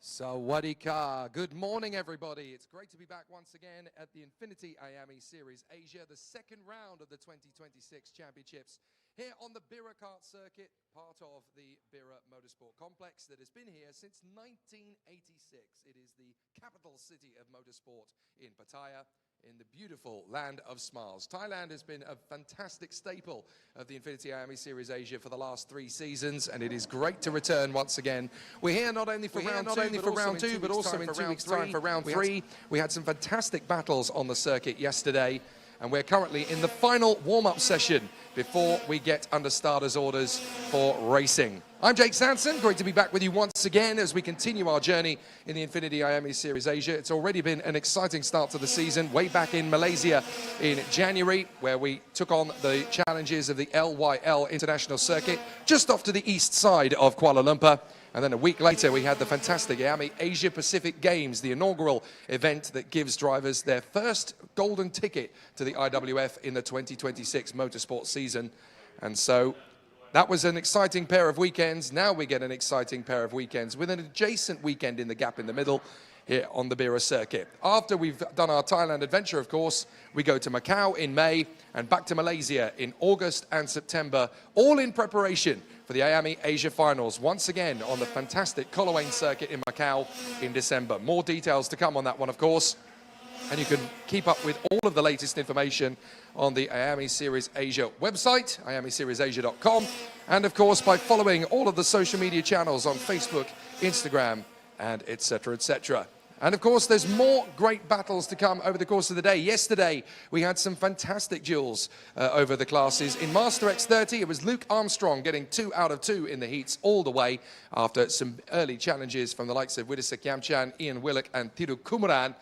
Sawadee ka. Good morning, everybody. It's great to be back once again at the INFINITY IAME Series Asia, the second round of the 2026 Championships here on the Bira Kart circuit, part of the Bira Motorsport Complex that has been here since 1986. It is the capital city of motorsport in Pattaya, in the beautiful land of smiles. Thailand has been a fantastic staple of the INFINITY IAME Series Asia for the last 3 seasons, and it is great to return once again. We're here not only for round two, but also in 2 weeks' time for round 3. We had some fantastic battles on the circuit yesterday, and we're currently in the final warm-up session before we get under starters' orders for racing. I'm Jake Sanson, great to be back with you once again as we continue our journey in the INFINITY IAME Series Asia. It's already been an exciting start to the season, way back in Malaysia in January, where we took on the challenges of the LYL International Circuit, just off to the east side of Kuala Lumpur. And then a week later, we had the fantastic IAME Asia Pacific Games, the inaugural event that gives drivers their first golden ticket to the IWF in the 2026 motorsport season. And so that was an exciting pair of weekends. Now we get an exciting pair of weekends with an adjacent weekend in the gap in the middle here on the Bira circuit. After we've done our Thailand adventure, of course, we go to Macau in May and back to Malaysia in August and September, all in preparation for the IAME Asia Finals, once again on the fantastic Coloane circuit in Macau in December. More details to come on that one, of course. And you can keep up with all of the latest information on the IAME Series Asia website, IAMESeriesAsia.com, and of course by following all of the social media channels on Facebook, Instagram, and etc., etc. And of course, there's more great battles to come over the course of the day. Yesterday, we had some fantastic duels over the classes. In Master X30, it was Luke Armstrong getting 2 out of 2 in the heats all the way after some early challenges from the likes of Widisak Yamchan, Ian Willock, and Thiru Kumaran.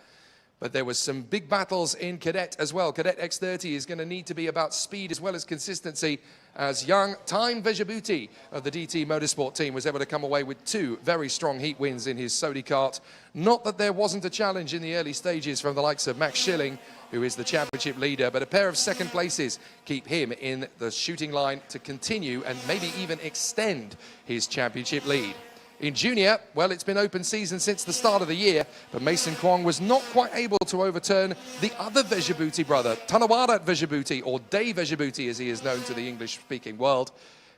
But there was some big battles in Cadet as well. Cadet X30 is going to need to be about speed as well as consistency, as young Time Vejabuti of the DT Motorsport team was able to come away with 2 very strong heat wins in his Sodi kart. Not that there wasn't a challenge in the early stages from the likes of Max Schilling, who is the championship leader, but a pair of second places keep him in the shooting line to continue and maybe even extend his championship lead. In junior, well, it's been open season since the start of the year, but Mason Kwong was not quite able to overturn the other Vejabuti brother, Tanawara Vejabuti, or Dave Vejabuti as he is known to the English-speaking world.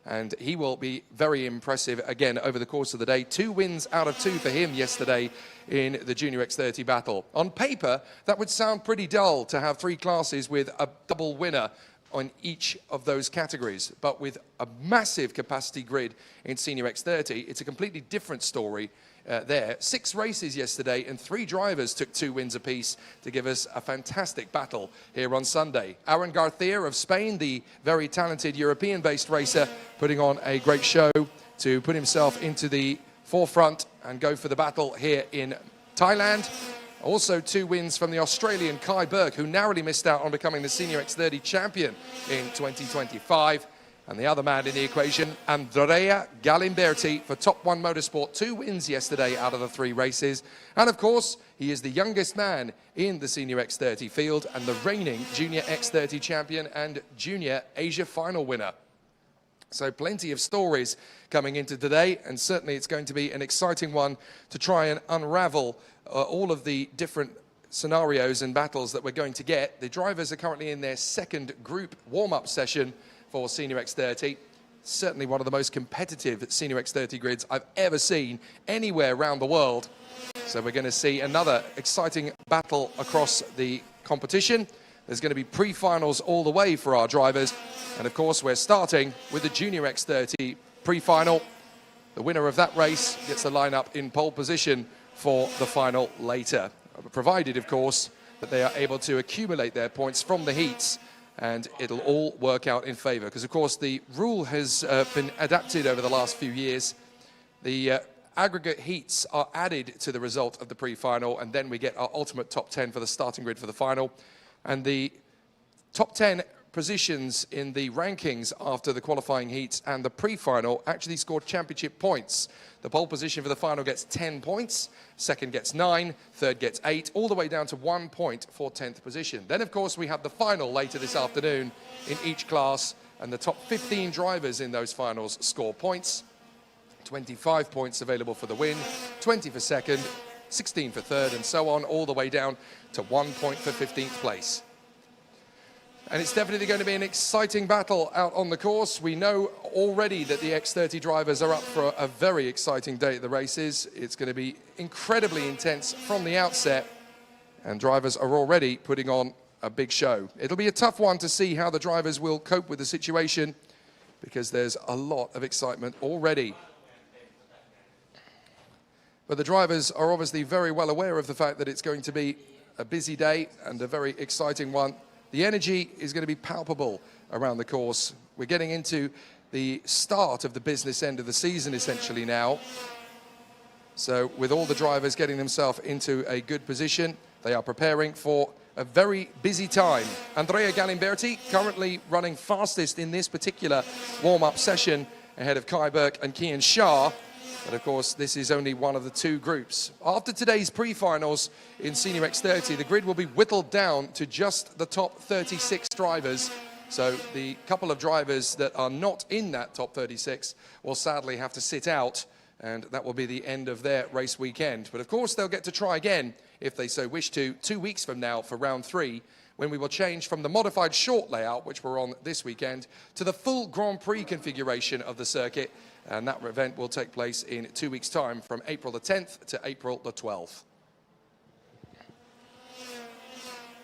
And he will be very impressive again over the course of the day. 2 wins out of 2 for him yesterday in the Junior X30 battle. On paper, that would sound pretty dull to have 3 classes with a double winner on each of those categories, but with a massive capacity grid in Senior X30, it's a completely different story there. 6 races yesterday and 3 drivers took 2 wins apiece to give us a fantastic battle here on Sunday. Aaron Garcia of Spain, the very talented European-based racer, putting on a great show to put himself into the forefront and go for the battle here in Thailand. Also 2 wins from the Australian Kai Burke, who narrowly missed out on becoming the Senior X30 champion in 2025. And the other man in the equation, Andrea Galimberti for Top 1 Motorsport. 2 wins yesterday out of the 3 races. And of course, he is the youngest man in the Senior X30 field and the reigning Junior X30 champion and Junior Asia final winner. So plenty of stories coming into today, and certainly it's going to be an exciting one to try and unravel all of the different scenarios and battles that we're going to get. The drivers are currently in their 2nd group warm-up session for Senior X30. Certainly one of the most competitive Senior X30 grids I've ever seen anywhere around the world. So we're going to see another exciting battle across the competition. There's going to be pre-finals all the way for our drivers. And of course, we're starting with the Junior X30 pre-final. The winner of that race gets the lineup in pole position for the final later, provided, of course, that they are able to accumulate their points from the heats, and it'll all work out in favor. Because, of course, the rule has been adapted over the last few years. The aggregate heats are added to the result of the pre-final, and then we get our ultimate top 10 for the starting grid for the final. And the top 10 positions in the rankings after the qualifying heats and the pre-final actually scored championship points. The pole position for the final gets 10 points, second gets 9, third gets 8, all the way down to 1 point for 10th position. Then, of course, we have the final later this afternoon in each class, and the top 15 drivers in those finals score points. 25 points available for the win, 20 for second, 16 for third, and so on, all the way down to 1 point for 15th place. And it's definitely going to be an exciting battle out on the course. We know already that the X30 drivers are up for a very exciting day at the races. It's going to be incredibly intense from the outset, and drivers are already putting on a big show. It'll be a tough one to see how the drivers will cope with the situation, because there's a lot of excitement already. But the drivers are obviously very well aware of the fact that it's going to be a busy day and a very exciting one. The energy is going to be palpable around the course. We're getting into the start of the business end of the season essentially now. So with all the drivers getting themselves into a good position, they are preparing for a very busy time. Andrea Galimberti currently running fastest in this particular warm-up session ahead of Kai Berg and Kian Shah. But of course, this is only one of the two groups. After today's pre-finals in Senior X30, the grid will be whittled down to just the top 36 drivers. So the couple of drivers that are not in that top 36 will sadly have to sit out, and that will be the end of their race weekend. But of course, they'll get to try again, if they so wish to, 2 weeks from now for round 3, when we will change from the modified short layout, which we're on this weekend, to the full Grand Prix configuration of the circuit. And that event will take place in 2 weeks' time, from April the 10th to April the 12th.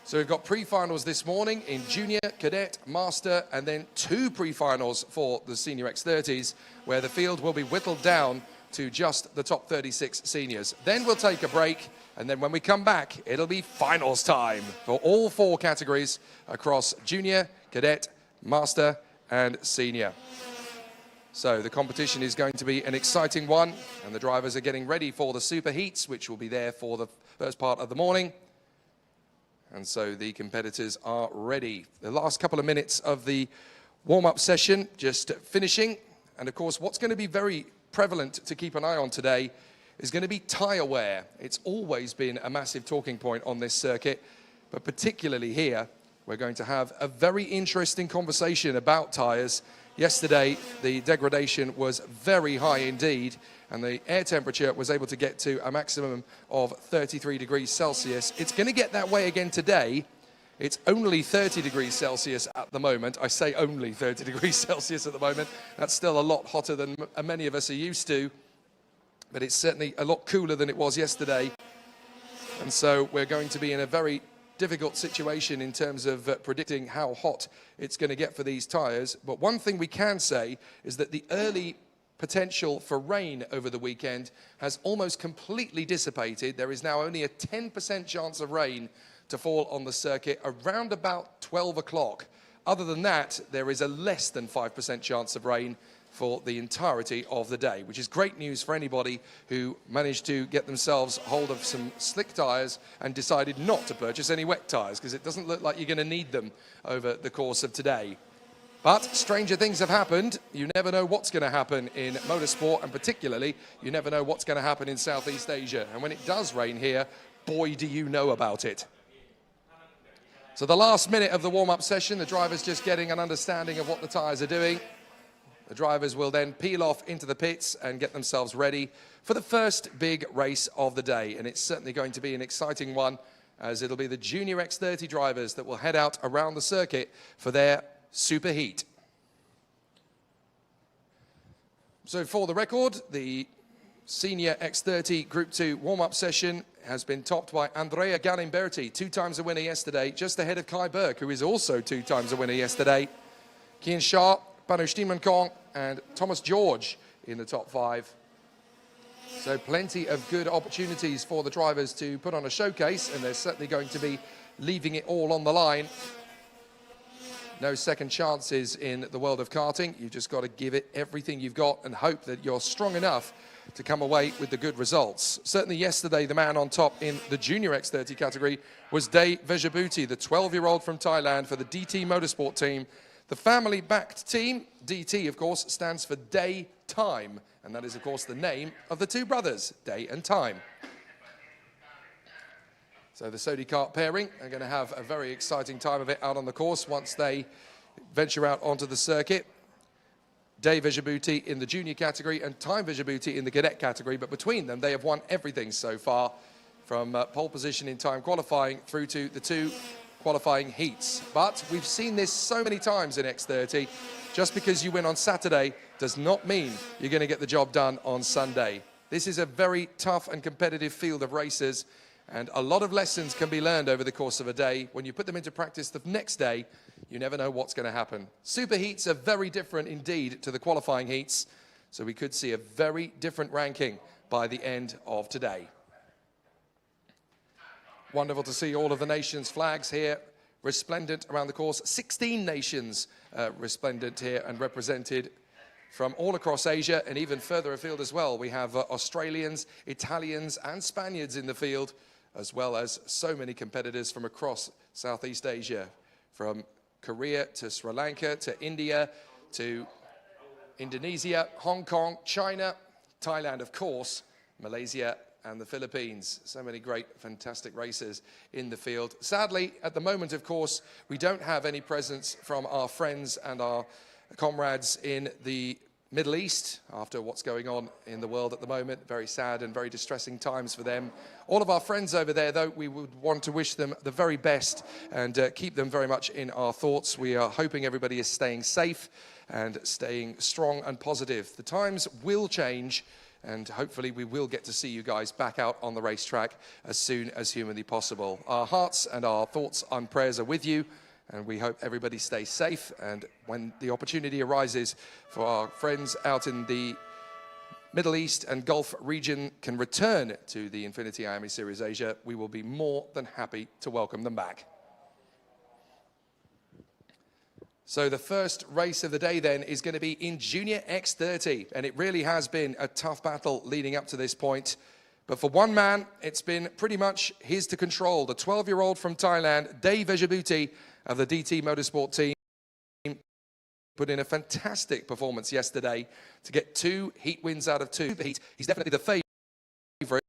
So we've got pre-finals this morning in Junior, Cadet, Master, and then 2 pre-finals for the Senior X30s, where the field will be whittled down to just the top 36 seniors. Then we'll take a break, and then when we come back, it'll be finals time for all 4 categories across Junior, Cadet, Master, and Senior. So the competition is going to be an exciting one, and the drivers are getting ready for the super heats, which will be there for the first part of the morning. And so the competitors are ready. The last couple of minutes of the warm-up session just finishing. And of course, what's going to be very prevalent to keep an eye on today is going to be tyre wear. It's always been a massive talking point on this circuit, but particularly here, we're going to have a very interesting conversation about tyres. Yesterday, the degradation was very high indeed, and the air temperature was able to get to a maximum of 33 degrees Celsius. It's going to get that way again today. It's only 30 degrees Celsius at the moment. I say only 30 degrees Celsius at the moment. That's still a lot hotter than many of us are used to, but it's certainly a lot cooler than it was yesterday. And so we're going to be in a very difficult situation in terms of predicting how hot it's going to get for these tyres. But one thing we can say is that the early potential for rain over the weekend has almost completely dissipated. There is now only a 10% chance of rain to fall on the circuit around about 12 o'clock. Other than that, there is a less than 5% chance of rain for the entirety of the day, which is great news for anybody who managed to get themselves hold of some slick tyres and decided not to purchase any wet tyres, because it doesn't look like you're going to need them over the course of today. But stranger things have happened. You never know what's going to happen in motorsport, and particularly, you never know what's going to happen in Southeast Asia. And when it does rain here, boy, do you know about it. So the last minute of the warm-up session, the drivers just getting an understanding of what the tyres are doing. The drivers will then peel off into the pits and get themselves ready for the first big race of the day. And it's certainly going to be an exciting one, as it'll be the Junior X30 drivers that will head out around the circuit for their super heat. So for the record, the Senior X30 Group 2 warm-up session has been topped by Andrea Galimberti, 2 times a winner yesterday, just ahead of Kai Berg, who is also 2 times a winner yesterday. Kian Shah, Panu Stimankong and Thomas George in the top 5. So plenty of good opportunities for the drivers to put on a showcase, and they're certainly going to be leaving it all on the line. No second chances in the world of karting. You've just got to give it everything you've got and hope that you're strong enough to come away with the good results. Certainly yesterday, the man on top in the Junior X30 category was Day Vejabuti, the 12-year-old from Thailand for the DT Motorsport team. The family-backed team, DT, of course, stands for Day Time, and that is, of course, the name of the 2 brothers, Day and Time. So the Sodi kart pairing are going to have a very exciting time of it out on the course once they venture out onto the circuit. Day Djibouti in the junior category and Time Djibouti in the cadet category, but between them they have won everything so far, from pole position in time qualifying through to the 2 qualifying heats. But we've seen this so many times in X30. Just because you win on Saturday does not mean you're going to get the job done on Sunday. This is a very tough and competitive field of racers, and a lot of lessons can be learned over the course of a day. When you put them into practice the next day, you never know what's going to happen. Super heats are very different indeed to the qualifying heats, so we could see a very different ranking by the end of today. Wonderful to see all of the nations' flags here resplendent around the course. 16 nations resplendent here and represented from all across Asia and even further afield as well. We have Australians, Italians and Spaniards in the field, as well as so many competitors from across Southeast Asia, from Korea to Sri Lanka to India to Indonesia, Hong Kong, China, Thailand of course, Malaysia and the Philippines. So many great, fantastic racers in the field. Sadly, at the moment, of course, we don't have any presence from our friends and our comrades in the Middle East after what's going on in the world at the moment. Very sad and very distressing times for them. All of our friends over there, though, we would want to wish them the very best and keep them very much in our thoughts. We are hoping everybody is staying safe and staying strong and positive. The times will change, and hopefully we will get to see you guys back out on the racetrack as soon as humanly possible. Our hearts and our thoughts and prayers are with you, and we hope everybody stays safe. And when the opportunity arises for our friends out in the Middle East and Gulf region can return to the INFINITY IAME Series Asia, we will be more than happy to welcome them back. So the first race of the day then is going to be in Junior X30, and it really has been a tough battle leading up to this point. But for one man, it's been pretty much his to control. The 12-year-old from Thailand, Day Djibouti of the DT Motorsport team, put in a fantastic performance yesterday to get 2 heat wins out of 2. He's definitely the favourite,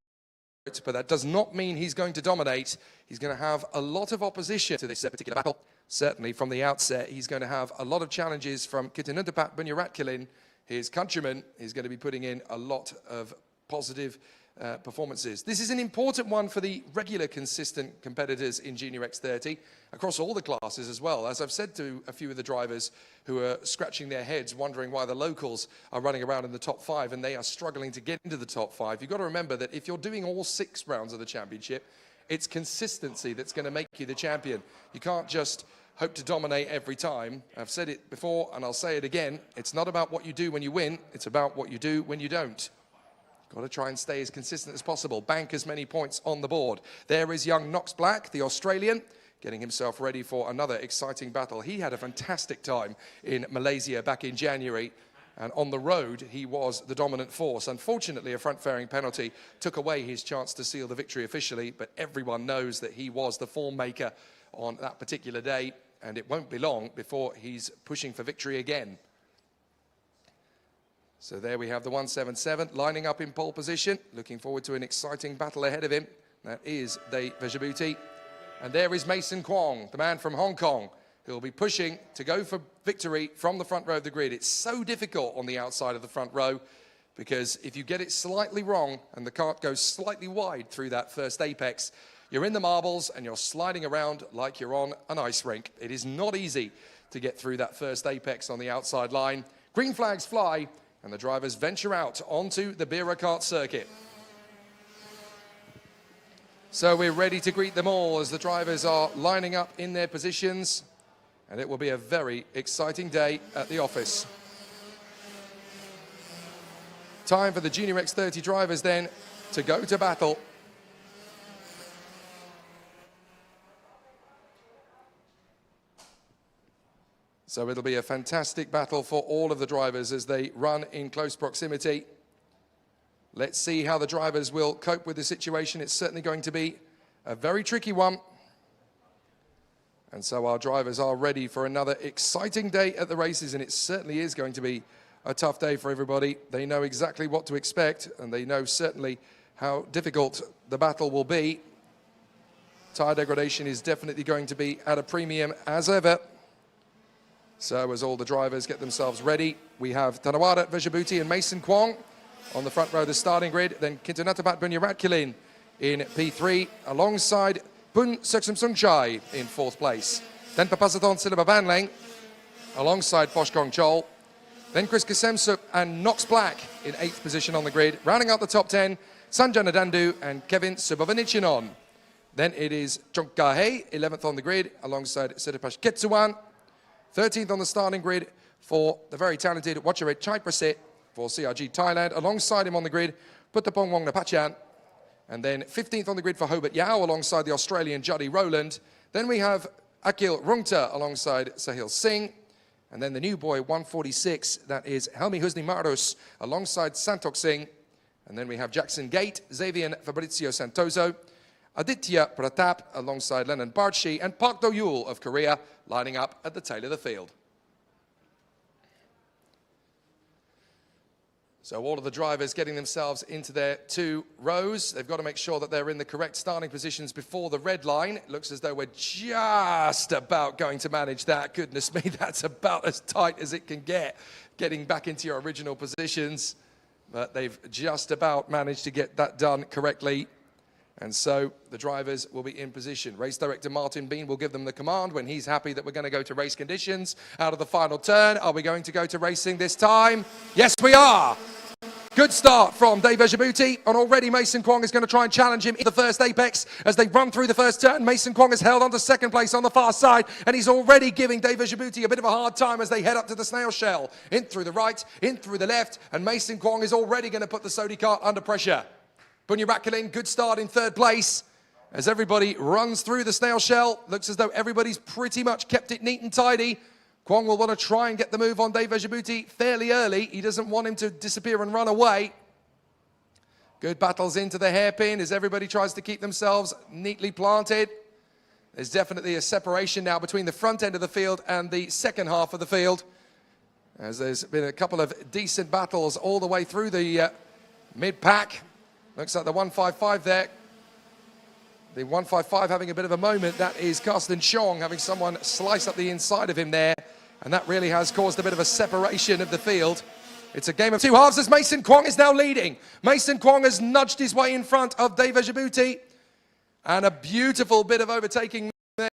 but that does not mean he's going to dominate. He's going to have a lot of opposition to this particular battle. Certainly from the outset, he's going to have a lot of challenges from Kitanundapat Bunyaratkalin, his countryman. He's going to be putting in a lot of positive performances. This is an important one for the regular, consistent competitors in Junior X30, across all the classes as well. As I've said to a few of the drivers who are scratching their heads, wondering why the locals are running around in the top 5 and they are struggling to get into the top 5, you've got to remember that if you're doing all 6 rounds of the championship, it's consistency that's going to make you the champion. You can't just hope to dominate every time. I've said it before and I'll say it again. It's not about what you do when you win. It's about what you do when you don't. Got to try and stay as consistent as possible. Bank as many points on the board. There is young Knox Black, the Australian, getting himself ready for another exciting battle. He had a fantastic time in Malaysia back in January. And on the road, he was the dominant force. Unfortunately, a front-fairing penalty took away his chance to seal the victory officially, but everyone knows that he was the form maker on that particular day, and it won't be long before he's pushing for victory again. So there we have the 177 lining up in pole position. Looking forward to an exciting battle ahead of him. That is Day Djibouti. And there is Mason Kwong, the man from Hong Kong, who will be pushing to go for victory from the front row of the grid. It's so difficult on the outside of the front row, because if you get it slightly wrong and the cart goes slightly wide through that first apex, you're in the marbles and you're sliding around like you're on an ice rink. It is not easy to get through that first apex on the outside line. Green flags fly and the drivers venture out onto the beer kart circuit. So we're ready to greet them all as the drivers are lining up in their positions, and it will be a very exciting day at the office. Time for the Junior X30 drivers then to go to battle. So it'll be a fantastic battle for all of the drivers as they run in close proximity. Let's see how the drivers will cope with the situation. It's certainly going to be a very tricky one. And so our drivers are ready for another exciting day at the races, and it certainly is going to be a tough day for everybody. They know exactly what to expect, and they know certainly how difficult the battle will be. Tyre degradation is definitely going to be at a premium as ever. So as all the drivers get themselves ready, we have Tanawara Vejabuti and Mason Kwong on the front row of the starting grid. Then Kintanatapat Bunyaratkulin in P3 alongside Bun Suksumsungchai in 4th place. Then Papasathon Silibabanlang alongside Poshkong Chol. Then Chris Kasemsup and Knox Black in 8th position on the grid. Rounding out the top 10, Sanjana Dandu and Kevin Subhavanichinon. Then it is Chongkahe, 11th on the grid alongside Siripash Ketsuwan. 13th on the starting grid for the very talented Wacharet Chaiprasit for CRG Thailand. Alongside him on the grid, Puttapong Wongnapachan. And then 15th on the grid for Hobart Yao alongside the Australian Juddy Rowland. Then we have Akil Rungta alongside Sahil Singh. And then the new boy, 146, that is Helmi Husni Marus alongside Santok Singh. And then we have Jackson Gate, Xavier Fabrizio Santoso, Aditya Pratap alongside Lennon Barchi, and Park Do-yul of Korea lining up at the tail of the field. So all of the drivers getting themselves into their 2 rows. They've got to make sure that they're in the correct starting positions before the red line. It looks as though we're just about going to manage that. Goodness me, that's about as tight as it can get, getting back into your original positions. But they've just about managed to get that done correctly. And so the drivers will be in position. Race director Martin Bean will give them the command when he's happy that we're going to go to race conditions. Out of the final turn, are we going to go to racing this time? Yes, we are. Good start from Dave Vejabuti, and already Mason Kwong is going to try and challenge him in the first apex as they run through the first turn. Mason Kwong has held on to 2nd place on the far side, and he's already giving Dave Vejabuti a bit of a hard time as they head up to the snail shell. In through the right, in through the left, and Mason Kwong is already going to put the Sodi cart under pressure. Bunyaratkulin, good start in 3rd place as everybody runs through the snail shell. Looks as though everybody's pretty much kept it neat and tidy. Kwong will want to try and get the move on Dave Vejabuti fairly early. He doesn't want him to disappear and run away. Good battles into the hairpin as everybody tries to keep themselves neatly planted. There's definitely a separation now between the front end of the field and the second half of the field, as there's been a couple of decent battles all the way through the mid-pack. Looks like the 155 there. The 155 having a bit of a moment. That is Karsten Chong having someone slice up the inside of him there. And that really has caused a bit of a separation of the field. It's a game of 2 halves as Mason Kwong is now leading. Mason Kwong has nudged his way in front of Dave Vejabuti. And a beautiful bit of overtaking there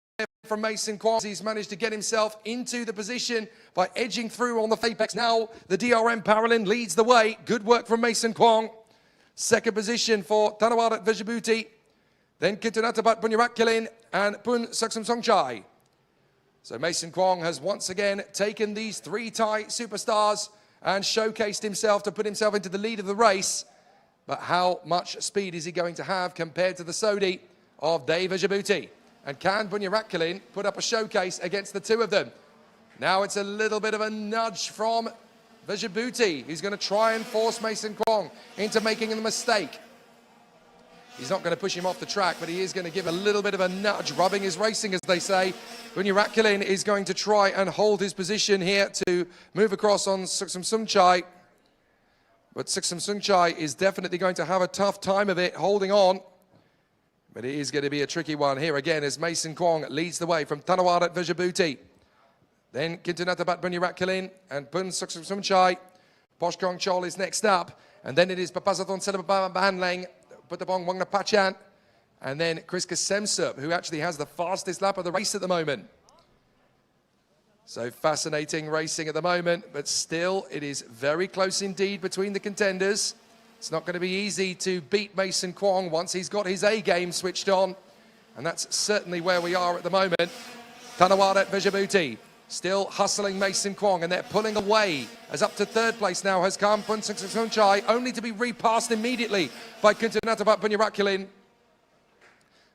from Mason Kwong. He's managed to get himself into the position by edging through on the apex. Now the DRM Paralin leads the way. Good work from Mason Kwong. 2nd position for Tanawara Vejabuti. Then Kintanatapat Bunyaratkulin and Bun Suksumsungchai. So Mason Kwong has once again taken these 3 Thai superstars and showcased himself to put himself into the lead of the race. But how much speed is he going to have compared to the Sodi of Dave Vejabuti? And can Bunyaratkulin put up a showcase against the 2 of them? Now it's a little bit of a nudge from Vejabuti. He's going to try and force Mason Kwong into making a mistake. He's not going to push him off the track, but he is going to give a little bit of a nudge, rubbing his racing, as they say. Bunyaratkulin is going to try and hold his position here to move across on Suksumsungchai. But Suksumsungchai is definitely going to have a tough time of it, holding on. But it is going to be a tricky one here again as Mason Kwong leads the way from Tanawara Vejabuti. Then Kintanatapat Bunyaratkulin and Bun Suksumsungchai. Poshkong Chol is next up. And then it is Papasathon Selababanlang, Puttapong Wongnapachan, and then Chris Kasemsup, who actually has the fastest lap of the race at the moment. So fascinating racing at the moment, but still it is very close indeed between the contenders. It's not going to be easy to beat Mason Kwong once he's got his A game switched on, and that's certainly where we are at the moment. Tanawara Vejabuti still hustling Mason Kwong, and they're pulling away as up to 3rd place now has come Bun Suksumsungchai, only to be repassed immediately by Kintanatapat Bunyaratkulin.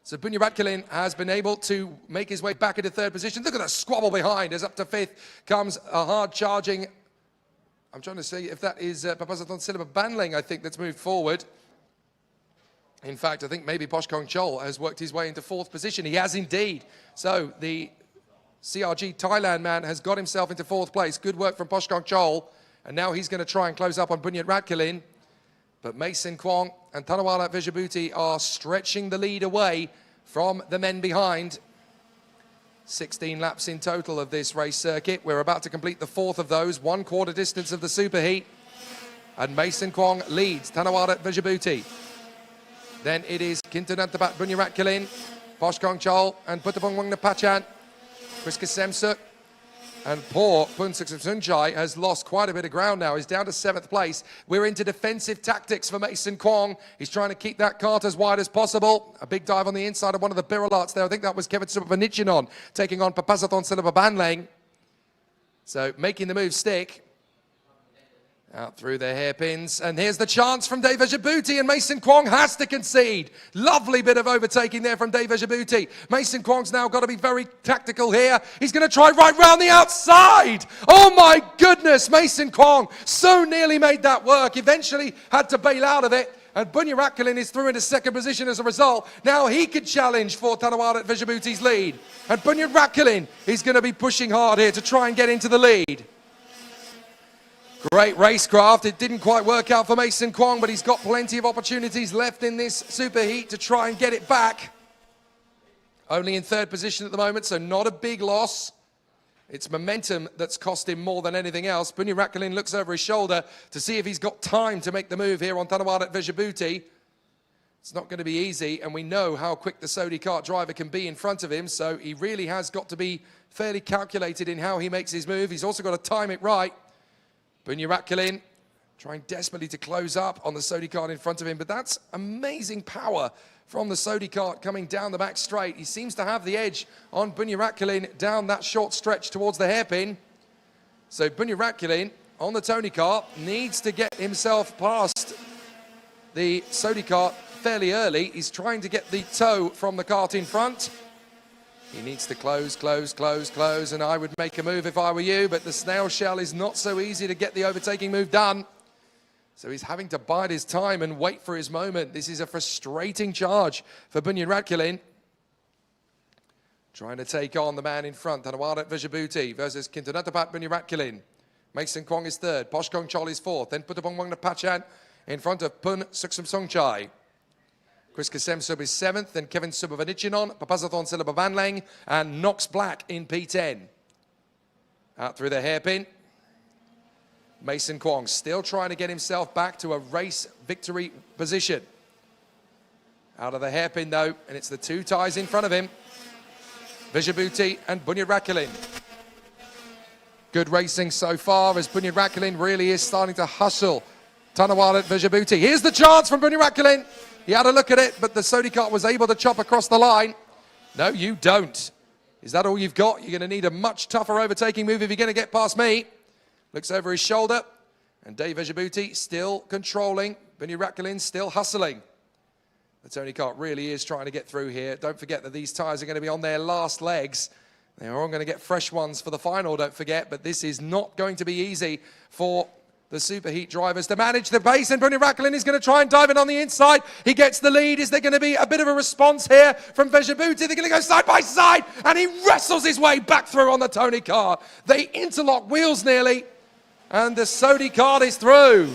So Bunyaratkulin has been able to make his way back into 3rd position. Look at the squabble behind as up to 5th comes a hard charging. I'm trying to see if that is Papasathon Selababanlang, I think, that's moved forward. In fact, I think maybe Poshkong Chol has worked his way into 4th position. He has indeed. So the CRG Thailand man has got himself into 4th place. Good work from Poshkong Chol. And now he's going to try and close up on Bunyaratkulin. But Mason Kwong and Tanawara Vejabuti are stretching the lead away from the men behind. 16 laps in total of this race circuit. We're about to complete the fourth of those, 1/4 distance of the superheat. And Mason Kwong leads Tanawada Vajabuti. Then it is Kintanantabat Bunyaratkalin, Poshkong Chol, and Putapongwang Napachan. Chris Kasemsuk and poor Punsuk Sunchai has lost quite a bit of ground now. He's down to 7th place. We're into defensive tactics for Mason Kwong. He's trying to keep that cart as wide as possible. A big dive on the inside of one of the Birolats there. I think that was Kevin Subavanichinon taking on Papasathon Silababanlang. So making the move stick. Out through the hairpins, and here's the chance from Dave Vajabuti, and Mason Kwong has to concede. Lovely bit of overtaking there from Dave Vajabuti. Mason Kwong's now got to be very tactical here. He's going to try right round the outside. Oh my goodness, Mason Kwong so nearly made that work. Eventually had to bail out of it, and Bunyaratkalin is through into 2nd position as a result. Now he could challenge for Tanawada Vajabuti's lead, and Bunyaratkalin is going to be pushing hard here to try and get into the lead. Great racecraft. It didn't quite work out for Mason Kwong, but he's got plenty of opportunities left in this superheat to try and get it back. Only in 3rd position at the moment, so not a big loss. It's momentum that's cost him more than anything else. Bunyaratkalin looks over his shoulder to see if he's got time to make the move here on Tanawada Vajabuti. It's not going to be easy, and we know how quick the Sodi kart driver can be in front of him, so he really has got to be fairly calculated in how he makes his move. He's also got to time it right. Bunyaratkalin trying desperately to close up on the Sodi kart in front of him, but that's amazing power from the Sodi kart coming down the back straight. He seems to have the edge on Bunyaratkalin down that short stretch towards the hairpin. So Bunyaratkalin on the Tony kart needs to get himself past the Sodi kart fairly early. He's trying to get the toe from the kart in front. He needs to close, and I would make a move if I were you, but the snail shell is not so easy to get the overtaking move done. So he's having to bide his time and wait for his moment. This is a frustrating charge for Bunyaratkalin. Trying to take on the man in front, Tanawada Vajabuti versus Kintanatapat Bunyaratkalin. Mason Kwong is 3rd, Poshkong Chol is 4th, then Putapongwang Napachan in front of Pun Suksum Songchai. Chris Kasemsub is 7th, then Kevin Subavanichinon, Papasathon Silababanlang, and Knox Black in P10. Out through the hairpin. Mason Kwong still trying to get himself back to a race victory position. Out of the hairpin though, and it's the 2 ties in front of him. Vajabuti and Bunyaratkalin. Good racing so far as Bunyaratkalin really is starting to hustle Tanawada Vajabuti. Here's the chance from Bunyaratkalin. He had a look at it, but the Sodi kart was able to chop across the line. No, you don't. Is that all you've got? You're going to need a much tougher overtaking move if you're going to get past me. Looks over his shoulder, and Dave Vajabuti still controlling. Bunyaratkalin still hustling. The Tony kart really is trying to get through here. Don't forget that these tyres are going to be on their last legs. They are all going to get fresh ones for the final, don't forget, but this is not going to be easy for the superheat drivers to manage the pace, and Bunyaratkalin is going to try and dive in on the inside. He gets the lead. Is there going to be a bit of a response here from Vajabuti? They're going to go side by side, and he wrestles his way back through on the Tony kart. They interlock wheels nearly, and the Sodi kart is through.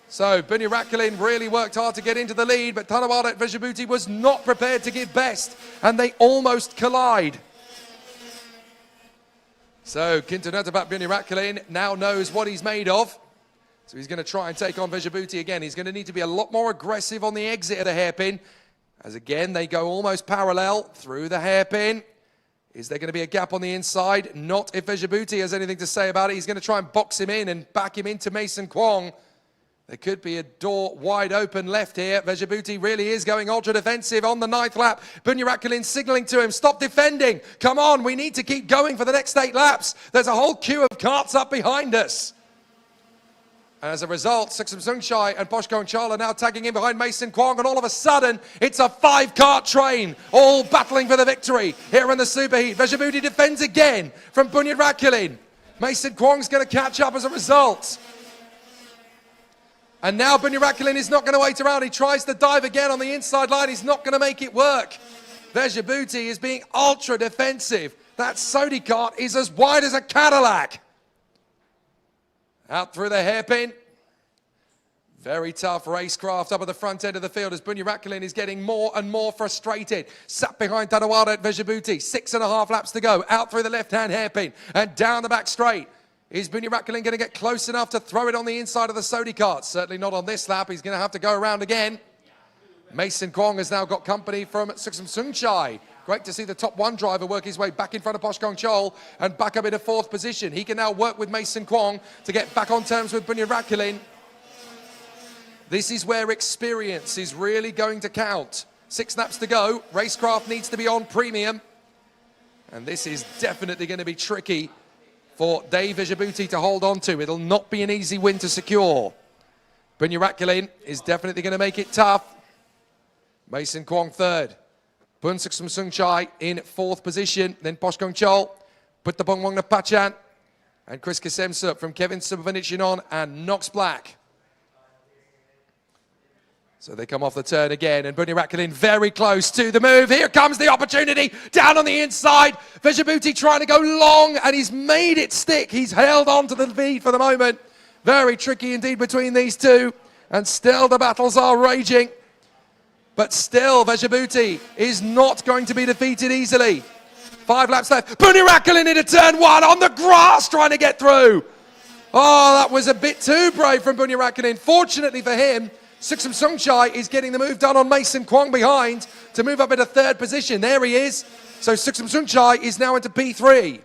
So Bunyaratkalin really worked hard to get into the lead, but Tanawada Vajabuti was not prepared to give best, and they almost collide. So Kintanatapat Bunyaratkalin now knows what he's made of. So he's going to try and take on Vajabuti again. He's going to need to be a lot more aggressive on the exit of the hairpin. As again, they go almost parallel through the hairpin. Is there going to be a gap on the inside? Not if Vajabuti has anything to say about it. He's going to try and box him in and back him into Mason Kwong. There could be a door wide open left here. Vajabuti really is going ultra defensive on the 9th lap. Bunyaratkalin signaling to him, stop defending. Come on, we need to keep going for the next 8 laps. There's a whole queue of carts up behind us. As a result, Suksum Sungchai and Poshkong Chol are now tagging in behind Mason Kwong, and all of a sudden, it's a 5-kart train, all battling for the victory here in the superheat. Vajabuti defends again from Bunyaratkalin. Mason Kwong's going to catch up as a result. And now Bunyaratkalin is not going to wait around. He tries to dive again on the inside line. He's not going to make it work. Vajabuti is being ultra defensive. That Sodi kart is as wide as a Cadillac. Out through the hairpin. Very tough racecraft up at the front end of the field as Bunyarakulin is getting more and more frustrated. Sat behind Tanawada at Vejabuti. 6.5 laps to go. Out through the left-hand hairpin and down the back straight. Is Bunyarakulin going to get close enough to throw it on the inside of the Sodi cart? Certainly not on this lap. He's going to have to go around again. Mason Kwong has now got company from Suksum Sungchai. Great to see the top one driver work his way back in front of Posh Kong Chol and back up into 4th position. He can now work with Mason Kwong to get back on terms with Bunyarakulin. This is where experience is really going to count. 6 laps to go. Racecraft needs to be on premium. And this is definitely going to be tricky for Dave Vejabuti to hold on to. It'll not be an easy win to secure. Bunyarakulin is definitely going to make it tough. Mason Kwong 3rd. Bun Suksum Sungchai in 4th position. Then Posh Kong Chol, Puttapongwong Napachan, and Chris Kasemsup from Kevin Subavanichinon and Knox Black. So they come off the turn again, and Bunyarakulin very close to the move. Here comes the opportunity, down on the inside. Vejabuti trying to go long, and he's made it stick. He's held on to the lead for the moment. Very tricky indeed between these two, and still the battles are raging. But still, Vejabuti is not going to be defeated easily. 5 laps left. Bunyarakulin into turn 1 on the grass, trying to get through. Oh, that was a bit too brave from Bunyarakulin. Fortunately for him, Suksum Sungchai is getting the move done on Mason Kwong behind to move up into 3rd position. There he is. So Suksum Sungchai is now into P3.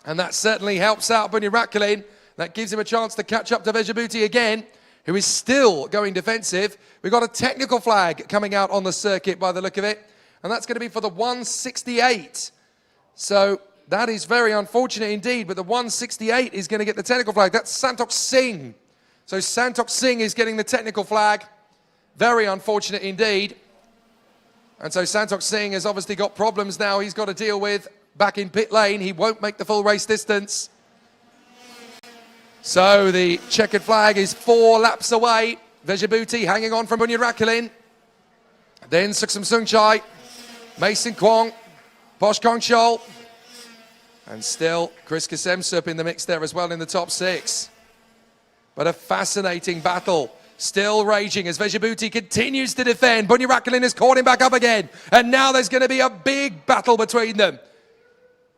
And that certainly helps out Bunyarakulin. That gives him a chance to catch up to Vejabuti again, who is still going defensive. We've got a technical flag coming out on the circuit by the look of it. And that's going to be for the 168. So that is very unfortunate indeed. But the 168 is going to get the technical flag. That's Santok Singh. So Santok Singh is getting the technical flag. Very unfortunate indeed. And so Santok Singh has obviously got problems now he's got to deal with back in pit lane. He won't make the full race distance. So the checkered flag is 4 laps away. Vejabuti hanging on from Bunyarakulin. Then Suksum Sungchai, Mason Kwong, Posh Kong Chol. And still Chris Kasemsup in the mix there as well in the top 6. But a fascinating battle still raging as Vejabuti continues to defend. Bunyarakulin has caught him back up again. And now there's going to be a big battle between them.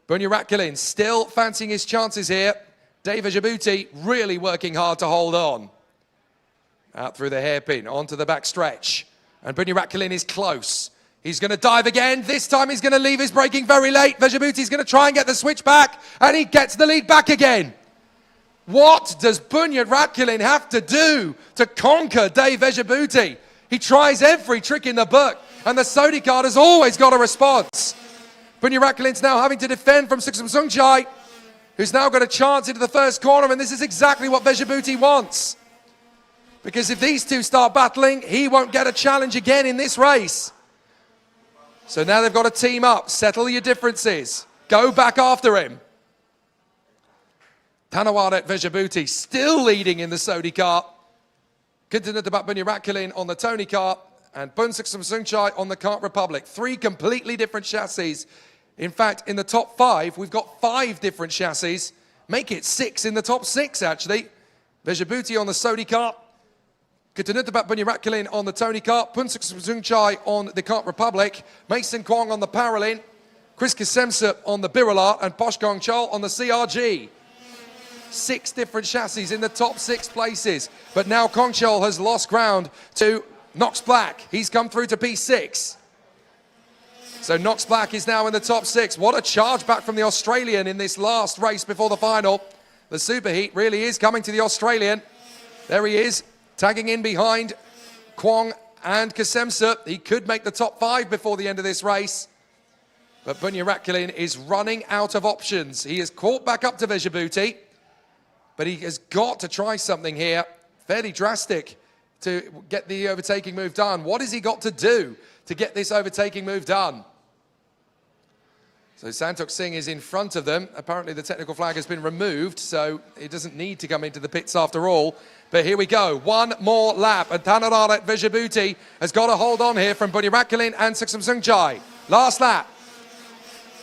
Bunyarakulin still fancying his chances here. Dave Vejabuti really working hard to hold on. Out through the hairpin, onto the back stretch. And Bunyarakulin is close. He's going to dive again. This time he's going to leave his braking very late. Vejabuti's going to try and get the switch back. And he gets the lead back again. What does Bunyarakulin have to do to conquer Dave Vejabuti? He tries every trick in the book, and the Sodi card has always got a response. Bunyarakulin's now having to defend from Suksum Sungchai, who's now got a chance into the first corner, and this is exactly what Vejabuti wants. Because if these two start battling, he won't get a challenge again in this race. So now they've got to team up, settle your differences, go back after him. Tanawada Vejabuti still leading in the Sodi cart. Continued about Bunyarakulin on the Tony cart and Bun Suksum Sungchai on the Kart Republic. 3 completely different chassis. In fact, in the top 5, we've got 5 different chassis. Make it 6 in the top 6, actually. Vejabuti on the Sodi cart. Continued about Bunyarakulin on the Tony cart. Bun Suksum Sungchai on the Kart Republic. Mason Kwong on the Paralin. Chris Kasemsup on the Biralat and Posh Kong Chol on the CRG. 6 different chassis in the top 6 places. But now Kong Chol has lost ground to Knox Black. He's come through to P6. So Knox Black is now in the top 6. What a charge back from the Australian in this last race before the final. The superheat really is coming to the Australian. There he is, tagging in behind Kwong and Kasemsup. He could make the top 5 before the end of this race. But Bunyarakulin is running out of options. He is caught back up to Vejabuti. But he has got to try something here, fairly drastic, to get the overtaking move done. What has he got to do to get this overtaking move done? So Santok Singh is in front of them. Apparently the technical flag has been removed, so it doesn't need to come into the pits after all. But here we go, 1 more lap, and Tanarara Vejabuti has got to hold on here from Bunyarakulin and Suksum Sungchai. Last lap.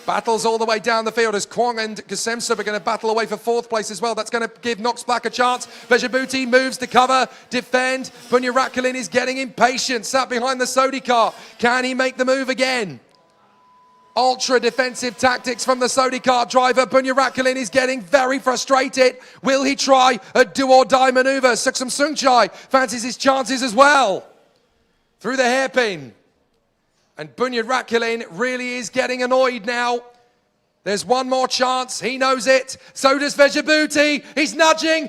Battles all the way down the field as Kwong and Kasemsa are going to battle away for 4th place as well. That's going to give Nox Black a chance. Vejabuti moves to cover, defend. Bunyarakalin is getting impatient, sat behind the Sodi car. Can he make the move again? Ultra defensive tactics from the Sodi car driver. Bunyarakalin is getting very frustrated. Will he try a do-or-die maneuver? Suksum Sungchai fancies his chances as well. Through the hairpin. And Bunyarakalin really is getting annoyed now. There's one more chance. He knows it. So does Vejabuti. He's nudging,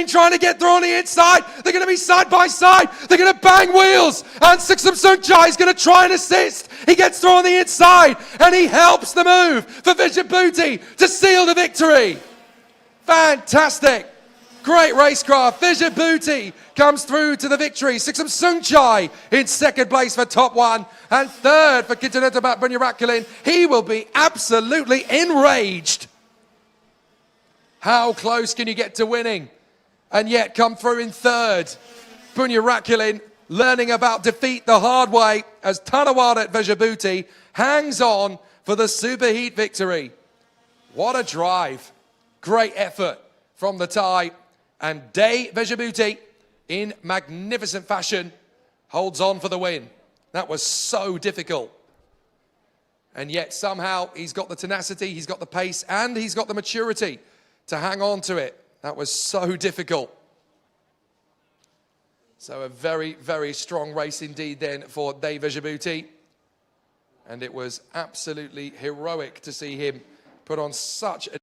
trying to get through on the inside. They're going to be side by side. They're going to bang wheels. And Suksum Sungchai is going to try and assist. He gets through on the inside. And he helps the move for Vejabuti to seal the victory. Fantastic. Great racecraft. Vejabuti comes through to the victory. Suksum Sungchai in 2nd place for top 1 and 3rd for Kitanetabat Bunyarakalin. He will be absolutely enraged. How close can you get to winning and yet come through in 3rd? Bunyarakalin learning about defeat the hard way as Tanawada Vejabuti hangs on for the superheat victory. What a drive. Great effort from the Thai. And Day Vejabuti, in magnificent fashion, holds on for the win. That was so difficult. And yet somehow he's got the tenacity, he's got the pace, and he's got the maturity to hang on to it. That was so difficult. So a very, very strong race indeed then for Day Vejabuti. And it was absolutely heroic to see him put on such a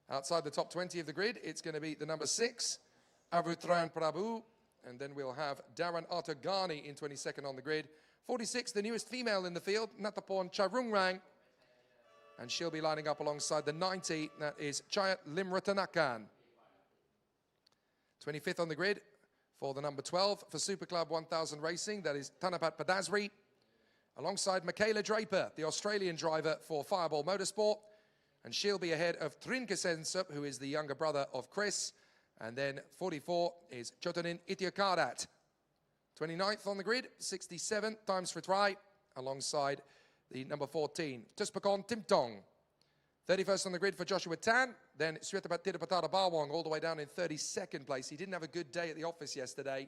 Outside the top 20 of the grid, it's going to be the number 6, Avutran Prabhu. And then we'll have Darren Artagani in 22nd on the grid. 46, the newest female in the field, Natapon Charungrang. And she'll be lining up alongside the 90, that is Chayat Limratanakan. 25th on the grid for the number 12 for Super Club 1000 Racing, that is Tanapat Padasri. Alongside Michaela Draper, the Australian driver for Fireball Motorsport. And she'll be ahead of Trin Kesensup, who is the younger brother of Chris. And then 44 is Chotonin Itiakarat. 29th on the grid, 67 times for try, alongside the number 14, Tuspakon Timtong. 31st on the grid for Joshua Tan, then Swetapat Tirapatara Bawang all the way down in 32nd place. He didn't have a good day at the office yesterday.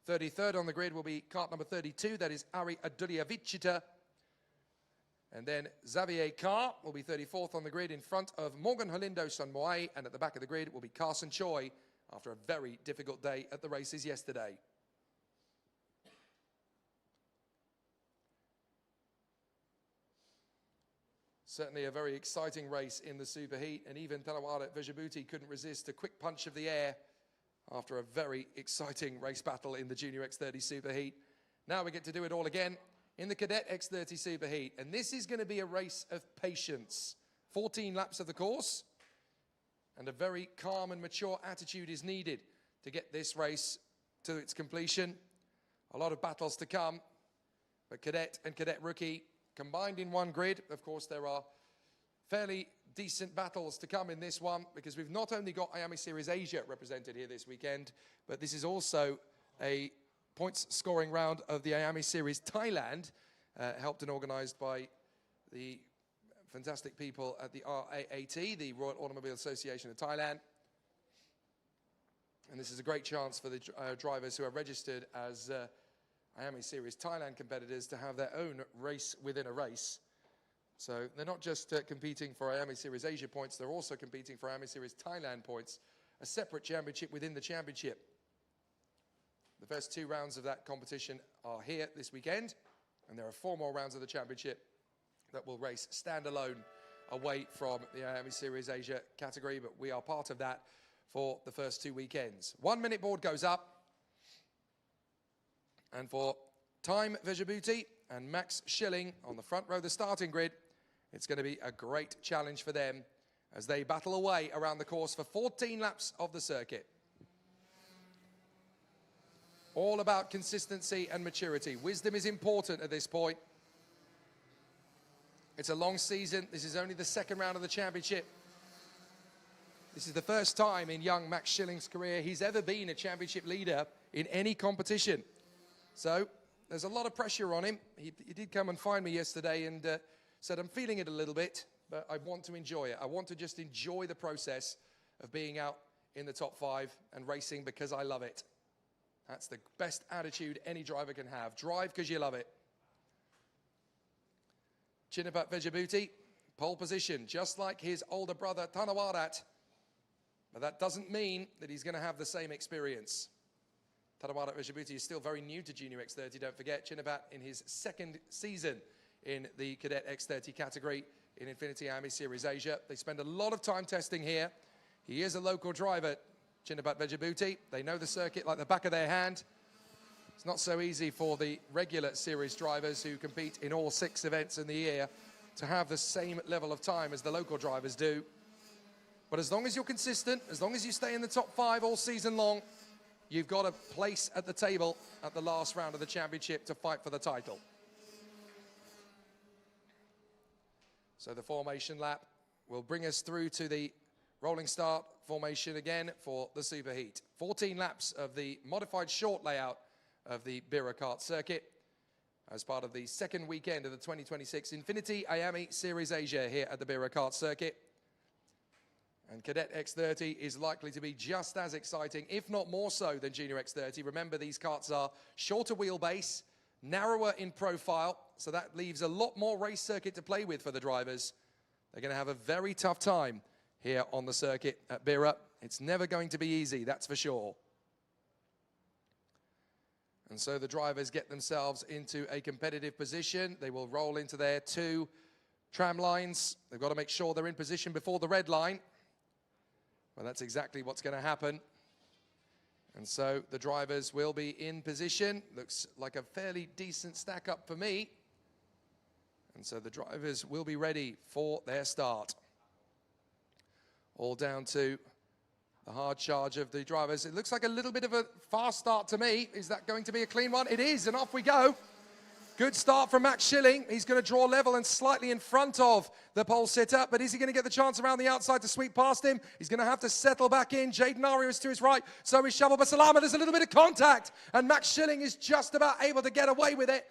33rd on the grid will be kart number 32, that is Ari Aduliavichita. And then Xavier Carr will be 34th on the grid in front of Morgan Holindo Sunmoai, and at the back of the grid will be Carson Choi after a very difficult day at the races yesterday. Certainly a very exciting race in the Superheat, and even Tanawara Vejabuti couldn't resist a quick punch of the air after a very exciting race battle in the Junior X30 Superheat. Now we get to do it all again in the Cadet X30 Superheat, and this is going to be a race of patience. 14 laps of the course, and a very calm and mature attitude is needed to get this race to its completion. A lot of battles to come, but Cadet and Cadet Rookie combined in one grid. Of course, there are fairly decent battles to come in this one, because we've not only got IAME Series Asia represented here this weekend, but this is also a points scoring round of the IAME Series Thailand, helped and organized by the fantastic people at the RAAT, the Royal Automobile Association of Thailand. And this is a great chance for the drivers who are registered as IAME Series Thailand competitors to have their own race within a race. So they're not just competing for IAME Series Asia points, they're also competing for IAME Series Thailand points, a separate championship within the championship. The first 2 rounds of that competition are here this weekend, and there are 4 more rounds of the championship that will race standalone away from the IAME Series Asia category, but we are part of that for the first 2 weekends. 1 minute board goes up, and for Time Vejabuti and Max Schilling on the front row of the starting grid, it's going to be a great challenge for them as they battle away around the course for 14 laps of the circuit. All about consistency and maturity. Wisdom is important at this point. It's a long season. This is only the 2nd round of the championship. This is the first time in young Max Schilling's career he's ever been a championship leader in any competition. So there's a lot of pressure on him. He did come and find me yesterday and said, I'm feeling it a little bit, but I want to enjoy it. I want to just enjoy the process of being out in the top 5 and racing because I love it. That's the best attitude any driver can have. Drive because you love it. Chinapat Vejabuti, pole position, just like his older brother Tanawarat. But that doesn't mean that he's going to have the same experience. Tanawarat Vejabuti is still very new to Junior X30. Don't forget, Chinapat in his 2nd season in the Cadet X30 category in INF1NITY IAME Series Asia. They spend a lot of time testing here. He is a local driver, Chinapat Vejabuti. They know the circuit like the back of their hand. It's not so easy for the regular series drivers who compete in all 6 events in the year to have the same level of time as the local drivers do. But as long as you're consistent, as long as you stay in the top 5 all season long, you've got a place at the table at the last round of the championship to fight for the title. So the formation lap will bring us through to the rolling start formation again for the Superheat. 14 laps of the modified short layout of the Bira Kart circuit as part of the 2nd weekend of the 2026 INF1NITY IAME Series Asia here at the Bira Kart circuit. And Cadet X30 is likely to be just as exciting, if not more so, than Junior X30. Remember, these karts are shorter wheelbase, narrower in profile, so that leaves a lot more race circuit to play with for the drivers. They're going to have a very tough time here on the circuit at Bira. It's never going to be easy, that's for sure. And so the drivers get themselves into a competitive position. They will roll into their 2 tram lines. They've got to make sure they're in position before the red line. Well, that's exactly what's going to happen. And so the drivers will be in position. Looks like a fairly decent stack up for me. And so the drivers will be ready for their start. All down to the hard charge of the drivers. It looks like a little bit of a fast start to me. Is that going to be a clean one? It is, and off we go. Good start from Max Schilling. He's going to draw level and slightly in front of the pole sitter, but is he going to get the chance around the outside to sweep past him? He's going to have to settle back in. Jaden Ari is to his right, so is Shabal Basalama. There's a little bit of contact, and Max Schilling is just about able to get away with it.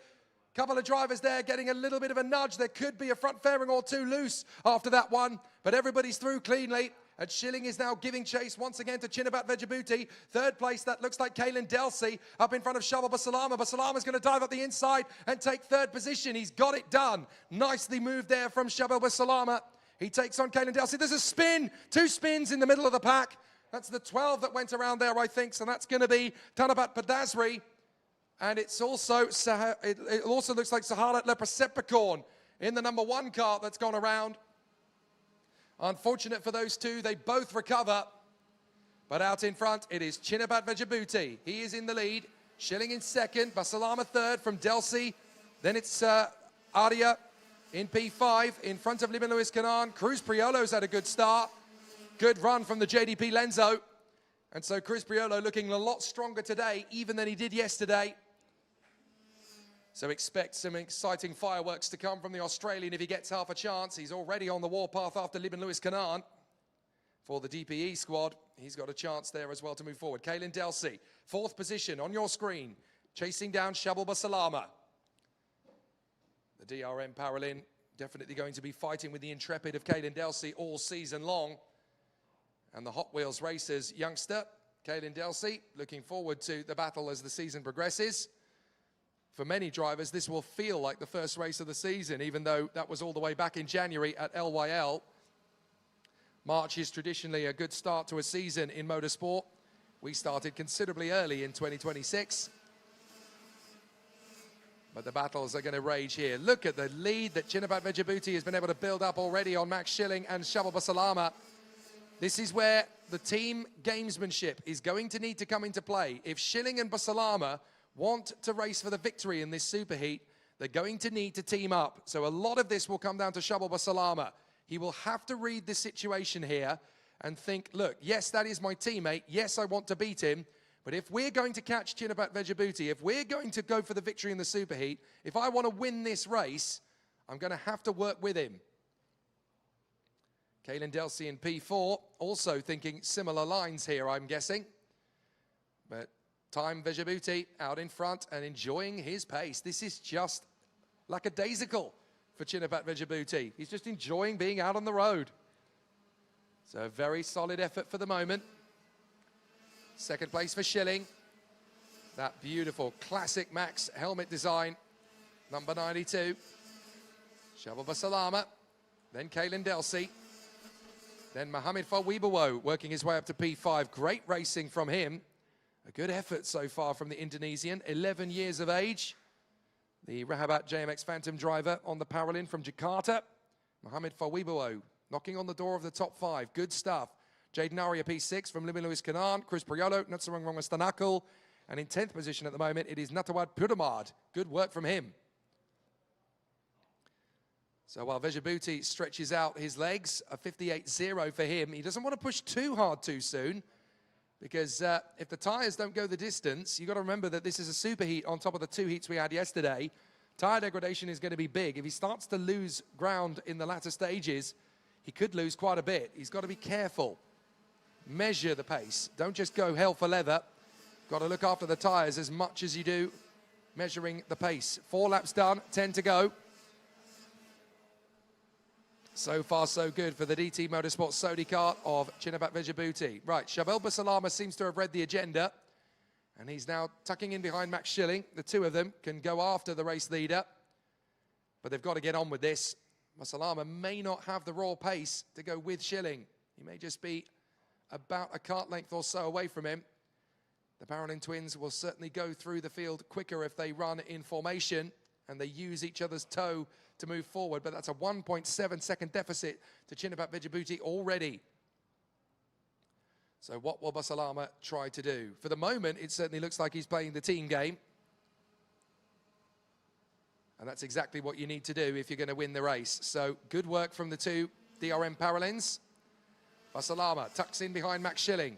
Couple of drivers there getting a little bit of a nudge. There could be a front fairing or two loose after that one, but everybody's through cleanly. And Schilling is now giving chase once again to Chinabat Vejabuti. Third place, that looks like Kaylin Delsey up in front of Shabal Basalama. Basalama's going to dive up the inside and take third position. He's got it done. Nicely moved there from Shabal Basalama. He takes on Kaylin Delsey. There's a spin, 2 spins in the middle of the pack. That's the 12 that went around there, I think. So that's going to be Tanabat Padasri. And it's also, it also looks like Sahalat Lepersepicorn in the number 1 cart that's gone around. Unfortunate for those two, they both recover. But out in front, it is Chinabat Vejabuti. He is in the lead. Schilling in second, Basalama third from Delsey. Then it's Aria in P5 in front of Libin Lewis Canaan. Cruz Priolo's had a good start. Good run from the JDP Lenzo. And so Cruz Priolo looking a lot stronger today, even than he did yesterday. So expect some exciting fireworks to come from the Australian if he gets half a chance. He's already on the warpath after Libin Lewis Canaan for the DPE squad. He's got a chance there as well to move forward. Kaylin Delsey, 4th position on your screen, chasing down Shabal Basalama. The DRM Paralin definitely going to be fighting with the intrepid of Kaylin Delsey all season long. And the Hot Wheels Racers youngster, Kaylin Delsey, looking forward to the battle as the season progresses. For many drivers, this will feel like the first race of the season, even though that was all the way back in January at LYL. March is traditionally a good start to a season in motorsport. We started considerably early in 2026. But the battles are going to rage here. Look at the lead that Chinabat Vejabuti has been able to build up already on Max Schilling and Shabal Basalama. This is where the team gamesmanship is going to need to come into play. If Schilling and Basalama want to race for the victory in this superheat, they're going to need to team up. So a lot of this will come down to Shabal Basalama. He will have to read the situation here and think, look, yes, that is my teammate. Yes, I want to beat him. But if we're going to catch Chinabat Vejabuti, if we're going to go for the victory in the superheat, if I want to win this race, I'm going to have to work with him. Kaylin Delsey in P4, also thinking similar lines here, I'm guessing. But Time Vejabuti out in front and enjoying his pace. This is just lackadaisical for Chinabat Vejabuti. He's just enjoying being out on the road. So a very solid effort for the moment. 2nd place for Schilling. That beautiful classic Max helmet design, number 92. Shabal Basalama, then Kaylin Delsey. Then Mohamed Fawibawo working his way up to P5. Great racing from him. A good effort so far from the Indonesian, 11 years of age. The Rahabat JMX Phantom driver on the Paralin from Jakarta. Mohamed Fawibawo knocking on the door of the top 5. Good stuff. Jaden Aria P6 from Libin Lewis Canaan. Cruz Priolo, Nutsarong Stanakul. And in 10th position at the moment, it is Natawad Pudamad. Good work from him. So while Vejabuti stretches out his legs, a 58.0 for him. He doesn't want to push too hard too soon, because if the tyres don't go the distance, you've got to remember that this is a superheat on top of the 2 heats we had yesterday. Tyre degradation is going to be big. If he starts to lose ground in the latter stages, he could lose quite a bit. He's got to be careful. Measure the pace. Don't just go hell for leather. Got to look after the tyres as much as you do measuring the pace. 4 laps done, 10 to go. So far, so good for the DT Motorsport Sodi kart of Chinabat Vejabuti. Right, Shabal Basalama seems to have read the agenda, and he's now tucking in behind Max Schilling. The two of them can go after the race leader, but they've got to get on with this. Basalama may not have the raw pace to go with Schilling. He may just be about a kart length or so away from him. The Paralin twins will certainly go through the field quicker if they run in formation and they use each other's toe to move forward, but that's a 1.7 second deficit to Chinabat Vejabuti already. So what will Basalama try to do? For the moment, it certainly looks like he's playing the team game. And that's exactly what you need to do if you're going to win the race. So good work from the two DRM Paralins. Basalama tucks in behind Max Schilling.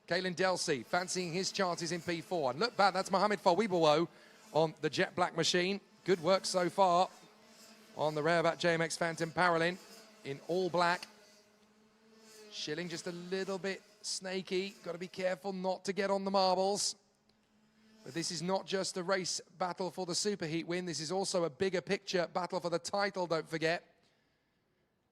Kalen Delsey fancying his chances in P4. And look back, that's Mohamed Fawibawo on the jet black machine. Good work so far on the Rayovac JMX Phantom Paralin in all black. Schilling just a little bit snaky. Got to be careful not to get on the marbles. But this is not just a race battle for the superheat win. This is also a bigger picture battle for the title, don't forget.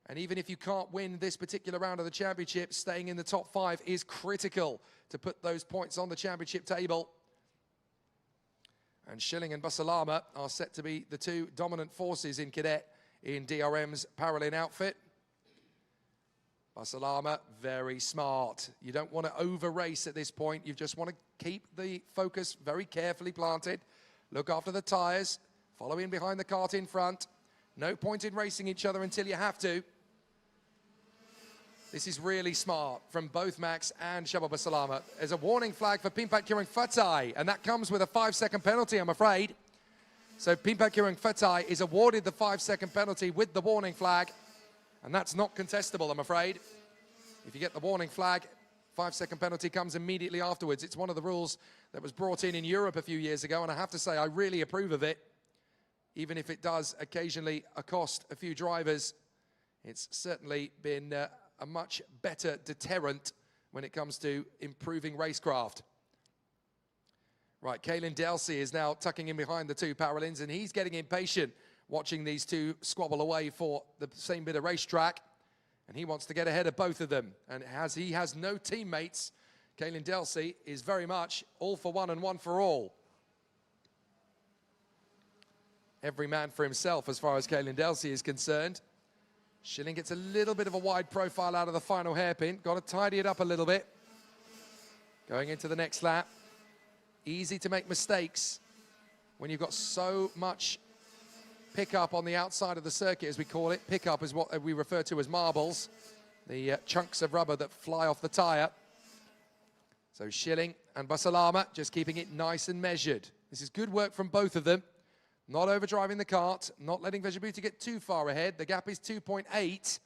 And even if you can't win this particular round of the championship, staying in the top 5 is critical to put those points on the championship table. And Schilling and Basalama are set to be the two dominant forces in Cadet in DRM's Paralin outfit. Basalama, very smart. You don't want to over-race at this point. You just want to keep the focus very carefully planted. Look after the tyres. Follow in behind the cart in front. No point in racing each other until you have to. This is really smart from both Max and Shaba Basalama. There's a warning flag for Pimpat Kirang-Fatai, and that comes with a 5-second penalty, I'm afraid. So Pimpat Kirang-Fatai is awarded the 5-second penalty with the warning flag. And that's not contestable, I'm afraid. If you get the warning flag, 5-second penalty comes immediately afterwards. It's one of the rules that was brought in Europe a few years ago, and I have to say I really approve of it. Even if it does occasionally accost a few drivers, it's certainly been a much better deterrent when it comes to improving racecraft. Right, Kalen Delsey is now tucking in behind the two Paralins, and he's getting impatient watching these two squabble away for the same bit of racetrack. And he wants to get ahead of both of them. And as he has no teammates, Kalen Delsey is very much all for one and one for all. Every man for himself as far as Kalen Delsey is concerned. Schilling gets a little bit of a wide profile out of the final hairpin. Got to tidy it up a little bit. Going into the next lap. Easy to make mistakes when you've got so much pickup on the outside of the circuit, as we call it. Pickup is what we refer to as marbles, the chunks of rubber that fly off the tyre. So Schilling and Basalama just keeping it nice and measured. This is good work from both of them. Not overdriving the cart, not letting Vejabuti get too far ahead. The gap is 2.8.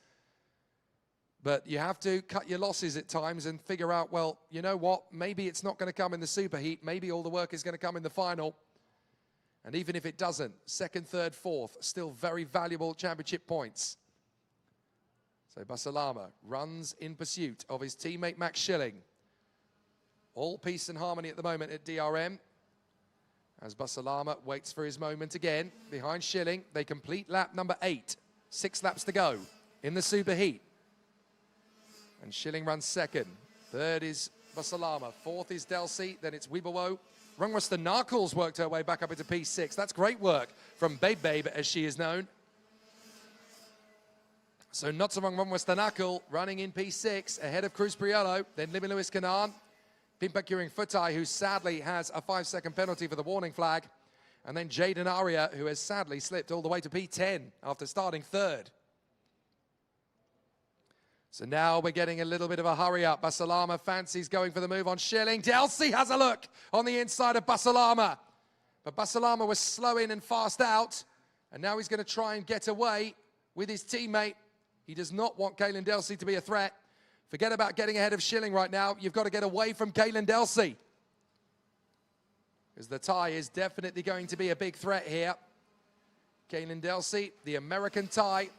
But you have to cut your losses at times and figure out, well, you know what? Maybe it's not going to come in the superheat. Maybe all the work is going to come in the final. And even if it doesn't, second, third, fourth, still very valuable championship points. So Basalama runs in pursuit of his teammate Max Schilling. All peace and harmony at the moment at DRM. As Basalama waits for his moment again. Behind Schilling, they complete lap number 8. 6 laps to go in the superheat. And Schilling runs second. Third is Basalama. Fourth is Delsey. Then it's Wibawo. Rungwasta Narkles worked her way back up into P6. That's great work from Babe, as she is known. So Notsarong Rungwasta Narkle running in P6 ahead of Cruz Priello. Then Libby Lewis Kanan. Pimpat Kirang-Fatai, who sadly has a 5-second penalty for the warning flag. And then Jaden Aria, who has sadly slipped all the way to P10 after starting third. So now we're getting a little bit of a hurry up. Basalama fancies going for the move on Schilling. Delsey has a look on the inside of Basalama. But Basalama was slow in and fast out. And now he's going to try and get away with his teammate. He does not want Kalen Delsey to be a threat. Forget about getting ahead of Schilling right now. You've got to get away from Kalen Delsey. Because the tie is definitely going to be a big threat here. Kalen Delsey, the American tie,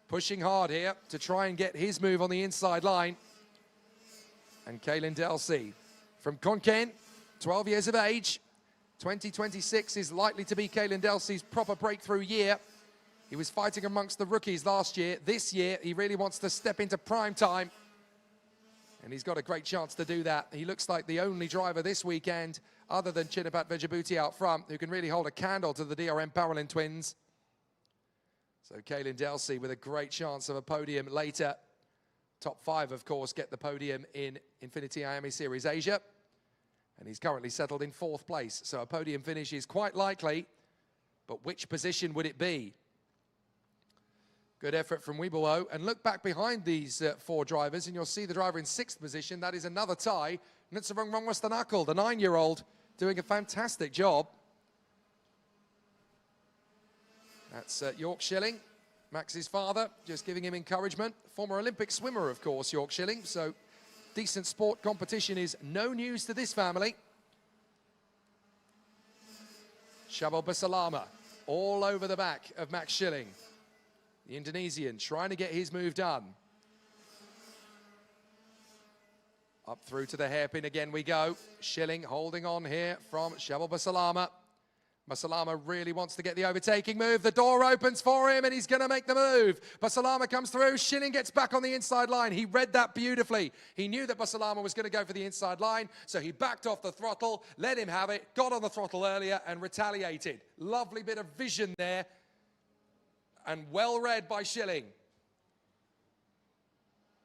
pushing hard here to try and get his move on the inside line. And Kalen Delsey from Konkan, 12 years of age. 2026 is likely to be Kalen Delsey's proper breakthrough year. He was fighting amongst the rookies last year. This year, he really wants to step into prime time. And he's got a great chance to do that. He looks like the only driver this weekend, other than Chinapat Vejabuti out front, who can really hold a candle to the DRM Paralin twins. So Kalen Delsey with a great chance of a podium later. Top 5, of course, get the podium in INF1NITY IAME Series Asia. And he's currently settled in 4th place. So a podium finish is quite likely. But which position would it be? Good effort from Wiebowo. And look back behind these four drivers, and you'll see the driver in 6th position. That is another tie. INF1NITY, the 9-year-old, doing a fantastic job. That's York Schilling, Max's father, just giving him encouragement. Former Olympic swimmer, of course, York Schilling. So decent sport competition is no news to this family. Shabo Basalama all over the back of Max Schilling. The Indonesian trying to get his move done. Up through to the hairpin again we go. Schilling holding on here from Shabo Basalama. Basalama really wants to get the overtaking move. The door opens for him and he's going to make the move. Basalama comes through. Schilling gets back on the inside line. He read that beautifully. He knew that Basalama was going to go for the inside line, so he backed off the throttle, let him have it, got on the throttle earlier and retaliated. Lovely bit of vision there and well read by Schilling.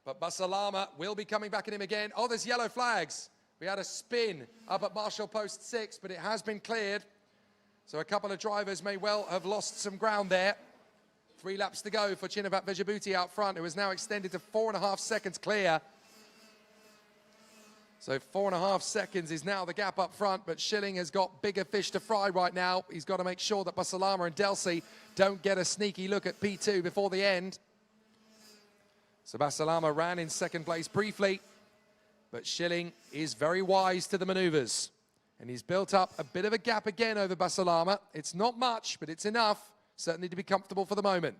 But Basalama will be coming back at him again. Oh, there's yellow flags. We had a spin up at Marshall Post 6, but it has been cleared. So a couple of drivers may well have lost some ground there. 3 laps to go for Chinapat Vejabuti out front, who is now extended to 4.5 seconds clear. So 4.5 seconds is now the gap up front, but Schilling has got bigger fish to fry right now. He's got to make sure that Basalama and Delsey don't get a sneaky look at P2 before the end. So Basalama ran in 2nd place briefly, but Schilling is very wise to the maneuvers. And he's built up a bit of a gap again over Basalama. It's not much, but it's enough, certainly to be comfortable for the moment.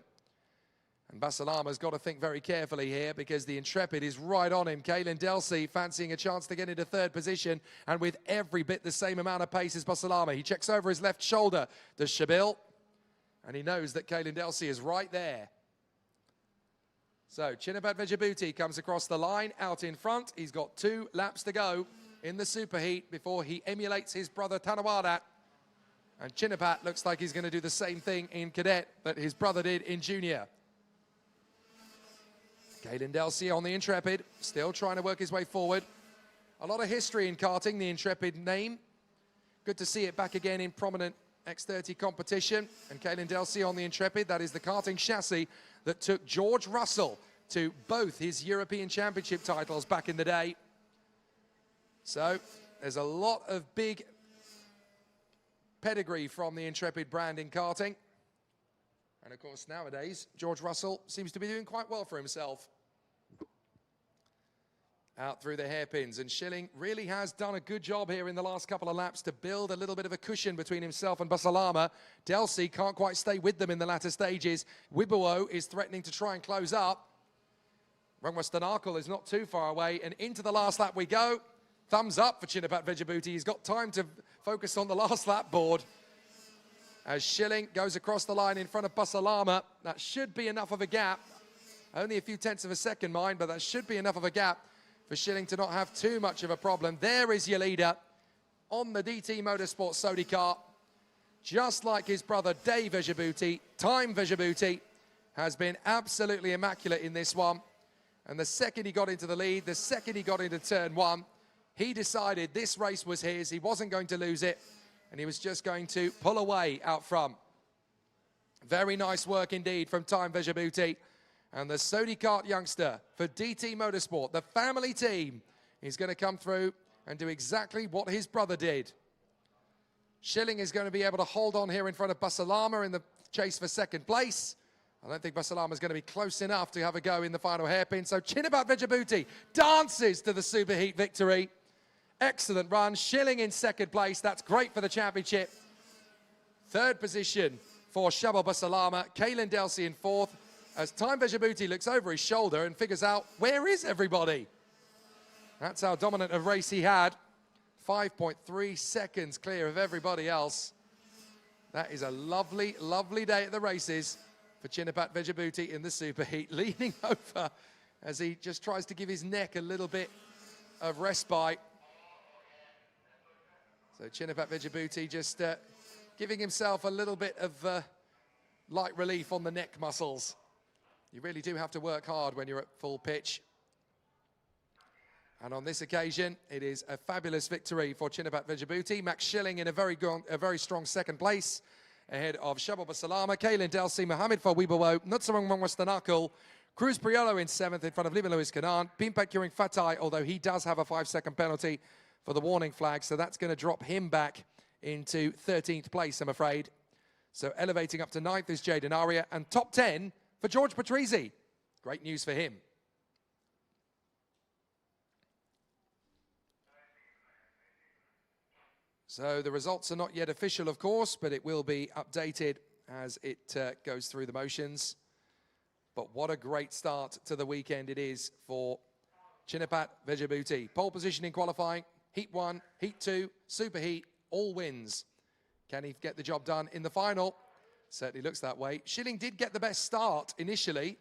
And Basalama's got to think very carefully here because the Intrepid is right on him. Caelan Delsey fancying a chance to get into 3rd position and with every bit the same amount of pace as Basalama. He checks over his left shoulder, does Shabil, and he knows that Caelan Delsey is right there. So Chinapat Vejabuti comes across the line out in front. He's got 2 laps to go in the superheat before he emulates his brother Tanawada. And Chinapat looks like he's going to do the same thing in cadet that his brother did in junior. Caelan Delsey on the Intrepid, still trying to work his way forward. A lot of history in karting, the Intrepid name. Good to see it back again in prominent X30 competition. And Caelan Delsey on the Intrepid, that is the karting chassis that took George Russell to both his European Championship titles back in the day. So there's a lot of big pedigree from the Intrepid brand in karting. And of course nowadays, George Russell seems to be doing quite well for himself. Out through the hairpins, and Schilling really has done a good job here in the last couple of laps to build a little bit of a cushion between himself and Basalama. Delsey can't quite stay with them in the latter stages. Wiebowo is threatening to try and close up. INF1NITY is not too far away, and into the last lap we go. Thumbs up for Chinapat Vejabuti. He's got time to focus on the last lap board. As Schilling goes across the line in front of Basalama. That should be enough of a gap. Only a few tenths of a second, mind, but that should be enough of a gap for Schilling to not have too much of a problem. There is your leader on the DT Motorsport Sodi car. Just like his brother Dave Vejabuti, Time Vejabuti has been absolutely immaculate in this one. And the second he got into the lead, the second he got into turn 1, he decided this race was his. He wasn't going to lose it, and he was just going to pull away out front. Very nice work indeed from Time Vejabuti. And the Sodi Kart youngster for DT Motorsport, the family team, is going to come through and do exactly what his brother did. Schilling is going to be able to hold on here in front of Basalama in the chase for 2nd place. I don't think Basalama is going to be close enough to have a go in the final hairpin. So Chinapat Vejabuti dances to the superheat victory. Excellent run. Schilling in 2nd place. That's great for the championship. 3rd position for Shabo Basalama. Caelan Delsey in 4th. As Time Vejabuti looks over his shoulder and figures out, where is everybody? That's how dominant a race he had. 5.3 seconds clear of everybody else. That is a lovely, lovely day at the races for Chinapat Vejabuti in the superheat, leaning over as he just tries to give his neck a little bit of respite. So Chinapat Vejabuti just giving himself a little bit of light relief on the neck muscles. You really do have to work hard when you're at full pitch. And on this occasion, it is a fabulous victory for Chinapat Vejabuti. Max Schilling in a very strong 2nd place. ahead of Shababa Salama, Kaylin Delcy, Mohamed Fawibawo, Nutsarong Mongwastanakul, Cruz Priolo in 7th in front of Libin Lewis Kanan, Pimpak Curing Fatai, although he does have a 5-second penalty for the warning flag, so that's going to drop him back into 13th place, I'm afraid. So elevating up to 9th is Jaden Aria, and top 10 for George Patrizzi. Great news for him. So the results are not yet official, of course, but it will be updated as it goes through the motions. But what a great start to the weekend it is for Chinapat Vejabuti. Pole position in qualifying, Heat 1, Heat 2, Super Heat, all wins. Can he get the job done in the final? Certainly looks that way. Schilling did get the best start initially,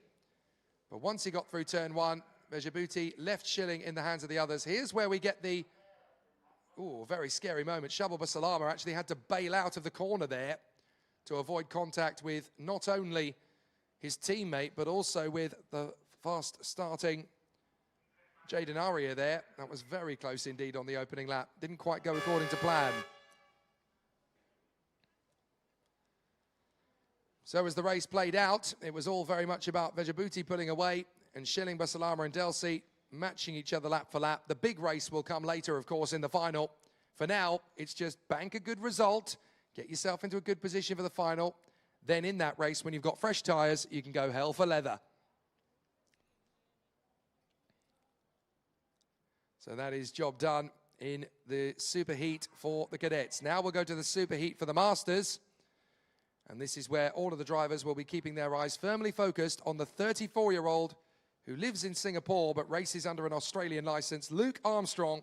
but once he got through turn 1, Vejabuti left Schilling in the hands of the others. Here's where we get the very scary moment. Shababa Salama actually had to bail out of the corner there to avoid contact with not only his teammate, but also with the fast-starting Jaden Aria there. That was very close indeed on the opening lap. Didn't quite go according to plan. So as the race played out, it was all very much about Vejabuti pulling away and Schilling, Basalama and Delcy matching each other lap for lap. The big race will come later, of course, in the final. For now, it's just bank a good result, get yourself into a good position for the final. Then in that race, when you've got fresh tyres, you can go hell for leather. So that is job done in the Super Heat for the cadets. Now we'll go to the Super Heat for the Masters. And this is where all of the drivers will be keeping their eyes firmly focused on the 34-year-old who lives in Singapore but races under an Australian license, Luke Armstrong,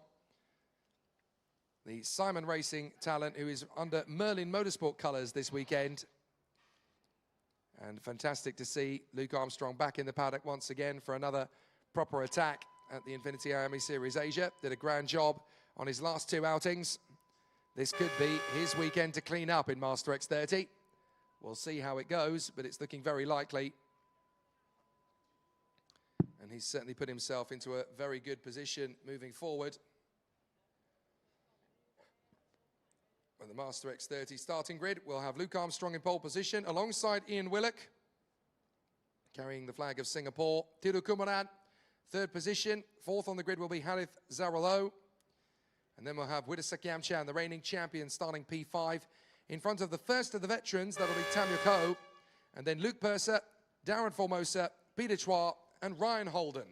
the Simon Racing talent who is under Merlin Motorsport colours this weekend. And fantastic to see Luke Armstrong back in the paddock once again for another proper attack at the INFINITY IAME Series Asia. Did a grand job on his last 2 outings. This could be his weekend to clean up in Master X30. We'll see how it goes, but it's looking very likely. And he's certainly put himself into a very good position moving forward. When the Master X30 starting grid, we'll have Luke Armstrong in pole position alongside Ian Willock, carrying the flag of Singapore. Tiru Kumaran, 3rd position. 4th on the grid will be Harith Zaralo. And then we'll have Widdesa Kiamchan, the reigning champion, starting P5. In front of the first of the veterans, that'll be Tamya Koh. And then Luke Purser, Darren Formosa, Peter Chua, and Ryan Holden.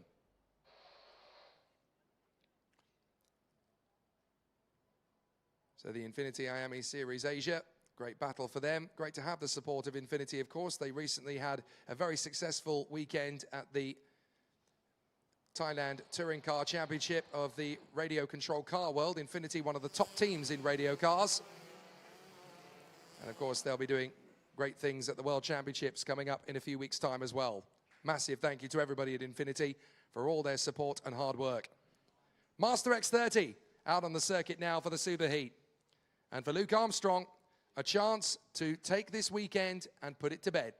So the INFINITY IAME Series Asia, great battle for them. Great to have the support of INFINITY, of course. They recently had a very successful weekend at the Thailand Touring Car Championship of the radio control car world. INFINITY, one of the top teams in radio cars. And of course, they'll be doing great things at the World Championships coming up in a few weeks' time as well. Massive thank you to everybody at INFINITY for all their support and hard work. Master X30 out on the circuit now for the Super Heat. And for Luke Armstrong, a chance to take this weekend and put it to bed.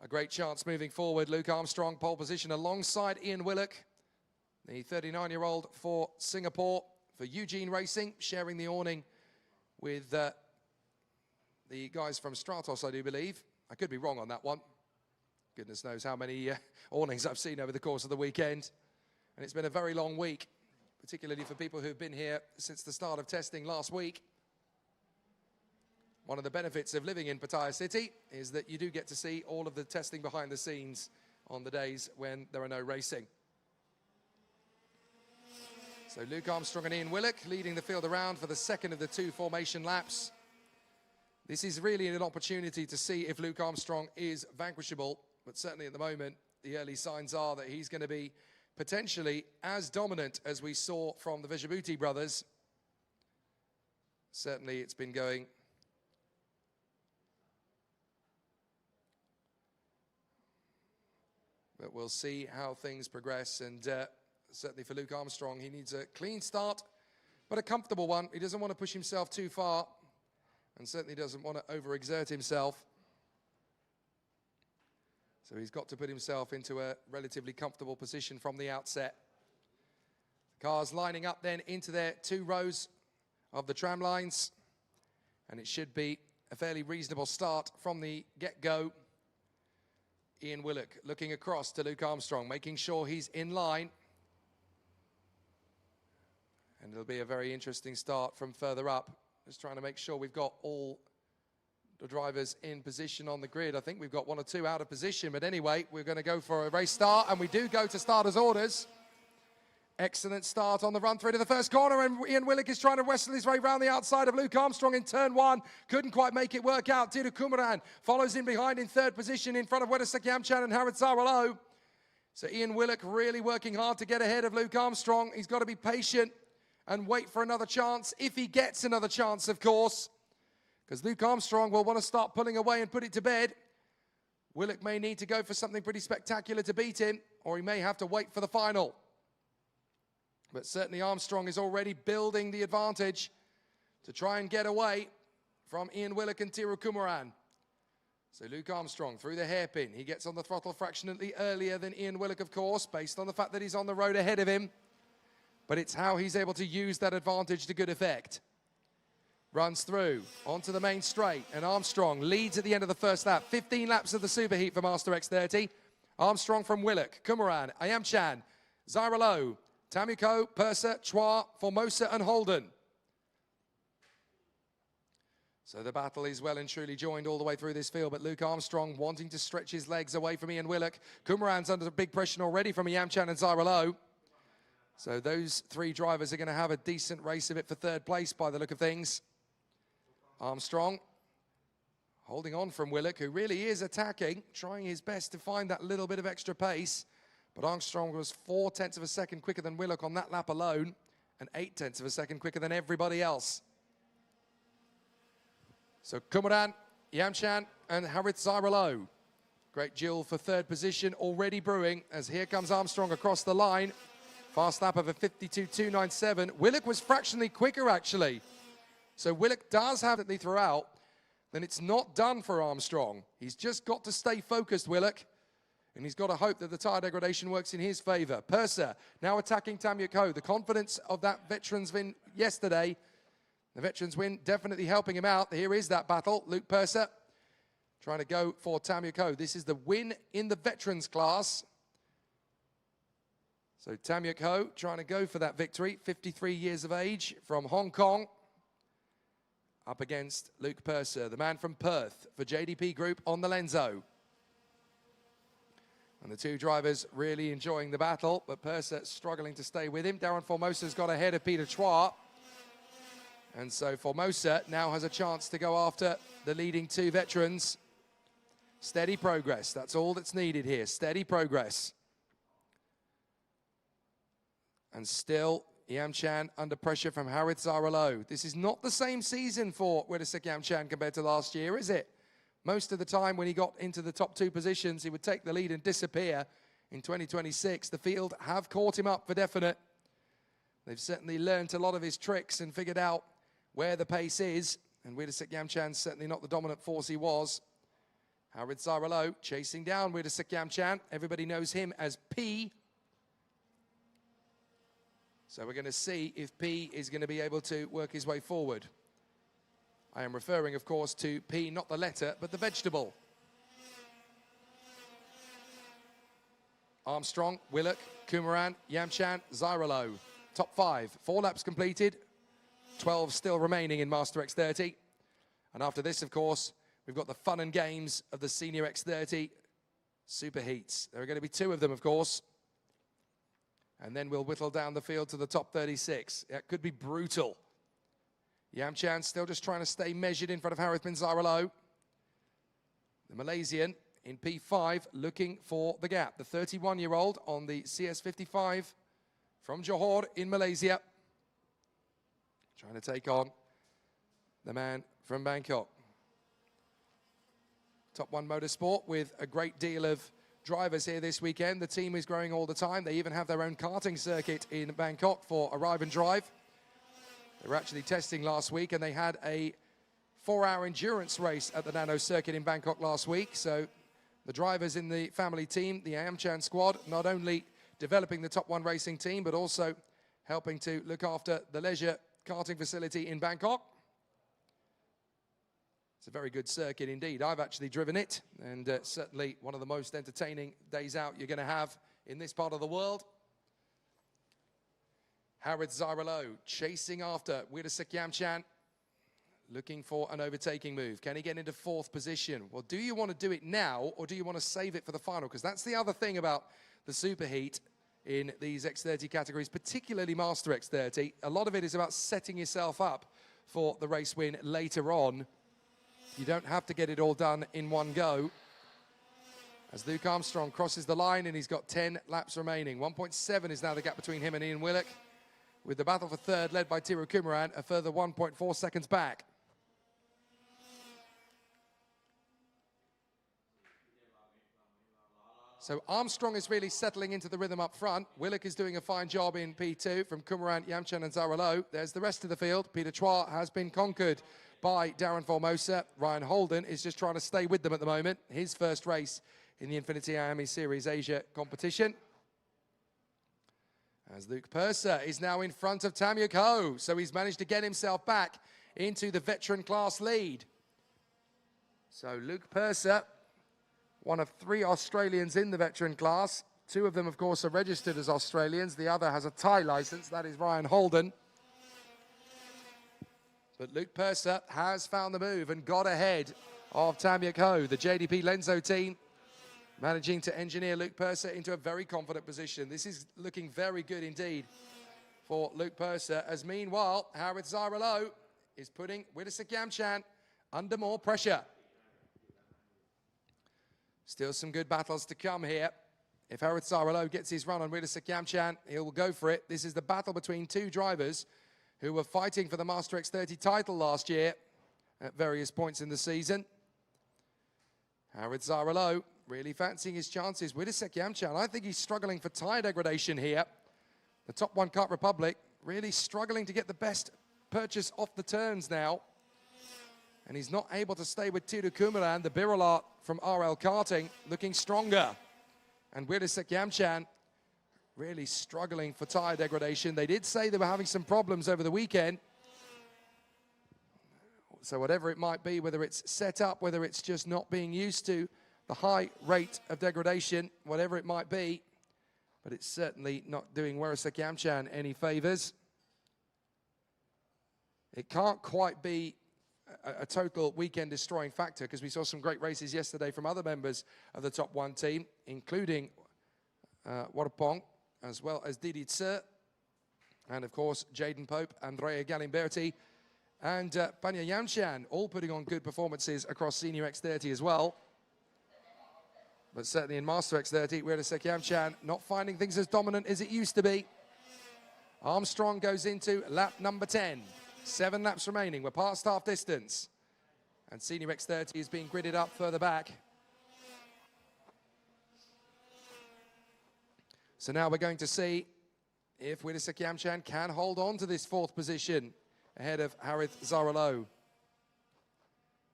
A great chance moving forward. Luke Armstrong, pole position alongside Ian Willock, the 39-year-old for Singapore, for Eugene Racing, sharing the awning with the guys from Stratos, I do believe. I could be wrong on that one. Goodness knows how many awnings I've seen over the course of the weekend. And it's been a very long week, particularly for people who've been here since the start of testing last week. One of the benefits of living in Pattaya City is that you do get to see all of the testing behind the scenes on the days when there are no racing. So Luke Armstrong and Ian Willock leading the field around for the 2nd of the 2 formation laps. This is really an opportunity to see if Luke Armstrong is vanquishable, but certainly at the moment, the early signs are that he's going to be potentially as dominant as we saw from the Vejabuti brothers. Certainly it's been going but we'll see how things progress. And certainly for Luke Armstrong, he needs a clean start, but a comfortable one. He doesn't want to push himself too far, and certainly doesn't want to overexert himself. So he's got to put himself into a relatively comfortable position from the outset. Cars lining up then into their 2 rows of the tram lines. And it should be a fairly reasonable start from the get-go. Ian Willock looking across to Luke Armstrong, making sure he's in line. And it'll be a very interesting start from further up. Just trying to make sure we've got all the drivers in position on the grid. I think we've got one or two out of position, but anyway, we're going to go for a race start, and we do go to starters' orders. Excellent start on the run through to the first corner, and Ian Willock is trying to wrestle his way round the outside of Luke Armstrong in turn one. Couldn't quite make it work out. Tiru Kumaran follows in behind in third position in front of Wedesek Yamchan and Harald Zaralo. So Ian Willock really working hard to get ahead of Luke Armstrong. He's got to be patient and wait for another chance, if he gets another chance, of course, because Luke Armstrong will want to start pulling away and put it to bed. Willock may need to go for something pretty spectacular to beat him, or he may have to wait for the final. But certainly Armstrong is already building the advantage to try and get away from Ian Willock and Tiru Kumaran. So Luke Armstrong through the hairpin. He gets on the throttle fractionally earlier than Ian Willock, of course, based on the fact that he's on the road ahead of him. But it's how he's able to use that advantage to good effect. Runs through onto the main straight, and Armstrong leads at the end of the first lap. 15 laps of the superheat for Master X30. Armstrong from Willock, Kumaran, Ayamchan, Zaralo, Tamiko, Purser, Chua, Formosa and Holden. So the battle is well and truly joined all the way through this field, but Luke Armstrong wanting to stretch his legs away from Ian Willock. Kumaran's under big pressure already from Ayamchan and Zaralo. So those three drivers are going to have a decent race of it for third place by the look of things. Armstrong holding on from Willock, who really is attacking, trying his best to find that little bit of extra pace. But Armstrong was 0.4 of a second quicker than Willock on that lap alone, and 0.8 of a second quicker than everybody else. So Kumaran, Yamchan and Harald Zaralo. Great duel for third position already brewing, as here comes Armstrong across the line. Fast lap of a 52.297. Willock was fractionally quicker, actually. So Willock does have it throughout. Then it's not done for Armstrong. He's just got to stay focused, Willock. And he's got to hope that the tyre degradation works in his favour. Purser now attacking Tamyuk Ho. The confidence of that veterans win yesterday. The veterans win definitely helping him out. Here is that battle. Luke Purser trying to go for Tamyuk Ho. This is the win in the veterans class. So Tamyuk Ho trying to go for that victory, 53 years of age from Hong Kong, up against Luke Purser, the man from Perth for JDP Group on the Lenzo. And the two drivers really enjoying the battle, but Purser struggling to stay with him. Darren Formosa's got ahead of Peter Chua. And so Formosa now has a chance to go after the leading two veterans. Steady progress, that's all that's needed here, steady progress. And still, Yamchan under pressure from Harald Zaralo. This is not the same season for Wedesek Yamchan compared to last year, is it? Most of the time when he got into the top two positions, he would take the lead and disappear. In 2026, the field have caught him up for definite. They've certainly learned a lot of his tricks and figured out where the pace is. And Wedesek Yamchan's certainly not the dominant force he was. Harald Zaralo chasing down Wedesek Yamchan. Everybody knows him as P. So we're going to see if P is going to be able to work his way forward. I am referring, of course, to P, not the letter, but the vegetable. Armstrong, Willock, Kumaran, Yamchan, Zaralo. Top 5, 4 laps completed. 12 still remaining in Master X30. And after this, of course, we've got the fun and games of the Senior X30 Super Heats. There are going to be 2 of them, of course. And then we'll whittle down the field to the top 36. It could be brutal. Yamchan still just trying to stay measured in front of Harith bin Zaralo. The Malaysian in P5 looking for the gap. The 31-year-old on the CS55 from Johor in Malaysia. Trying to take on the man from Bangkok. Top 1 Motorsport with a great deal of drivers here this weekend. The team is growing all the time. They even have their own karting circuit in Bangkok for Arrive and Drive. They were actually testing last week, and they had a 4-hour endurance race at the Nano circuit in Bangkok last week. So the drivers in the family team, the Ayamchan squad, not only developing the Top 1 racing team, but also helping to look after the leisure karting facility in Bangkok. It's a very good circuit indeed. I've actually driven it, and certainly one of the most entertaining days out you're going to have in this part of the world. Harith Zaralo chasing after Wirasa Yamchan, looking for an overtaking move. Can he get into fourth position? Well, do you want to do it now, or do you want to save it for the final? Because that's the other thing about the superheat in these X30 categories, particularly Master X30. A lot of it is about setting yourself up for the race win later on. You don't have to get it all done in one go. As Luke Armstrong crosses the line, and he's got 10 laps remaining. 1.7 is now the gap between him and Ian Willock, with the battle for third led by Tiru Kumaran, a further 1.4 seconds back. So Armstrong is really settling into the rhythm up front. Willock is doing a fine job in P2 from Kumaran, Yamchan and Zaralo. There's the rest of the field. Peter Chua has been conquered by Darren Formosa. Ryan Holden is just trying to stay with them at the moment. His first race in the INFINITY IAME Series Asia competition. As Luke Purser is now in front of Tamyuk Ho. So he's managed to get himself back into the veteran class lead. So Luke Purser, one of 3 Australians in the veteran class. 2 of them, of course, are registered as Australians. The other has a Thai license. That is Ryan Holden. But Luke Purser has found the move and got ahead of Tamyuk Ho. The JDP Lenzo team managing to engineer Luke Purser into a very confident position. This is looking very good indeed for Luke Purser, as meanwhile, Harith Zaralo is putting Wirasa Yamchan under more pressure. Still some good battles to come here. If Harith Zaralo gets his run on Wirasa Yamchan, he'll go for it. This is the battle between 2 drivers who were fighting for the Master X30 title last year at various points in the season. Harith Zaralo really fancying his chances. Wirasa Yamchan, I think he's struggling for tyre degradation here. The top 1 Kart Republic really struggling to get the best purchase off the turns now. And he's not able to stay with Tiru Kumaran, the Biralat from RL Karting, looking stronger. And Wirasa Yamchan really struggling for tyre degradation. They did say they were having some problems over the weekend. So whatever it might be, whether it's set up, whether it's just not being used to the high rate of degradation, whatever it might be, but it's certainly not doing Wirasa Yamchan any favors. It can't quite be a total weekend destroying factor, because we saw some great races yesterday from other members of the top 1 team, including Warpong, as well as Didi Tse, and of course Jaden Pope, Andrea Galimberti, and Panya Yamchan, all putting on good performances across Senior X30 as well. But certainly in Master X30, Wirasa Yamchan not finding things as dominant as it used to be. Armstrong goes into lap number 10. 7 laps remaining. We're past half distance. And Senior X30 is being gridded up further back. So now we're going to see if Wirasa Yamchan can hold on to this 4th position ahead of Harith Zaralo.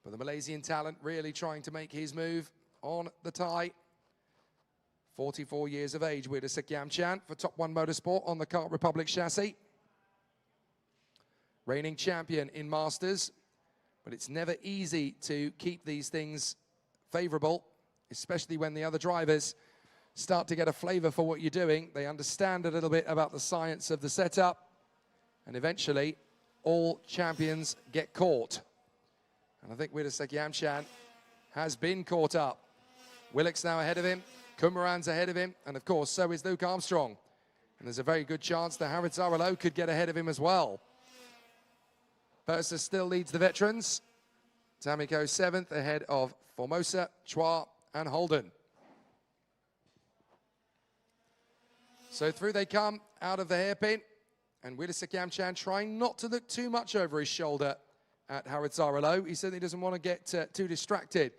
But the Malaysian talent really trying to make his move on the tie. 44 years of age, Wirasa Yamchan for Top 1 Motorsport on the Kart Republic chassis. Reigning champion in Masters, but it's never easy to keep these things favorable, especially when the other drivers start to get a flavor for what you're doing. They understand a little bit about the science of the setup, and eventually all champions get caught. And I think Wirasa Yamchan has been caught up. Willock's now ahead of him, Kumaran's ahead of him, and of course so is Luke Armstrong. And there's a very good chance that Harith Zaralo could get ahead of him as well. Purser still leads the veterans. Tamyuk Ho 7th ahead of Formosa, Chua and Holden. So through they come out of the hairpin, and Wirasa Yamchan trying not to look too much over his shoulder at Harith Zaralo. He certainly doesn't want to get too distracted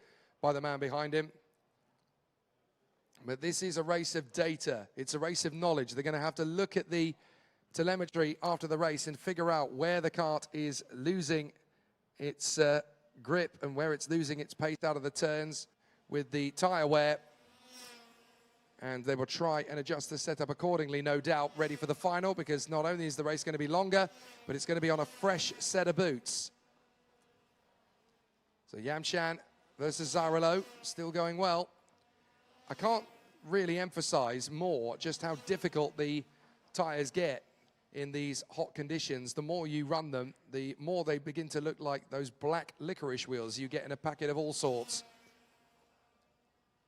by the man behind him. But this is a race of data. It's a race of knowledge. They're going to have to look at the telemetry after the race and figure out where the kart is losing its grip and where it's losing its pace out of the turns with the tyre wear. And they will try and adjust the setup accordingly, no doubt, ready for the final, because not only is the race going to be longer, but it's going to be on a fresh set of boots. So Yamchan versus Zarolo, still going well. I can't really emphasize more just how difficult the tires get in these hot conditions. The more you run them, the more they begin to look like those black licorice wheels you get in a packet of all sorts.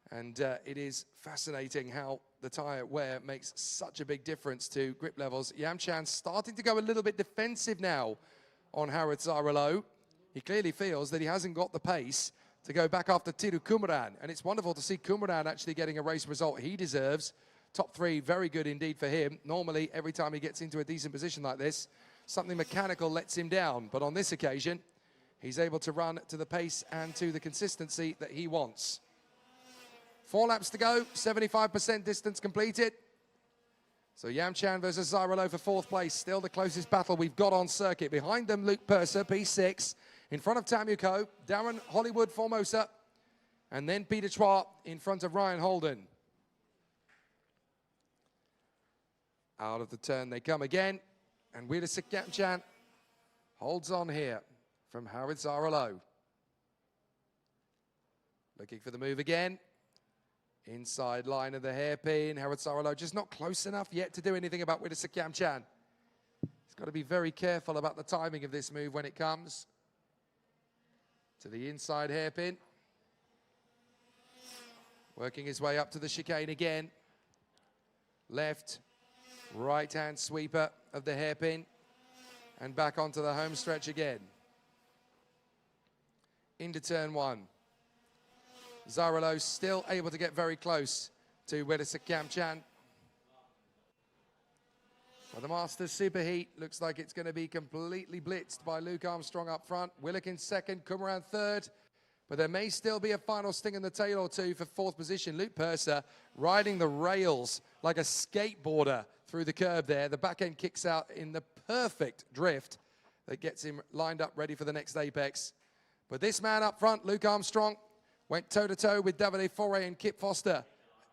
And it is fascinating how the tire wear makes such a big difference to grip levels. Yamchan starting to go a little bit defensive now on Harit Zarolo. He clearly feels that he hasn't got the pace to go back after Tiru Kumaran. And it's wonderful to see Kumaran actually getting a race result he deserves. Top three, very good indeed for him. Normally, every time he gets into a decent position like this, something mechanical lets him down. But on this occasion, he's able to run to the pace and to the consistency that he wants. 4 laps to go, 75% distance completed. So Yamchan versus Zarolo for 4th place, still the closest battle we've got on circuit. Behind them, Luke Purser, P6. In front of Tamuko, Darren Hollywood Formosa. And then Peter Chua in front of Ryan Holden. Out of the turn they come again. And Wilasik Yamchan holds on here from Harit Zarolo. Looking for the move again. Inside line of the hairpin. Harit Zarolo just not close enough yet to do anything about Wilasik Yamchan. He's got to be very careful about the timing of this move when it comes. To the inside hairpin. Working his way up to the chicane again. Left, right-hand sweeper of the hairpin. And back onto the home stretch again. Into turn 1. Zarolo still able to get very close to Wilasik Yamchan. Well, the Masters Superheat looks like it's going to be completely blitzed by Luke Armstrong up front. Willock in second, Kumaran third. But there may still be a final sting in the tail or two for 4th position. Luke Purser riding the rails like a skateboarder through the curb there. The back end kicks out in the perfect drift that gets him lined up ready for the next apex. But this man up front, Luke Armstrong, went toe-to-toe with Davide Foray and Kip Foster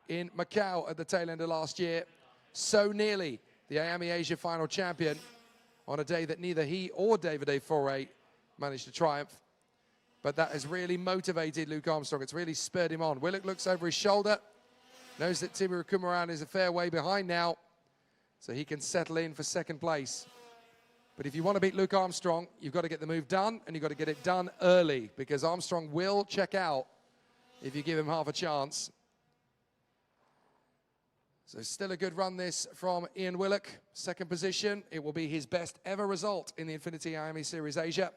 in Macau at the tail end of last year. So nearly the IAME Asia final champion on a day that neither he or Davide Foray managed to triumph. But that has really motivated Luke Armstrong. It's really spurred him on. Willock looks over his shoulder, knows that Tiru Kumaran is a fair way behind now, so he can settle in for 2nd place. But if you want to beat Luke Armstrong, you've got to get the move done, and you've got to get it done early, because Armstrong will check out if you give him half a chance. So still a good run this from Ian Willock, 2nd position. It will be his best ever result in the INFINITY IAME Series Asia.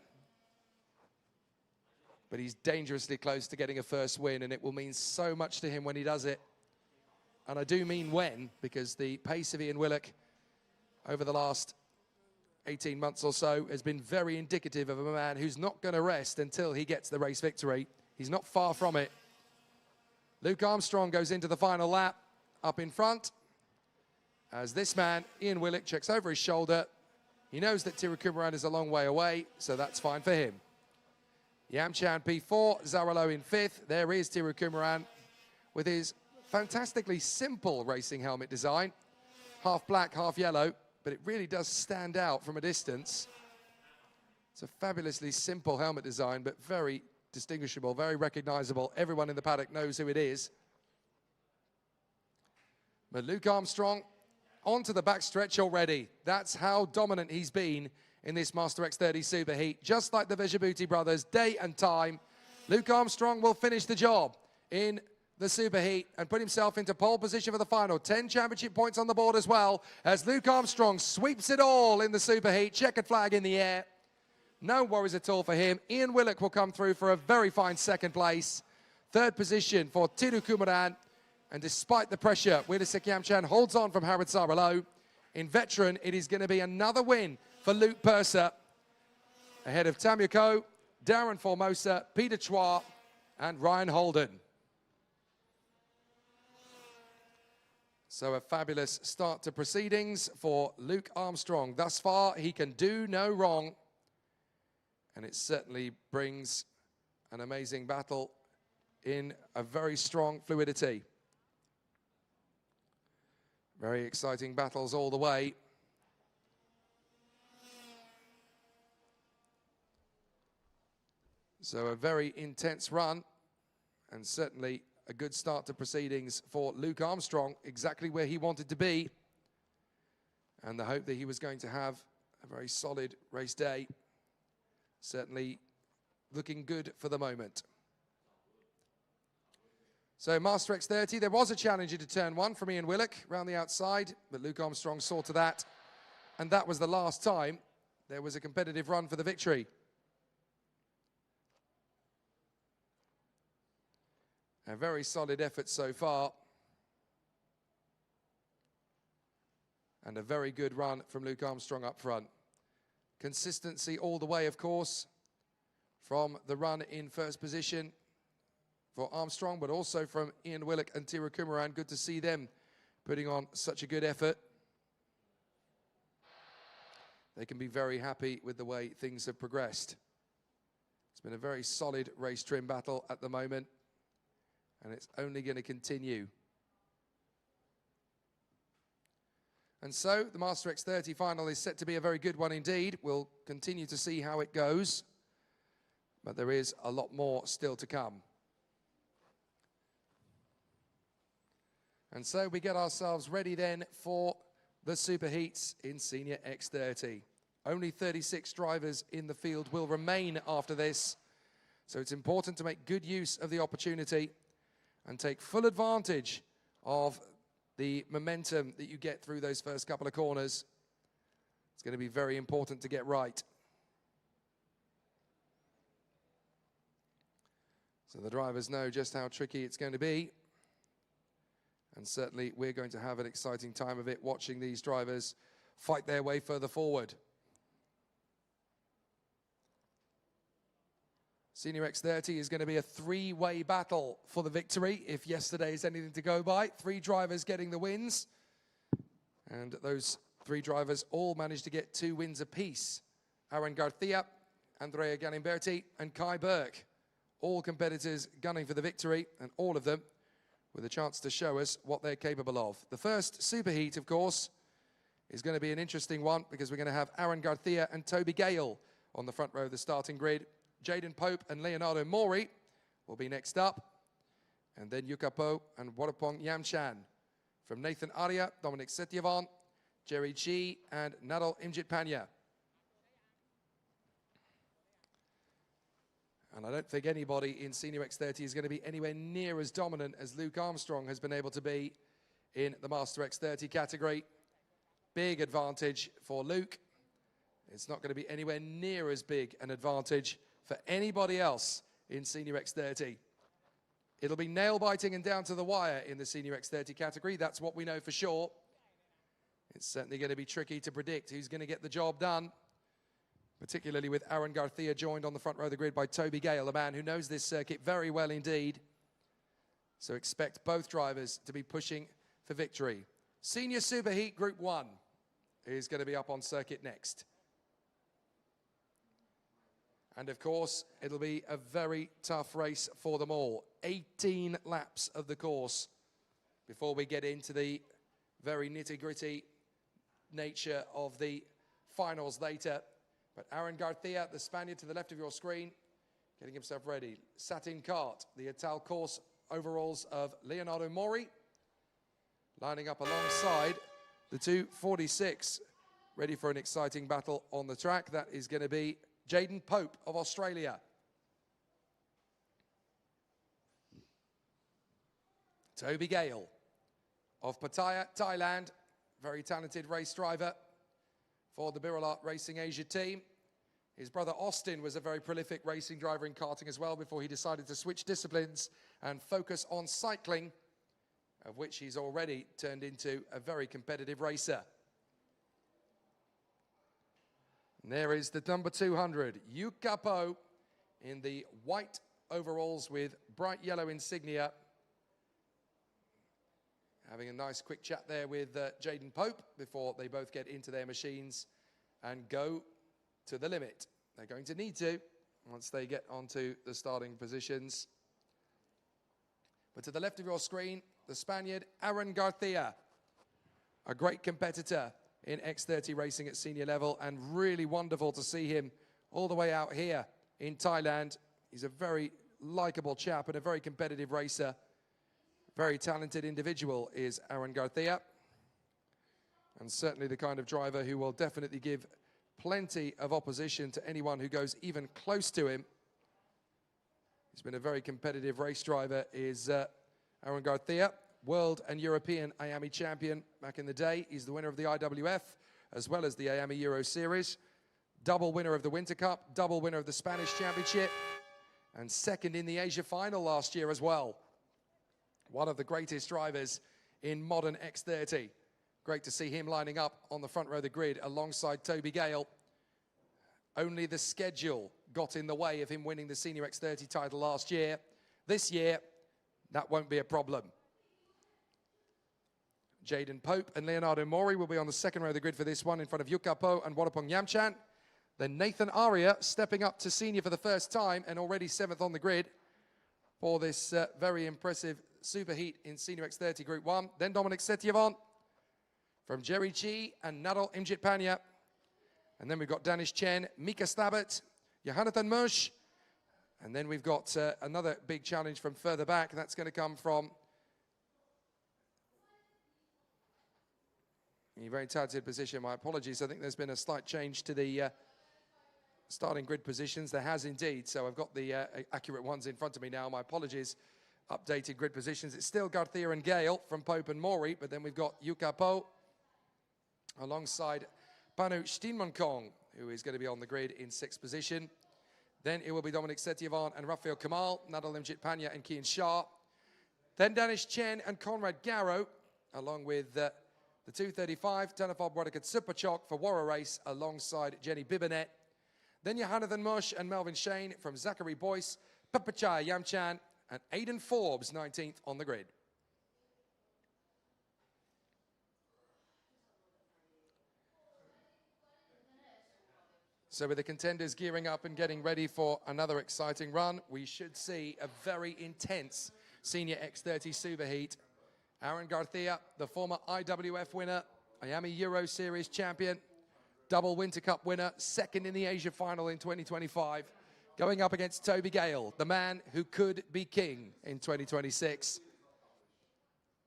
But he's dangerously close to getting a first win, and it will mean so much to him when he does it. And I do mean when, because the pace of Ian Willock over the last 18 months or so has been very indicative of a man who's not going to rest until he gets the race victory. He's not far from it. Luke Armstrong goes into the final lap up in front as this man, Ian Willock, checks over his shoulder. He knows that Tiru Kumaran is a long way away, so that's fine for him. Yamchan P4, Zarolo in 5th. There is Tiru Kumaran with his fantastically simple racing helmet design. Half black, half yellow, but it really does stand out from a distance. It's a fabulously simple helmet design, but very distinguishable, very recognizable. Everyone in the paddock knows who it is. But Luke Armstrong onto the backstretch already. That's how dominant he's been in this Master X30 Superheat. Just like the Vejabuti brothers, day and time. Luke Armstrong will finish the job in the Superheat and put himself into pole position for the final. 10 championship points on the board as well as Luke Armstrong sweeps it all in the Superheat. Checkered flag in the air. No worries at all for him. Ian Willock will come through for a very fine 2nd place. 3rd position for Tiru Kumaran. And despite the pressure, Wilasik Yamchan holds on from Harit Zarolo. In veteran, it is going to be another win for Luke Purser. Ahead of Tamuko, Darren Formosa, Peter Chua, and Ryan Holden. So a fabulous start to proceedings for Luke Armstrong. Thus far, he can do no wrong. And it certainly brings an amazing battle in a very strong fluidity. Very exciting battles all the way. So a very intense run, and certainly a good start to proceedings for Luke Armstrong, exactly where he wanted to be, and the hope that he was going to have a very solid race day. Certainly looking good for the moment. So Master X30, there was a challenge into turn one from Ian Willock around the outside, but Luke Armstrong saw to that, and that was the last time there was a competitive run for the victory. A very solid effort so far. And a very good run from Luke Armstrong up front. Consistency all the way, of course, from the run in first position for Armstrong, but also from Ian Willock and Tira Kumaran. Good to see them putting on such a good effort. They can be very happy with the way things have progressed. It's been a very solid race trim battle at the moment, and it's only going to continue. And so the Master X30 final is set to be a very good one indeed. We'll continue to see how it goes, but there is a lot more still to come. And so we get ourselves ready then for the Super Heats in Senior X30. Only 36 drivers in the field will remain after this, so it's important to make good use of the opportunity and take full advantage of the momentum that you get through those first couple of corners. It's going to be very important to get right. So the drivers know just how tricky it's going to be. And certainly we're going to have an exciting time of it watching these drivers fight their way further forward. Senior X30 is going to be a three-way battle for the victory, if yesterday is anything to go by. 3 drivers getting the wins. And those 3 drivers all managed to get 2 wins apiece. Aaron Garcia, Andrea Galimberti, and Kai Burke. All competitors gunning for the victory, and all of them with a chance to show us what they're capable of. The first superheat, of course, is going to be an interesting one because we're going to have Aaron Garcia and Toby Gale on the front row of the starting grid. Jaden Pope and Leonardo Mori will be next up. And then Yukapo and Warapong Yamchan. From Nathan Arya, Dominic Setyevan, Jerry Chi, and Nadal Imjitpanya. And I don't think anybody in Senior X30 is going to be anywhere near as dominant as Luke Armstrong has been able to be in the Master X30 category. Big advantage for Luke. It's not going to be anywhere near as big an advantage for anybody else in Senior X30. It'll be nail-biting and down to the wire in the Senior X30 category. That's what we know for sure. It's certainly going to be tricky to predict who's going to get the job done, particularly with Aaron Garcia joined on the front row of the grid by Toby Gale, a man who knows this circuit very well indeed. So expect both drivers to be pushing for victory. Senior Superheat Group 1 is going to be up on circuit next. And of course, it'll be a very tough race for them all. 18 laps of the course before we get into the very nitty-gritty nature of the finals later. But Aaron Garcia, the Spaniard to the left of your screen, getting himself ready. Satin Cart, the Ital course overalls of Leonardo Mori, lining up alongside the 246, ready for an exciting battle on the track. That is going to be Jaden Pope of Australia. Toby Gale of Pattaya, Thailand. Very talented race driver for the Birolart Racing Asia team. His brother Austin was a very prolific racing driver in karting as well before he decided to switch disciplines and focus on cycling, of which he's already turned into a very competitive racer. And there is the number 200, Yukapo, in the white overalls with bright yellow insignia. Having a nice quick chat there with Jaden Pope before they both get into their machines and go to the limit. They're going to need to once they get onto the starting positions. But to the left of your screen, the Spaniard, Aaron Garcia, a great competitor in X30 racing at senior level, and really wonderful to see him all the way out here in Thailand. He's a very likable chap and a very competitive racer. Very talented individual is Aaron Garcia. And certainly the kind of driver who will definitely give plenty of opposition to anyone who goes even close to him. He's been a very competitive race driver, is Aaron Garcia, world and European IAME champion back in the day. He's the winner of the IWF as well as the IAME Euro Series. Double winner of the Winter Cup, double winner of the Spanish Championship, and second in the Asia Final last year as well. One of the greatest drivers in modern X30. Great to see him lining up on the front row of the grid alongside Toby Gale. Only the schedule got in the way of him winning the Senior X30 title last year. This year, that won't be a problem. Jaden Pope and Leonardo Mori will be on the second row of the grid for this one in front of Yuka Po and Warapong Yamchan. Then Nathan Aria stepping up to senior for the first time and already 7th on the grid for this very impressive superheat in Senior X30 Group 1. Then Dominic Setiavant from Jerry Chi and Nadal Imjitpanya. And then we've got Danish Chen, Mika Stabat, Johanathan Mush. And then we've got another big challenge from further back. That's going to come from a very talented position. My apologies. I think there's been a slight change to the starting grid positions. There has indeed. So I've got the accurate ones in front of me now. My apologies. Updated grid positions. It's still Garcia and Gale from Pope and Mori, but then we've got Yuka Po alongside Panu Steenmankong, who is going to be on the grid in 6th position. Then it will be Dominic Setiavant and Rafael Kamal, Nadal Imjitpanya and Kian Shah. Then Danish Chen and Conrad Garrow, along with the 235, Tanafal Brodicott Superchok for Warra Race alongside Jenny Bibinet. Then Johanathan Mush and Melvin Shane from Zachary Boyce, Papachai Yamchan, and Aidan Forbes, 19th on the grid. So with the contenders gearing up and getting ready for another exciting run, we should see a very intense Senior X30 Superheat. Aaron Garcia, the former IWF winner, IAME Euro Series champion, double Winter Cup winner, second in the Asia Final in 2025, going up against Toby Gale, the man who could be king in 2026.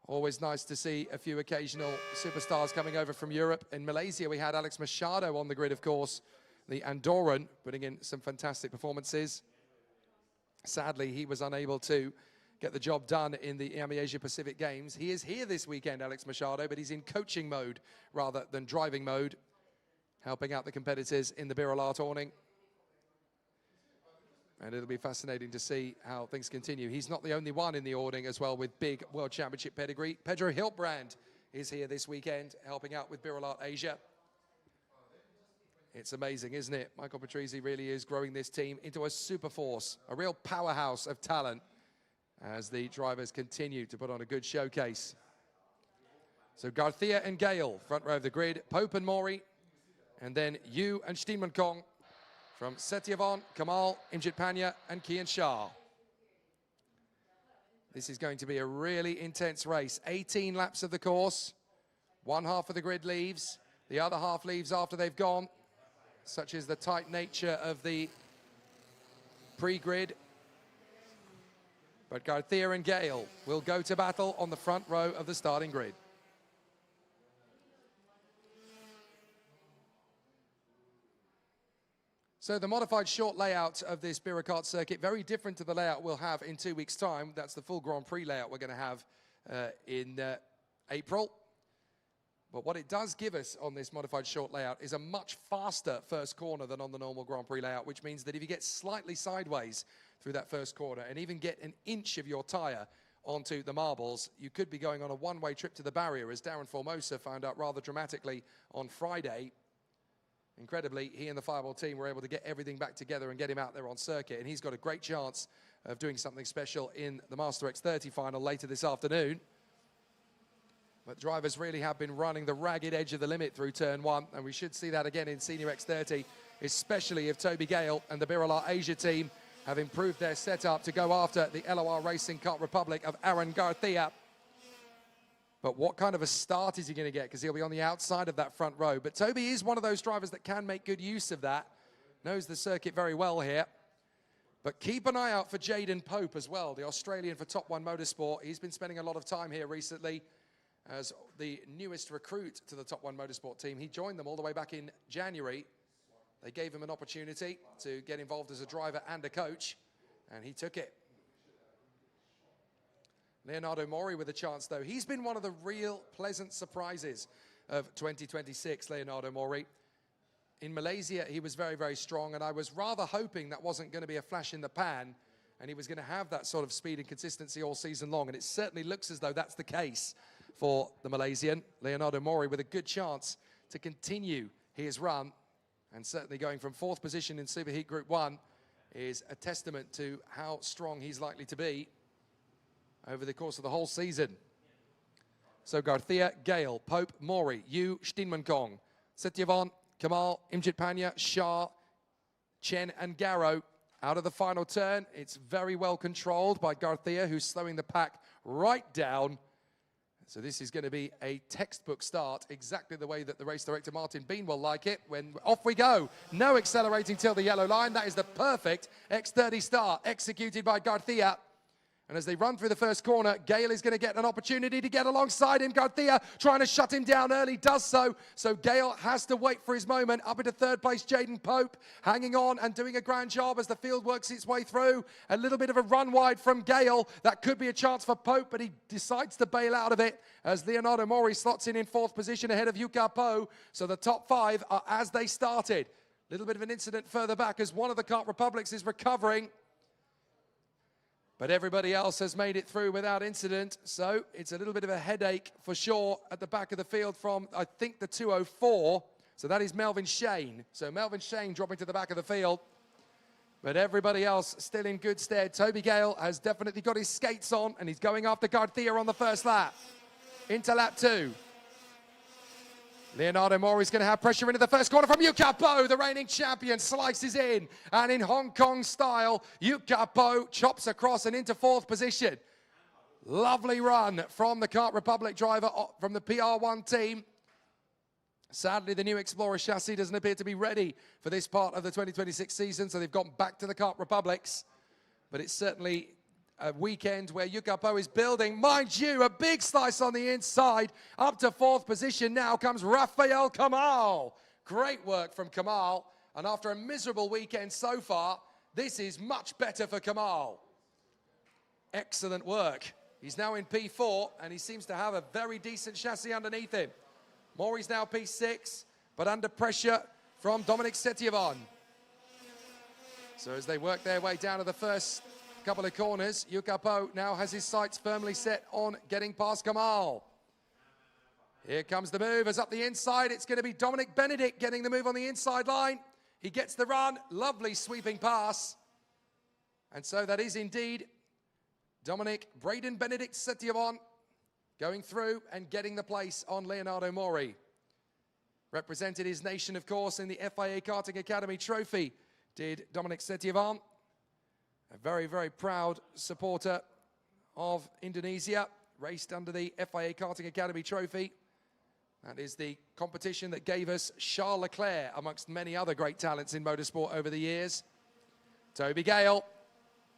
Always nice to see a few occasional superstars coming over from Europe. In Malaysia, we had Alex Machado on the grid, of course, the Andorran, putting in some fantastic performances. Sadly, he was unable to get the job done in the IAME Asia Pacific Games. He is here this weekend, Alex Machado, but he's in coaching mode rather than driving mode, helping out the competitors in the Birla tournament. And it'll be fascinating to see how things continue. He's not the only one in the awning as well with big World Championship pedigree. Pedro Hiltbrand is here this weekend, helping out with Birla Asia. It's amazing, isn't it? Michael Patrizzi really is growing this team into a super force, a real powerhouse of talent as the drivers continue to put on a good showcase. So Garcia and Gale, front row of the grid, Pope and Mori, and then Yu and Steenmankong from Setiavant, Kamal, Imjitpanya, and Kian Shah. This is going to be a really intense race. 18 laps of the course. One half of the grid leaves. The other half leaves after they've gone. Such is the tight nature of the pre-grid. But Garcia and Gale will go to battle on the front row of the starting grid. So the modified short layout of this Birla circuit, very different to the layout we'll have in 2 weeks' time. That's the full Grand Prix layout we're going to have in April. But what it does give us on this modified short layout is a much faster first corner than on the normal Grand Prix layout, which means that if you get slightly sideways through that first corner and even get an inch of your tyre onto the marbles, you could be going on a one-way trip to the barrier, as Darren Formosa found out rather dramatically on Friday. Incredibly, he and the Fireball team were able to get everything back together and get him out there on circuit, and he's got a great chance of doing something special in the Master X30 final later this afternoon. But drivers really have been running the ragged edge of the limit through turn one, and we should see that again in Senior X30, especially if Toby Gale and the Birla Asia team have improved their setup to go after the LOR Racing Kart Republic of Aaron Garcia. But what kind of a start is he going to get? Because he'll be on the outside of that front row. But Toby is one of those drivers that can make good use of that. Knows the circuit very well here. But keep an eye out for Jaden Pope as well, the Australian for Top One Motorsport. He's been spending a lot of time here recently as the newest recruit to the Top One Motorsport team. He joined them all the way back in January. They gave him an opportunity to get involved as a driver and a coach, and he took it. Leonardo Mori with a chance, though. He's been one of the real pleasant surprises of 2026, Leonardo Mori. In Malaysia, he was very, very strong, and I was rather hoping that wasn't going to be a flash in the pan, and he was going to have that sort of speed and consistency all season long, and it certainly looks as though that's the case for the Malaysian. Leonardo Mori with a good chance to continue his run, and certainly going from 4th position in Superheat Group 1 is a testament to how strong he's likely to be over the course of the whole season. So Garcia, Gale, Pope, Mori, Yu, Steenmankong, Setyavan, Kamal, Imjit Panya, Shah, Chen and Garrow out of the final turn. It's very well controlled by Garcia, who's slowing the pack right down. So this is going to be a textbook start, exactly the way that the race director Martin Bean will like it. When off we go, no accelerating till the yellow line. That is the perfect X30 start executed by Garcia. And as they run through the first corner, Gale is going to get an opportunity to get alongside him. Garcia trying to shut him down early, does so. So Gale has to wait for his moment. Up into 3rd place, Jaden Pope, hanging on and doing a grand job as the field works its way through. A little bit of a run wide from Gale. That could be a chance for Pope, but he decides to bail out of it as Leonardo Mori slots in 4th position ahead of Yuka Po. So the top 5 are as they started. A little bit of an incident further back as one of the Kart Republics is recovering. But everybody else has made it through without incident, so it's a little bit of a headache for sure at the back of the field from, I think, the 204. So that is Melvin Shane. So Melvin Shane dropping to the back of the field. But everybody else still in good stead. Toby Gale has definitely got his skates on, and he's going after Garcia on the first lap. Into lap 2. Leonardo Mori's going to have pressure into the first corner from Yuka Po, the reigning champion, slices in. And in Hong Kong style, Yuka Po chops across and into 4th position. Lovely run from the Kart Republic driver from the PR1 team. Sadly, the new Explorer chassis doesn't appear to be ready for this part of the 2026 season, so they've gone back to the Kart Republics. But it's certainly a weekend where Yuka Po is building. Mind you, a big slice on the inside. Up to 4th position now comes Rafael Kamal. Great work from Kamal. And after a miserable weekend so far, this is much better for Kamal. Excellent work. He's now in P4, and he seems to have a very decent chassis underneath him. Mori's now P6, but under pressure from Dominic Setyavan. So as they work their way down to the first couple of corners, Yuka Po now has his sights firmly set on getting past Kamal. Here comes the move as up the inside. It's going to be Dominic Benedict getting the move on the inside line. He gets the run. Lovely sweeping pass. And so that is indeed Dominic Braden Benedict Setyavan going through and getting the place on Leonardo Mori. Represented his nation, of course, in the FIA Karting Academy Trophy, did Dominic Setyavan. A very, very proud supporter of Indonesia, raced under the FIA Karting Academy Trophy. That is the competition that gave us Charles Leclerc, amongst many other great talents in motorsport over the years. Toby Gale,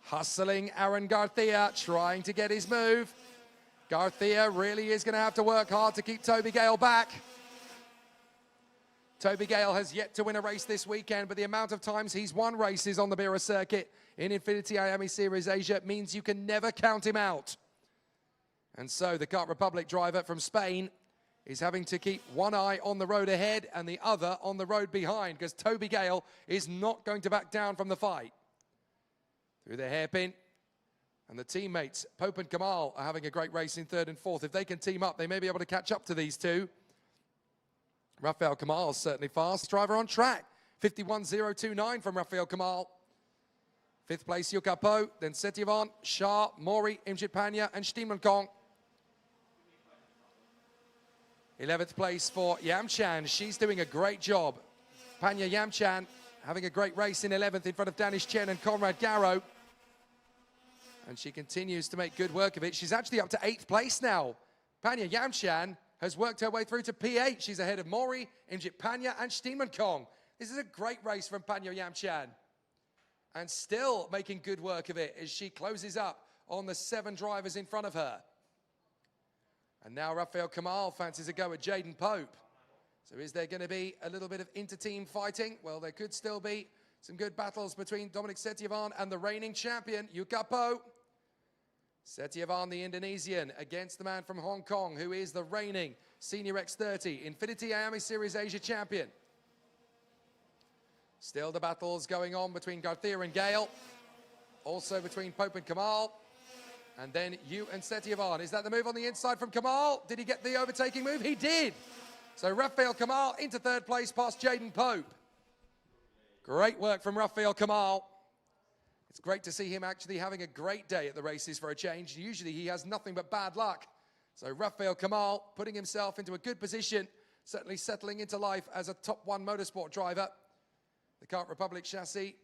hustling Aaron Garcia, trying to get his move. Garcia really is going to have to work hard to keep Toby Gale back. Toby Gale has yet to win a race this weekend, but the amount of times he's won races on the Bira circuit in INFINITY IAME Series Asia means you can never count him out. And so the Kart Republic driver from Spain is having to keep one eye on the road ahead and the other on the road behind, because Toby Gale is not going to back down from the fight. Through the hairpin, and the teammates, Pope and Kamal, are having a great race in 3rd and 4th. If they can team up, they may be able to catch up to these two. Rafael Kamal is certainly fast. Driver on track. 51.029 from Rafael Kamal. 5th place, Yuka Po, then Setyavan, Shah, Mori, Imjit Panya, and Steenmankong. 11th place for Yamchan. She's doing a great job. Panya Yamchan having a great race in 11th in front of Danish Chen and Conrad Garrow. And she continues to make good work of it. She's actually up to 8th place now. Panya Yamchan has worked her way through to P8. She's ahead of Mori, Imjit Panya, and Steenmankong. This is a great race from Panya Yamchan. and still making good work of it as she closes up on the 7 drivers in front of her. And now Rafael Kamal fancies a go at Jaden Pope. So is there going to be a little bit of inter-team fighting? Well, there could still be some good battles between Dominic Setyevan and the reigning champion, Yuka Po. Setyevan, the Indonesian, against the man from Hong Kong, who is the reigning Senior X30 INFINITY IAME Series Asia champion. Still the battles going on between Garthia and Gale. Also between Pope and Kamal. And then Yu and Setyevan. Is that the move on the inside from Kamal? Did he get the overtaking move? He did. So Rafael Kamal into 3rd place past Jaden Pope. Great work from Rafael Kamal. It's great to see him actually having a great day at the races for a change. Usually he has nothing but bad luck. So Rafael Kamal putting himself into a good position, certainly settling into life as a top 1 motorsport driver. The Kart Republic chassis,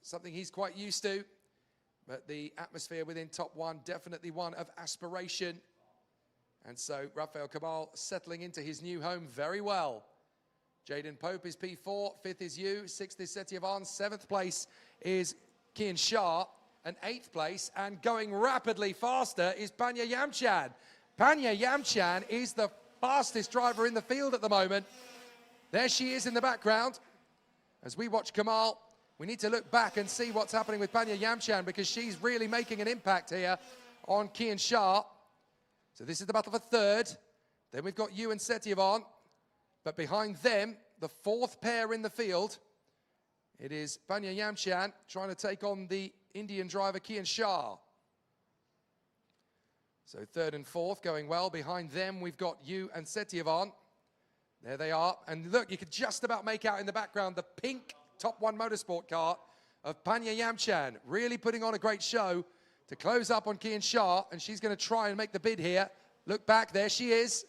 something he's quite used to. But the atmosphere within top 1, definitely one of aspiration. And so Rafael Kamal settling into his new home very well. Jaden Pope is P4, 5th is Yu, 6th is Setyevan, 7th place is Kian Shah, and 8th place, and going rapidly faster, is Panya Yamchan. Panya Yamchan is the fastest driver in the field at the moment. There she is in the background. As we watch Kamal, we need to look back and see what's happening with Panya Yamchan, because she's really making an impact here on Kian Shah. So this is the battle for 3rd. Then we've got Yu and Setyevan. But behind them, the 4th pair in the field, it is Panya Yamchan trying to take on the Indian driver Kian Shah. So 3rd and 4th going well. Behind them, we've got Yu and Setyevan. There they are. And look, you could just about make out in the background the pink top 1 motorsport car of Panya Yamchan, really putting on a great show to close up on Kian Shah, and she's going to try and make the bid here. Look back, there she is.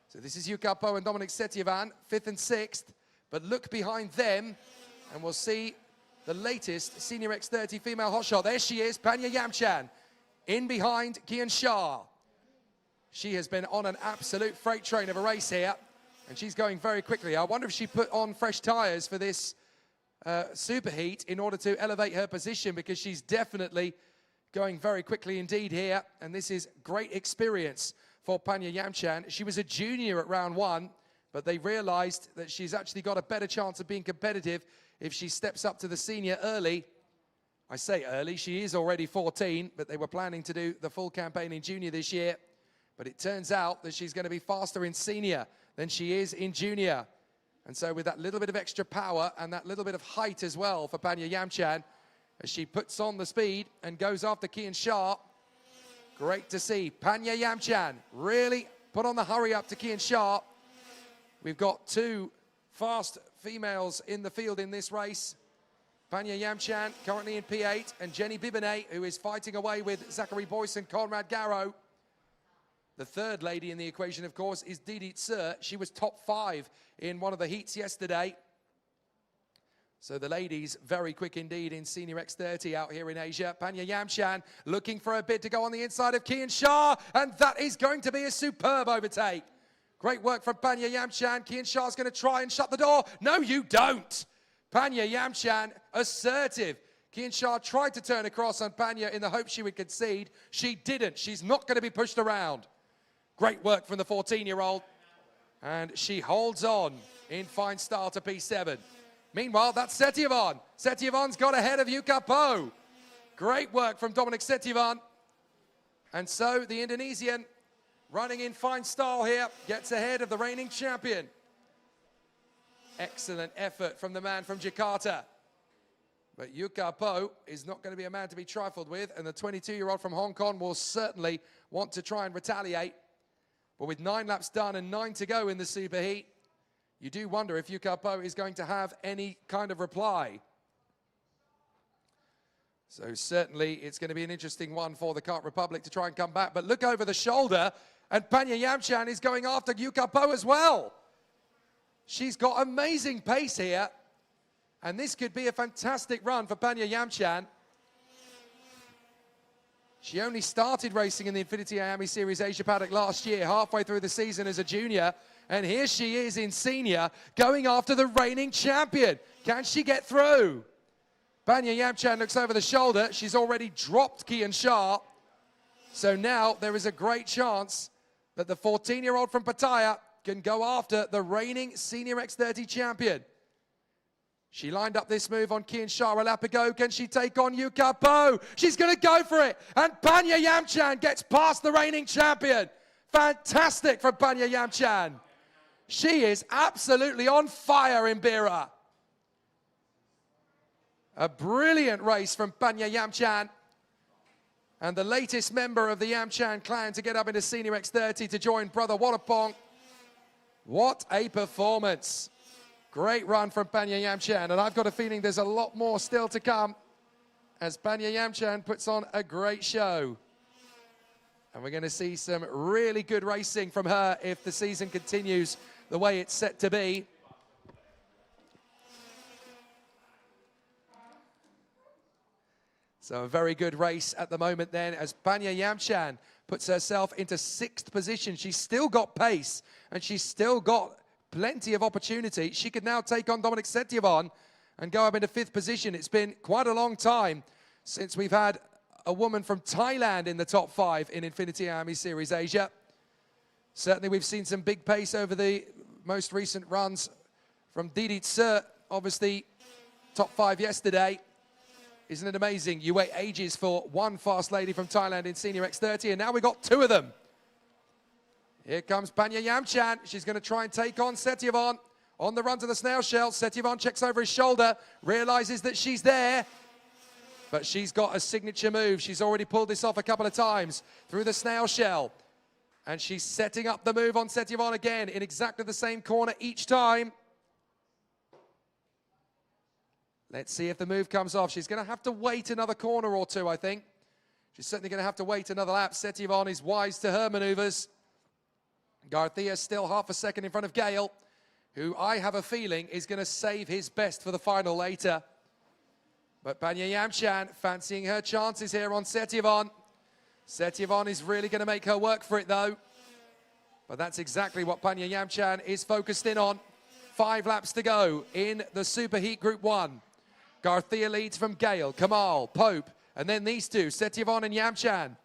So this is Yuka Po and Dominic Setyevan, 5th and 6th. But look behind them, and we'll see the latest Senior X30 female hotshot. There she is, Panya Yamchan, in behind Kian Shah. She has been on an absolute freight train of a race here, and she's going very quickly. I wonder if she put on fresh tyres for this superheat in order to elevate her position, because she's definitely going very quickly indeed here, and this is great experience for Panya Yamchan. She was a junior at round 1, but they realized that she's actually got a better chance of being competitive if she steps up to the senior early. I say early, she is already 14, but they were planning to do the full campaign in junior this year. But it turns out that she's going to be faster in senior than she is in junior. And so with that little bit of extra power and that little bit of height as well for Panya Yamchan, as she puts on the speed and goes after Kian Shah. Great to see Panya Yamchan really put on the hurry up to Kian Shah. We've got 2 fast females in the field in this race. Panya Yamchan currently in P8, and Jenny Bibonnet, who is fighting away with Zachary Boyce and Conrad Garrow. The 3rd lady in the equation, of course, is Didi Tsur. She was top 5 in one of the heats yesterday. So the ladies, very quick indeed in Senior X30 out here in Asia. Panya Yamchan looking for a bid to go on the inside of Kian Shah, and that is going to be a superb overtake. Great work from Panya Yamchan. Kian Shah's going to try and shut the door. No, you don't. Panya Yamchan, assertive. Kian Shah tried to turn across on Panya in the hope she would concede. She didn't. She's not going to be pushed around. Great work from the 14-year-old. And she holds on in fine style to P7. Meanwhile, that's Setyevan. Setyevan's got ahead of Yuka Po. Great work from Dominic Setyevan. And so the Indonesian, running in fine style here, gets ahead of the reigning champion. Excellent effort from the man from Jakarta. But Yuka Po is not going to be a man to be trifled with, and the 22-year-old from Hong Kong will certainly want to try and retaliate. But with 9 laps done and 9 to go in the superheat, you do wonder if Yuka Po is going to have any kind of reply. So certainly it's going to be an interesting one for the Kart Republic to try and come back. But look over the shoulder, and Panya Yamchan is going after Yuka Po as well. She's got amazing pace here, and this could be a fantastic run for Panya Yamchan. She only started racing in the INFINITY IAME Series Asia paddock last year, halfway through the season as a junior. And here she is in senior, going after the reigning champion. Can she get through? Banya Yamchan looks over the shoulder. She's already dropped Kian Shah. So now there is a great chance that the 14-year-old from Pattaya can go after the reigning Senior X30 champion. She lined up this move on Kian Shah a lap ago. Can she take on Yuka Po? She's going to go for it. And Banya Yamchan gets past the reigning champion. Fantastic from Banya Yamchan. She is absolutely on fire in Bira. A brilliant race from Banya Yamchan. And the latest member of the Yamchan clan to get up into Senior X30 to join brother Warapong. What a performance. Great run from Banya Yamchan. And I've got a feeling there's a lot more still to come as Banya Yamchan puts on a great show. And we're going to see some really good racing from her if the season continues the way it's set to be. So a very good race at the moment then as Banya Yamchan puts herself into 6th position. She's still got pace and she's still got plenty of opportunity. She could now take on Dominic Setiavon and go up into 5th position. It's been quite a long time since we've had a woman from Thailand in the top 5 in INFINITY IAME Series Asia. Certainly we've seen some big pace over the most recent runs from Didi Tse, obviously top 5 yesterday. Isn't it amazing? You wait ages for one fast lady from Thailand in Senior X30, and now we've got 2 of them. Here comes Banya Yamchan. She's going to try and take on Setiavon on the run to the snail shell. Setiavon checks over his shoulder, realizes that she's there, but she's got a signature move. She's already pulled this off a couple of times through the snail shell, and she's setting up the move on Setiavon again in exactly the same corner each time. Let's see if the move comes off. She's going to have to wait another corner or 2, I think. She's certainly going to have to wait another lap. Setiavon is wise to her maneuvers. Garthia still half a second in front of Gale, who I have a feeling is going to save his best for the final later. But Banya Yamchan fancying her chances here on Setiavon. Setiavon is really going to make her work for it, though. But that's exactly what Banya Yamchan is focused in on. 5 laps to go in the Superheat Group 1. Garthia leads from Gale, Kamal, Pope, and then these 2, Setiavon and Yamchan.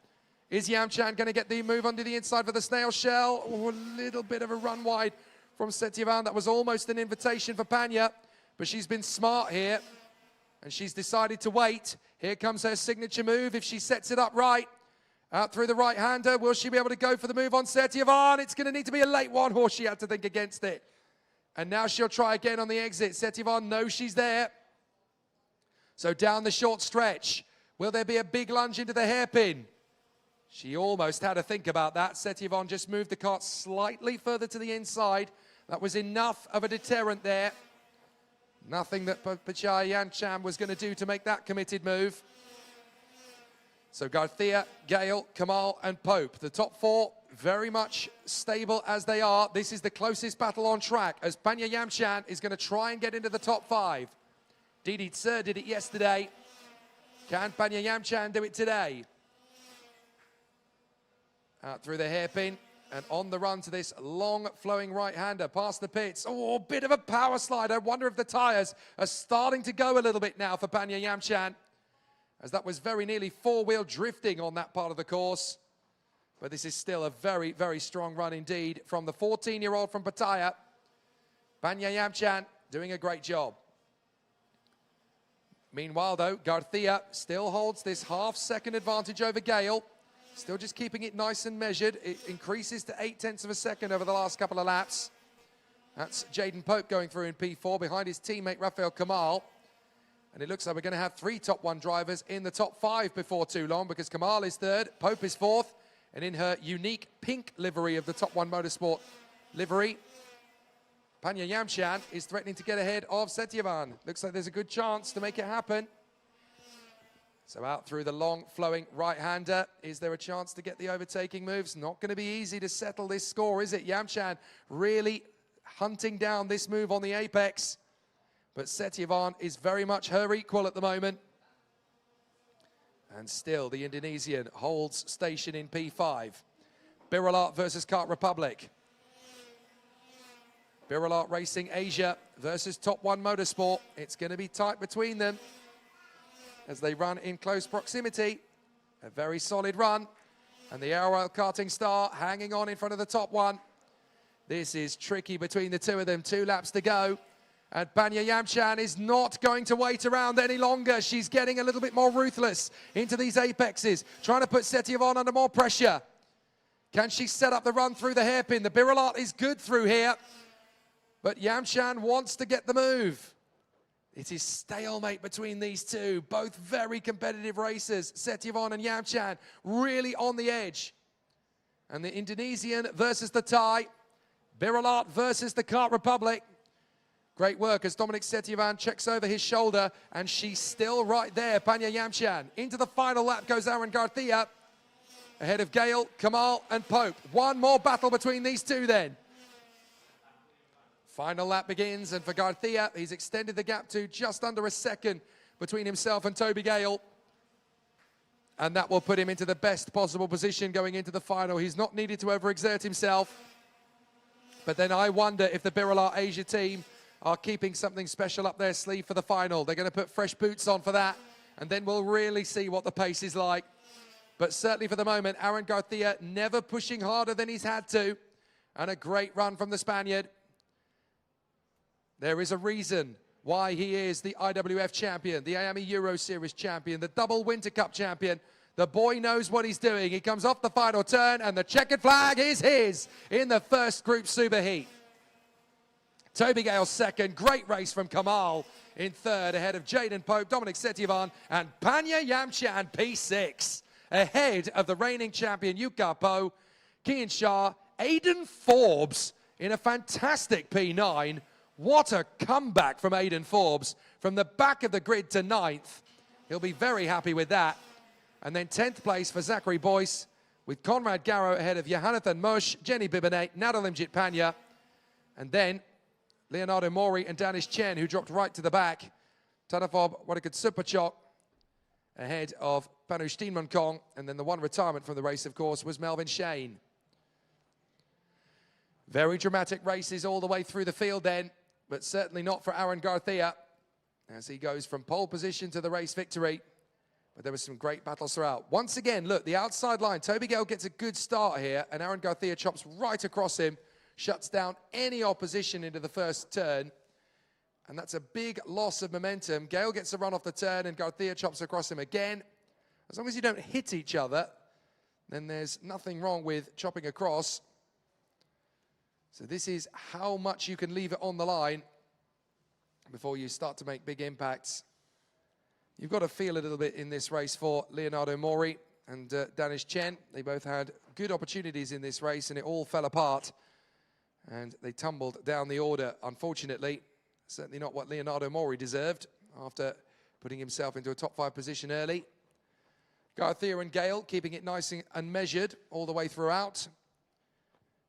Is Yamchan going to get the move onto the inside for the snail shell? Oh, a little bit of a run wide from Setiavon. That was almost an invitation for Banya, but she's been smart here, and she's decided to wait. Here comes her signature move. If she sets it up right, out through the right-hander, will she be able to go for the move on Setiavon? It's going to need to be a late one, or she had to think against it. And now she'll try again on the exit. Setiavon knows she's there. So down the short stretch, will there be a big lunge into the hairpin? She almost had to think about that. Setiavon just moved the cart slightly further to the inside. That was enough of a deterrent there. Nothing that Banya Yamchan was going to do to make that committed move. So Garthia, Gale, Kamal, and Pope. The top 4 very much stable as they are. This is the closest battle on track as Banya Yamchan is going to try and get into the top 5. Didi Tse did it yesterday. Can Banya Yamchan do it today? Out through the hairpin and on the run to this long flowing right-hander past the pits. Oh, a bit of a power slide. I wonder if the tyres are starting to go a little bit now for Banya Yamchan, as that was very nearly 4-wheel drifting on that part of the course. But this is still a very, very strong run indeed from the 14-year-old from Pattaya. Banya Yamchan doing a great job. Meanwhile, though, Garthia still holds this half-second advantage over Gale. Still just keeping it nice and measured. It increases to 0.8 of a second over the last couple of laps. That's Jaden Pope going through in P4 behind his teammate Rafael Kamal. And it looks like we're going to have 3 top 1 drivers in the top 5 before too long, because Kamal is 3rd, Pope is 4th, and in her unique pink livery of the top 1 motorsport livery, Banya Yamchan is threatening to get ahead of Setiavon. Looks like there's a good chance to make it happen. So out through the long flowing right-hander. Is there a chance to get the overtaking moves? Not going to be easy to settle this score, is it? Yamchan really hunting down this move on the apex. But Setiavon is very much her equal at the moment. And still the Indonesian holds station in P5. Biralat versus Kart Republic. Biralat Racing Asia versus Top 1 Motorsport. It's going to be tight between them. as they run in close proximity. A very solid run. And the ARL karting star hanging on in front of the top one. This is tricky between the two of them. 2 laps to go. And Panya Yamchan is not going to wait around any longer. She's getting a little bit more ruthless into these apexes, trying to put Setyavon under more pressure. Can she set up the run through the hairpin? The Biralat is good through here, but Yamchan wants to get the move. It is stalemate between these two, both very competitive racers. Setyavon and Yamchan really on the edge. And the Indonesian versus the Thai, Biralat versus the Kart Republic. Great work as Dominic Setyavon checks over his shoulder, and she's still right there, Panya Yamchan. Into the final lap goes Aaron Garcia, ahead of Gale, Kamal, and Pope. One more battle between these two then. Final lap begins, and for Garcia, he's extended the gap to just under a second between himself and Toby Gale. And that will put him into the best possible position going into the final. He's not needed to overexert himself. But then I wonder if the Biralat Asia team are keeping something special up their sleeve for the final. They're going to put fresh boots on for that, and then we'll really see what the pace is like. But certainly for the moment, Aaron Garcia never pushing harder than he's had to, and a great run from the Spaniard. There is a reason why he is the IWF champion, the IAME Euro Series champion, the double Winter Cup champion. The boy knows what he's doing. He comes off the final turn, and the checkered flag is his in the first Group Super Heat. Toby Gale second, great race from Kamal in third, ahead of Jaden Pope, Dominic Setyavon, and Panya Yamchan P6, ahead of the reigning champion Yuka Po, Kian Shah, Aidan Forbes in a fantastic P9. What a comeback from Aidan Forbes, from the back of the grid to 9th. He'll be very happy with that. And then 10th place for Zachary Boyce, with Conrad Garrow ahead of Johannathan Mosh, Jenny Bibinet, Nadalimjit Panya, and then Leonardo Mori and Danish Chen, who dropped right to the back. Tanafob Wadakut Superchok ahead of Panu Steenmankong. And then the one retirement from the race, of course, was Melvin Shane. Very dramatic races all the way through the field then, but certainly not for Aaron Garcia, as he goes from pole position to the race victory. But there were some great battles throughout. Once again, look, the outside line. Toby Gale gets a good start here, and Aaron Garcia chops right across him, shuts down any opposition into the first turn. And that's a big loss of momentum. Gale gets a run off the turn, and Garcia chops across him again. As long as you don't hit each other, then there's nothing wrong with chopping across. So this is how much you can leave it on the line before you start to make big impacts. You've got to feel a little bit in this race for Leonardo Mori and Danish Chen. They both had good opportunities in this race, and it all fell apart. And they tumbled down the order, unfortunately. Certainly not what Leonardo Mori deserved after putting himself into a top 5 position early. Garcia and Gale keeping it nice and measured all the way throughout.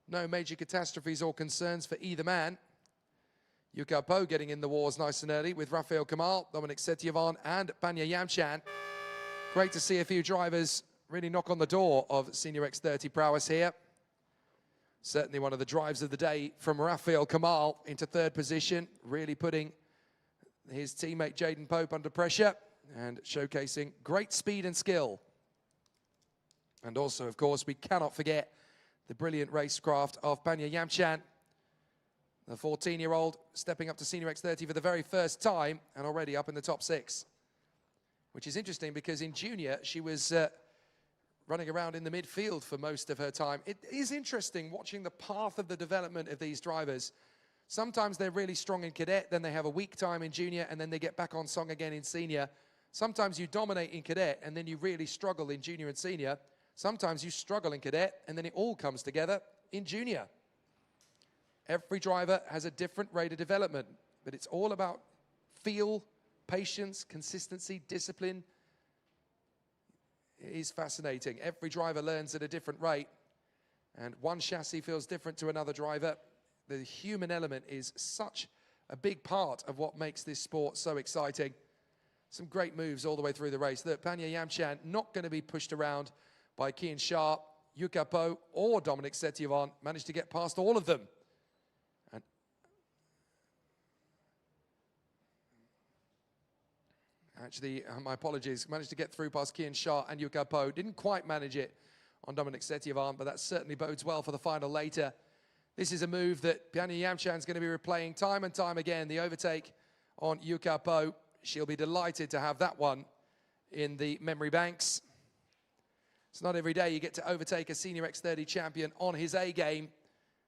No major catastrophes or concerns for either man. Yuka Po getting in the wars nice and early with Rafael Kamal, Dominic Setyavon, and Panya Yamchan. Great to see a few drivers really knock on the door of Senior X30 prowess here. Certainly one of the drives of the day from Rafael Kamal into 3rd position, really putting his teammate Jaden Pope under pressure and showcasing great speed and skill. And also, of course, we cannot forget the brilliant racecraft of Panya Yamchan, the 14-year-old stepping up to Senior X30 for the very first time and already up in the top 6. Which is interesting because in junior, she was running around in the midfield for most of her time. It is interesting watching the path of the development of these drivers. Sometimes they're really strong in cadet, then they have a weak time in junior, and then they get back on song again in senior. Sometimes you dominate in cadet, and then you really struggle in junior and senior. Sometimes you struggle in cadet, and then it all comes together in junior. Every driver has a different rate of development, but it's all about feel, patience, consistency, discipline. It is fascinating. Every driver learns at a different rate, and one chassis feels different to another driver. The human element is such a big part of what makes this sport so exciting. Some great moves all the way through the race. Look, Panya Yamchan not going to be pushed around by Kian Shah, Yuka Po, or Dominic Setyavon. Managed to get past all of them. Actually, my apologies, managed to get through past Kian Shah and Yuka Po. Didn't quite manage it on Dominic Setyevan, but that certainly bodes well for the final later. This is a move that Panya Yamchan's going to be replaying time and time again. The overtake on Yuka Po. She'll be delighted to have that one in the memory banks. It's not every day you get to overtake a Senior X30 champion on his A game,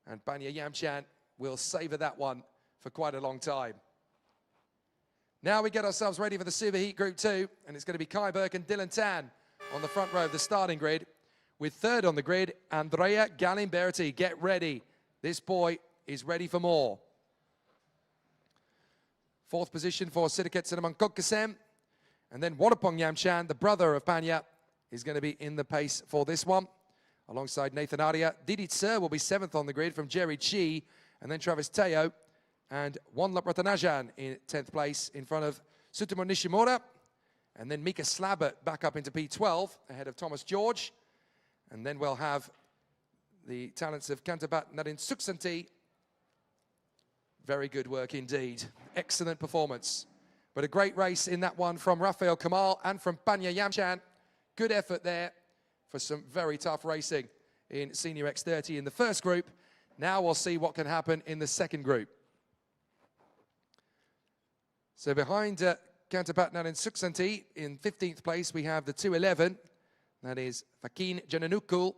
and Panya Yamchan will savour that one for quite a long time. Now we get ourselves ready for the Superheat Group 2, and it's going to be Kai Burke and Dylan Tan on the front row of the starting grid. With third on the grid, Andrea Galimberti. Get ready. This boy is ready for more. Fourth position for Siddharth Sinaman-Kokasem. And then Wadapong Yamchan, the brother of Panya, is going to be in the pace for this one. Alongside Nathan Arya, Didi Tsir will be seventh on the grid from Jerry Chi. And then Travis Teo and Wanlap Ratanajan in 10th place in front of Sutomo Nishimura. And then Mika Slabbert back up into P12 ahead of Thomas George. And then we'll have the talents of Kantabat Nadine Suksanti. Very good work indeed. Excellent performance. But a great race in that one from Rafael Kamal and from Panya Yamchan. Good effort there for some very tough racing in Senior X30 in the first group. Now we'll see what can happen in the second group. So behind Kantabat Nadine Suksanti in 15th place, we have the 211. That is Fakin Jananukul.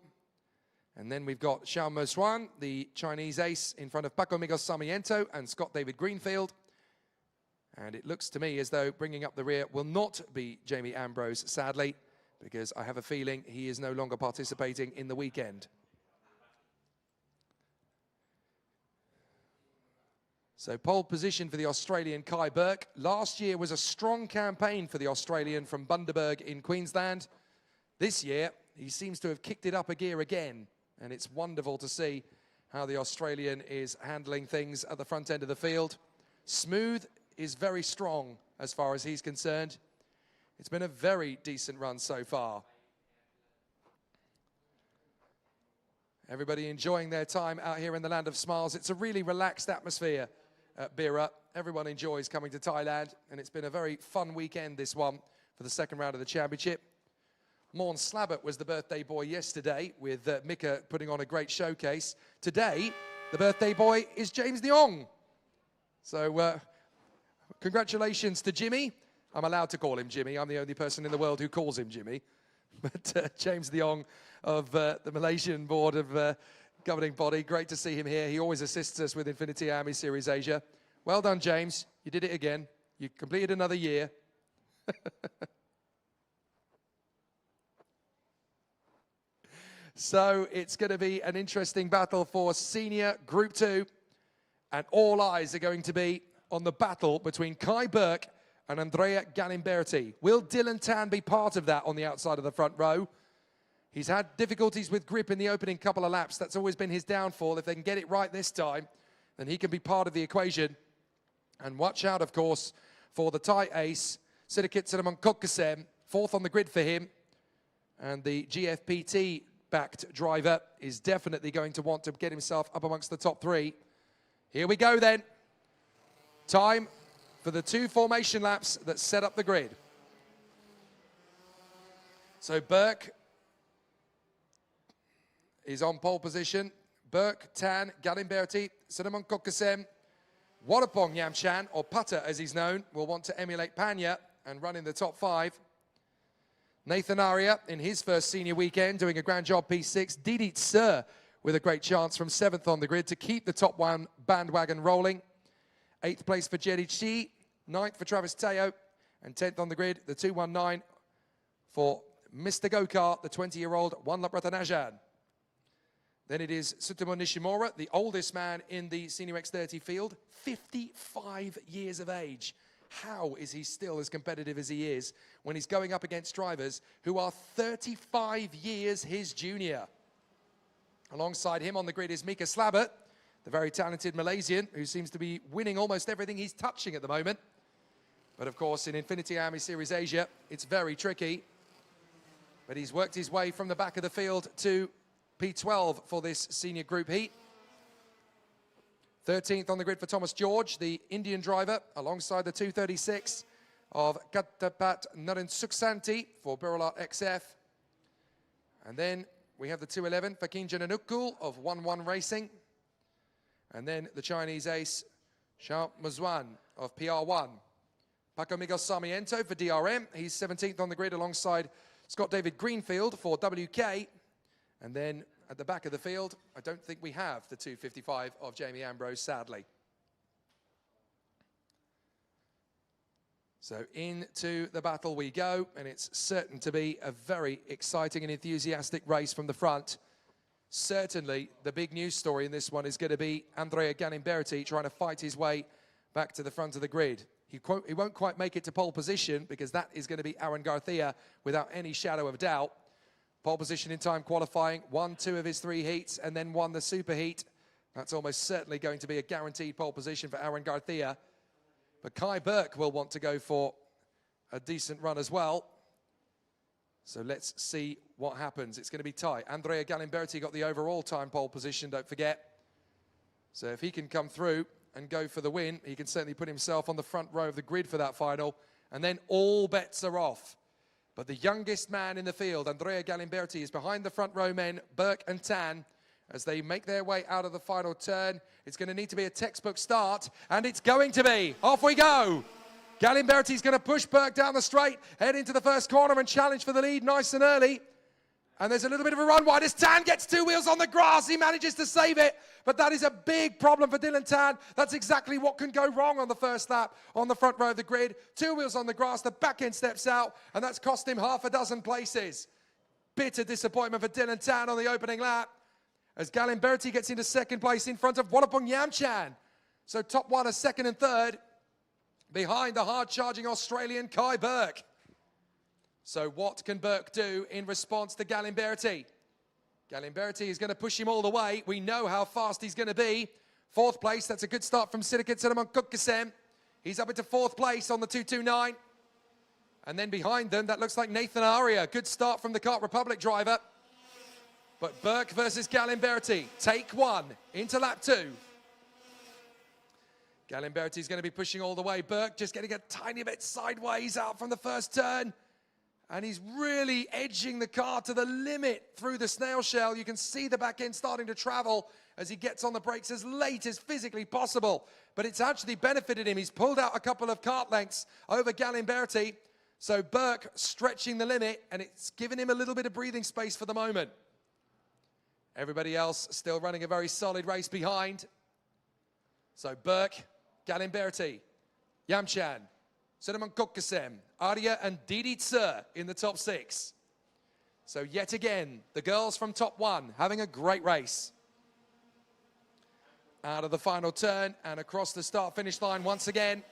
And then we've got Xiao Moswan, the Chinese ace, in front of Paco Miguel Sarmiento and Scott David Greenfield. And it looks to me as though bringing up the rear will not be Jamie Ambrose, sadly, because I have a feeling he is no longer participating in the weekend. So pole position for the Australian Kai Burke. Last year was a strong campaign for the Australian from Bundaberg in Queensland. This year, he seems to have kicked it up a gear again. And it's wonderful to see how the Australian is handling things at the front end of the field. Smooth is very strong as far as he's concerned. It's been a very decent run so far. Everybody enjoying their time out here in the land of smiles. It's a really relaxed atmosphere at Bira. Everyone enjoys coming to Thailand, and it's been a very fun weekend, this one, for the second round of the championship. Morn Slabbert was the birthday boy yesterday, with Mika putting on a great showcase. Today, the birthday boy is James Leong. So, congratulations to Jimmy. I'm allowed to call him Jimmy. I'm the only person in the world who calls him Jimmy. But James Leong of the Malaysian Board of Governing Body, great to see him here. He always assists us with INFINITY IAME Series Asia. Well done, James. You did it again. You completed another year. So it's going to be an interesting battle for Senior Group 2. And all eyes are going to be on the battle between Kai Burke and Andrea Galimberti. Will Dylan Tan be part of that on the outside of the front row? He's had difficulties with grip in the opening couple of laps. That's always been his downfall. If they can get it right this time, then he can be part of the equation. And watch out, of course, for the Thai ace, Siddharth Sinaman-Kokasem, fourth on the grid for him. And the GFPT-backed driver is definitely going to want to get himself up amongst the top three. Here we go then. Time for the two formation laps that set up the grid. So Burke is on pole position. Burke, Tan, Galimberti, Sinaman-Kokasem, Wadapong Yamchan, or Putter as he's known, will want to emulate Panya and run in the top five. Nathan Arya in his first senior weekend doing a grand job P6. Didi Tsir with a great chance from 7th on the grid to keep the top one bandwagon rolling. 8th place for Jerry Chi, 9th for Travis Teo, and 10th on the grid, the 219 for Mr. Go-Kart, the 20-year-old Wanlap Ratanajan. Then it is Sutomo Nishimura, the oldest man in the Senior X30 field, 55 years of age. How is he still as competitive as he is when he's going up against drivers who are 35 years his junior? Alongside him on the grid is Mika Slabbert, the very talented Malaysian who seems to be winning almost everything he's touching at the moment. But of course, in INFINITY IAME Series Asia, it's very tricky. But he's worked his way from the back of the field to P12 for this senior group heat. 13th on the grid for Thomas George, the Indian driver, alongside the 236 of Cadet X30 for Birolart XF. And then we have the 211 for Kinjan Anukul of 1-1 Racing. And then the Chinese ace, Xiao Muzwan of PR1. Paco Miguel Sarmiento for DRM. He's 17th on the grid alongside Scott David Greenfield for WK. And then at the back of the field, I don't think we have the 255 of Jamie Ambrose, sadly. So into the battle we go, and it's certain to be a very exciting and enthusiastic race from the front. Certainly, the big news story in this one is going to be Andrea Galimberti trying to fight his way back to the front of the grid. He won't quite make it to pole position because that is going to be Aaron Garcia without any shadow of doubt. Pole position in time qualifying, won 2 of his 3 heats and then won the super heat. That's almost certainly going to be a guaranteed pole position for Aaron Garcia. But Kai Burke will want to go for a decent run as well. So let's see what happens. It's going to be tight. Andrea Galimberti got the overall time pole position, don't forget. So if he can come through and go for the win, he can certainly put himself on the front row of the grid for that final. And then all bets are off. But the youngest man in the field, Andrea Galimberti, is behind the front row men, Burke and Tan, as they make their way out of the final turn. It's going to need to be a textbook start, and it's going to be. Off we go. Galimberti's going to push Burke down the straight, head into the first corner and challenge for the lead nice and early. And there's a little bit of a run wide as Tan gets 2 wheels on the grass. He manages to save it, but that is a big problem for Dylan Tan. That's exactly what can go wrong on the first lap on the front row of the grid. 2 wheels on the grass, the back end steps out, and that's cost him half a dozen places. Bitter disappointment for Dylan Tan on the opening lap, as Galimberti gets into second place in front of Wallapong Yamchan. So top 1 are second and third, behind the hard-charging Australian Kai Burke. So what can Burke do in response to Galimberti? Galimberti is going to push him all the way. We know how fast he's going to be. 4th place, that's a good start from Sidikat Sedamon Kukkasem. He's up into 4th place on the 229. And then behind them, that looks like Nathan Aria. Good start from the Kart Republic driver. But Burke versus Galimberti, take 1 into lap 2. Galimberti's going to be pushing all the way. Burke just getting a tiny bit sideways out from the first turn. And he's really edging the car to the limit through the snail shell. You can see the back end starting to travel as he gets on the brakes as late as physically possible. But it's actually benefited him. He's pulled out a couple of kart lengths over Galimberti. So Burke stretching the limit, and it's given him a little bit of breathing space for the moment. Everybody else still running a very solid race behind. So Burke, Galimberti, Yamchan, Sedamon Kukkasem, Arya and Didi Tse in the top 6. So yet again, the girls from top 1 having a great race. Out of the final turn and across the start-finish line once again.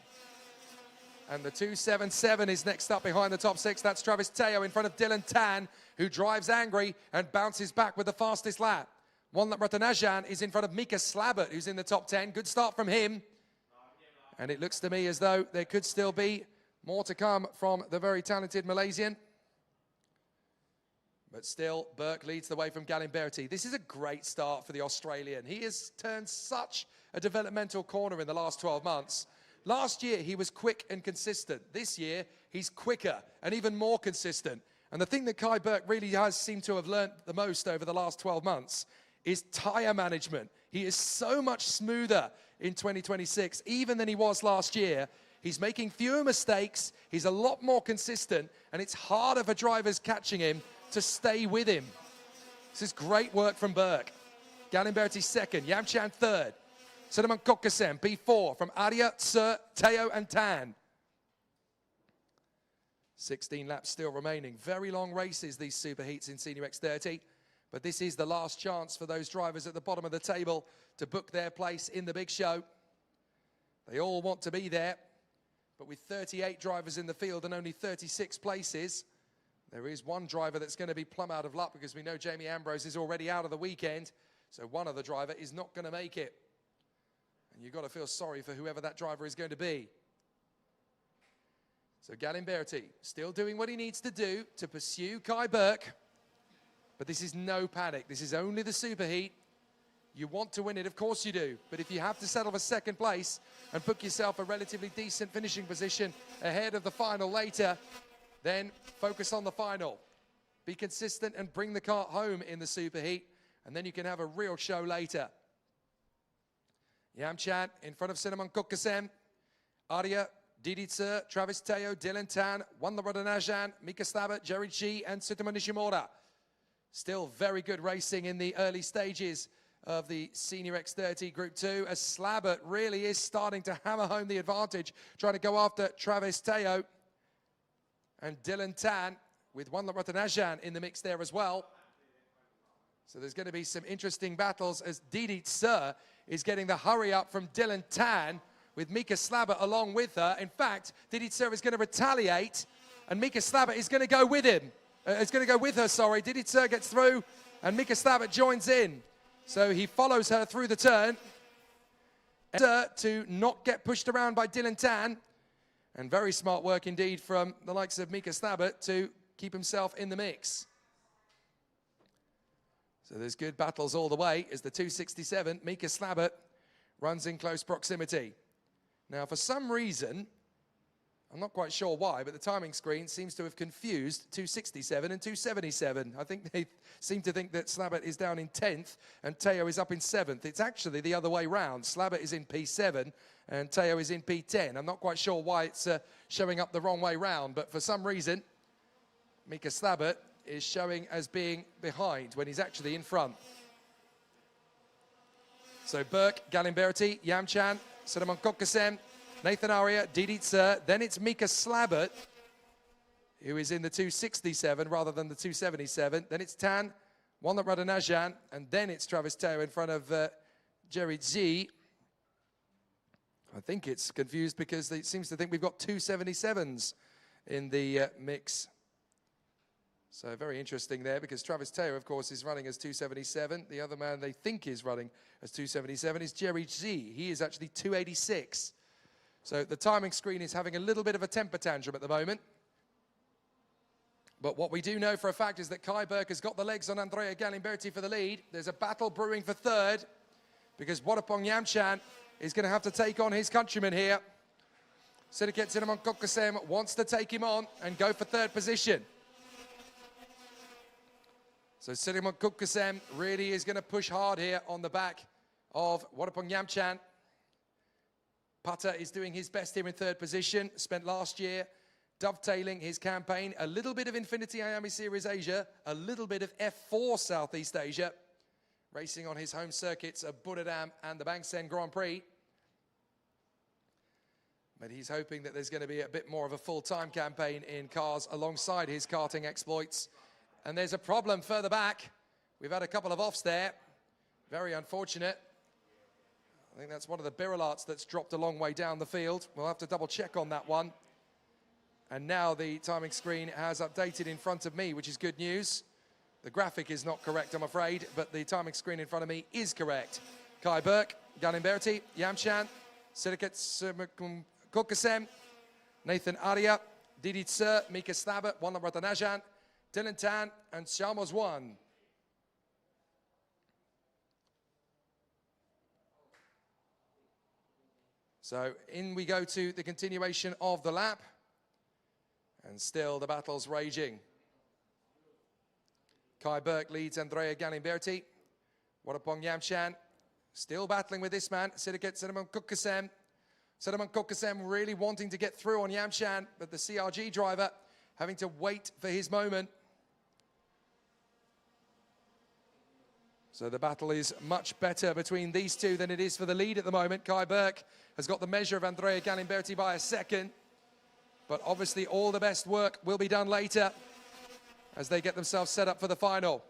And the 277 is next up behind the top 6. That's Travis Teo in front of Dylan Tan, who drives angry and bounces back with the fastest lap. Wanlap Ratanajan is in front of Mika Slabbert, who's in the top 10. Good start from him. And it looks to me as though there could still be more to come from the very talented Malaysian. But still, Burke leads the way from Galimberti. This is a great start for the Australian. He has turned such a developmental corner in the last 12 months. Last year, he was quick and consistent. This year, he's quicker and even more consistent. And the thing that Kai Burke really has seemed to have learnt the most over the last 12 months is tyre management. He is so much smoother in 2026, even than he was last year. He's making fewer mistakes, he's a lot more consistent, and it's harder for drivers catching him to stay with him. This is great work from Burke. Galimberti 2nd, Yamchan 3rd. Sedamon Kukkasem, P4 from Arya, Tse, Teo and Tan. 16 laps still remaining. Very long races, these super heats in Senior X30. But this is the last chance for those drivers at the bottom of the table to book their place in the big show. They all want to be there. But with 38 drivers in the field and only 36 places, there is one driver that's going to be plumb out of luck because we know Jamie Ambrose is already out of the weekend. So one other driver is not going to make it. And you've got to feel sorry for whoever that driver is going to be. So Galimberti still doing what he needs to do to pursue Kai Burke. But this is no panic. This is only the super heat. You want to win it, of course you do. But if you have to settle for second place and put yourself a relatively decent finishing position ahead of the final later, then focus on the final. Be consistent and bring the kart home in the superheat, and then you can have a real show later. Yamchan in front of Cinnamon Kokasem, Arya, Didi Tser, Travis Teo, Dylan Tan, Wanda Rodanajan, Mika Slabbert, Jerry G, and Sutama Nishimura. Still very good racing in the early stages of the Senior X30 Group 2, as Slabbert really is starting to hammer home the advantage, trying to go after Travis Teo and Dylan Tan, with Wanda Rodanajan in the mix there as well. So there's going to be some interesting battles as Didi Tser is getting the hurry up from Dylan Tan, with Mika Slabbert along with her. In fact, Didi Tser is going to retaliate, and Mika Slabbert is going to go with him. Is going to go with her, sorry. Didi Tser gets through, and Mika Slabbert joins in. So he follows her through the turn to not get pushed around by Dylan Tan. And very smart work indeed from the likes of Mika Slabbert to keep himself in the mix. So there's good battles all the way as the 267, Mika Slabbert, runs in close proximity. Now, for some reason, I'm not quite sure why, but the timing screen seems to have confused 267 and 277. I think they seem to think that Slabbert is down in 10th and Teo is up in 7th. It's actually the other way round. Slabbert is in P7 and Teo is in P10. I'm not quite sure why it's showing up the wrong way round, but for some reason, Mika Slabbert is showing as being behind when he's actually in front. So Burke, Galimberti, Yamchan, Cinnamon Kokasem, Nathan Arya, Didi Tser, then it's Mika Slabbert, who is in the 267 rather than the 277. Then it's Tan, Wanda Rodanajan, and then it's Travis Teo in front of Jerry G. I think it's confused because it seems to think we've got 277s in the mix. So very interesting there, because Travis Teo, of course, is running as 277. The other man they think is running as 277 is Jerry G. He is actually 286. So the timing screen is having a little bit of a temper tantrum at the moment. But what we do know for a fact is that Kai Burke has got the legs on Andrea Galimberti for the lead. There's a battle brewing for third, because Wadapong Yamchan is going to have to take on his countryman here. Sidiket Cinnamon Kokasem wants to take him on and go for third position. So Cinnamon Kokasem really is going to push hard here on the back of Wadapong Yamchan. Putta is doing his best here in third position. Spent last year dovetailing his campaign. A little bit of INFINITY IAME Series Asia, a little bit of F4 Southeast Asia. Racing on his home circuits of Buradam and the Bangsen Grand Prix. But he's hoping that there's going to be a bit more of a full-time campaign in cars alongside his karting exploits. And there's a problem further back. We've had a couple of offs there. Very unfortunate. I think that's one of the Birolats that's dropped a long way down the field. We'll have to double check on that one. And now the timing screen has updated in front of me, which is good news. The graphic is not correct, I'm afraid, but the timing screen in front of me is correct. Kai Burke, Galimberti, Yamchan, Sidiket Kokasem, Nathan Arya, Didi Tser, Mika Slabbert, Wanda Rodanajan, Dylan Tan, and Xiaomos Wan. So in we go to the continuation of the lap. And still the battle's raging. Kai Burke leads Andrea Galimberti. Wadapong Yamchan still battling with this man, Sidiket Cinnamon Kokasem. Cinnamon Kokasem really wanting to get through on Yamchan, but the CRG driver having to wait for his moment. So the battle is much better between these two than it is for the lead at the moment. Kai Burke has got the measure of Andrea Galimberti by a second. But obviously all the best work will be done later as they get themselves set up for the final.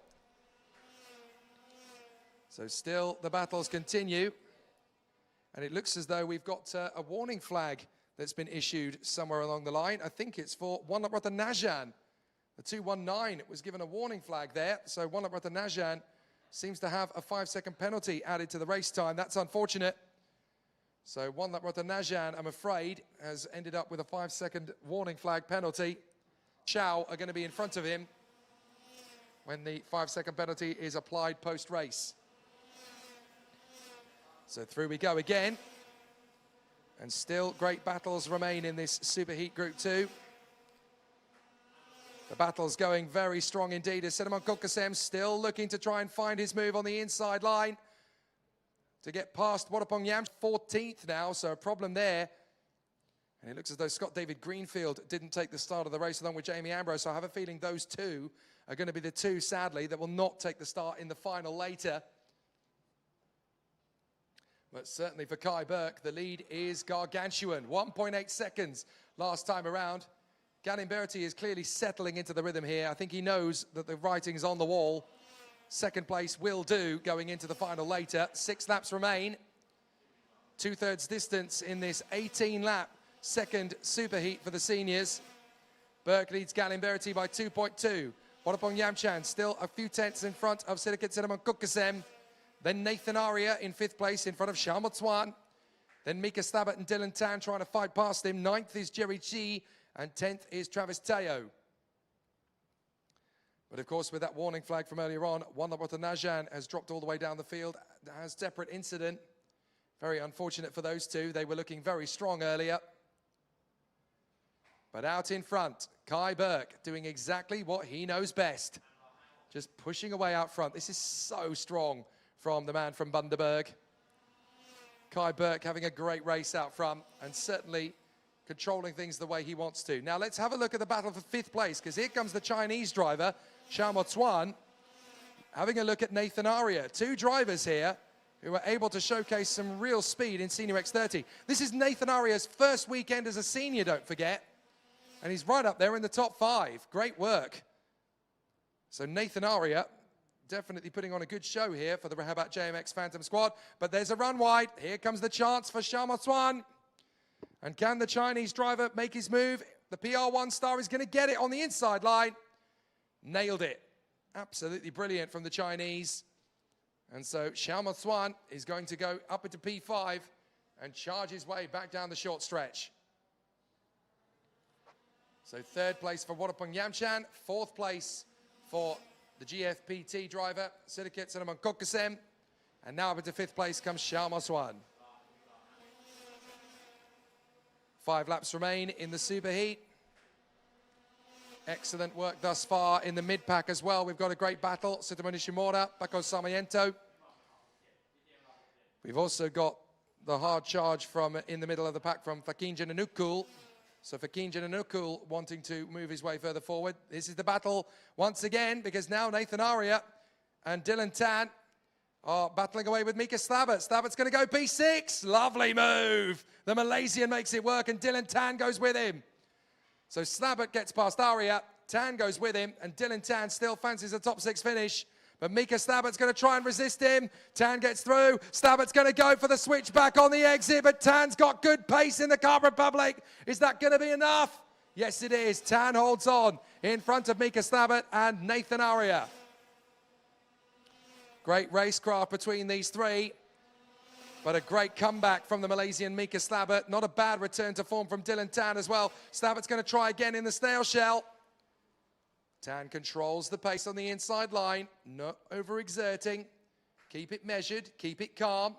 So still the battles continue. And it looks as though we've got a warning flag that's been issued somewhere along the line. I think it's for Wanda Rodanajan. The 219 was given a warning flag there. So Wanda Rodanajan seems to have a 5-second penalty added to the race time. That's unfortunate. So Wanda Rodanajan, I'm afraid, has ended up with a 5-second warning flag penalty. Chow are going to be in front of him when the 5-second penalty is applied post-race. So through we go again. And still great battles remain in this Superheat Group 2. The battle's going very strong indeed as Cinnamon Kokasem still looking to try and find his move on the inside line to get past Wadapong Yam. 14th now, so a problem there. And it looks as though Scott David Greenfield didn't take the start of the race along with Jamie Ambrose, so I have a feeling those two are going to be the two, sadly, that will not take the start in the final later. But certainly for Kai Burke, the lead is gargantuan. 1.8 seconds last time around. Galimberti is clearly settling into the rhythm here. I think he knows that the writing's on the wall. Second place will do going into the final later. 6 laps remain. 2/3 distance in this 18-lap second superheat for the seniors. Burke leads Galimberti by 2.2. Wadapong Yamchan still a few tenths in front of Sidikat Cinnamon Kukasem. Then Nathan Aria in 5th place in front of Shamotwan. Then Mika Stabat and Dylan Tan trying to fight past him. 9th is Jerry Chi and 10th is Travis Teo. But of course, with that warning flag from earlier on, Wanlawata Najan has dropped all the way down the field. Has separate incident. Very unfortunate for those two. They were looking very strong earlier. But out in front, Kai Burke doing exactly what he knows best. Just pushing away out front. This is so strong from the man from Bundaberg. Kai Burke having a great race out front and certainly controlling things the way he wants to. Now let's have a look at the battle for 5th place, because here comes the Chinese driver, Xiao Motuan, having a look at Nathan Aria. 2 drivers here who are able to showcase some real speed in Senior X30. This is Nathan Aria's first weekend as a senior, don't forget. And he's right up there in the top 5. Great work. So Nathan Aria definitely putting on a good show here for the Rehabat JMX Phantom squad. But there's a run wide. Here comes the chance for Xiao Motuan. And can the Chinese driver make his move? The PR1 star is going to get it on the inside line. Nailed it. Absolutely brilliant from the Chinese. And so Xiao Motuan is going to go up into P5 and charge his way back down the short stretch. So 3rd place for Wadapong Yamchan, 4th place for the GFPT driver, Sidikat Cinnamon Kokasem. And now up into 5th place comes Xiao Motuan. 5 laps remain in the superheat. Excellent work thus far in the mid-pack as well. We've got a great battle. Sutomo Nishimura, Paco Sarmiento. We've also got the hard charge from in the middle of the pack from Fakinja Nanukul. So Fakinja Nanukul wanting to move his way further forward. This is the battle once again, because now Nathan Aria and Dylan Tan are battling away with Mika Stabat. Stabat's going to go P6. Lovely move. The Malaysian makes it work and Dylan Tan goes with him. So Stabat gets past Aria. Tan goes with him and Dylan Tan still fancies a top 6 finish. But Mika Stabat's going to try and resist him. Tan gets through. Stabat's going to go for the switchback on the exit, but Tan's got good pace in the Carb Republic. Is that going to be enough? Yes, it is. Tan holds on in front of Mika Stabat and Nathan Aria. Great racecraft between these 3. But a great comeback from the Malaysian Mika Stabat. Not a bad return to form from Dylan Tan as well. Stabat's going to try again in the snail shell. Tan controls the pace on the inside line, not overexerting. Keep it measured, keep it calm.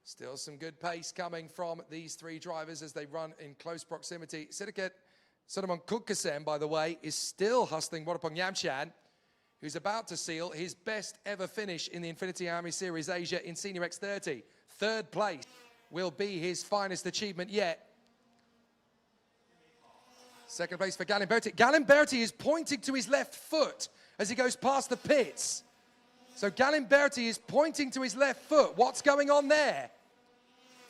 Still some good pace coming from these 3 drivers as they run in close proximity. Sidikat Cinnamon Kukasem, by the way, is still hustling Wadapong Yamchan, who's about to seal his best ever finish in the Infinity IAME Series Asia in Senior X30. 3rd place will be his finest achievement yet. 2nd place for Galimberti. Galimberti is pointing to his left foot as he goes past the pits. So Galimberti is pointing to his left foot. What's going on there?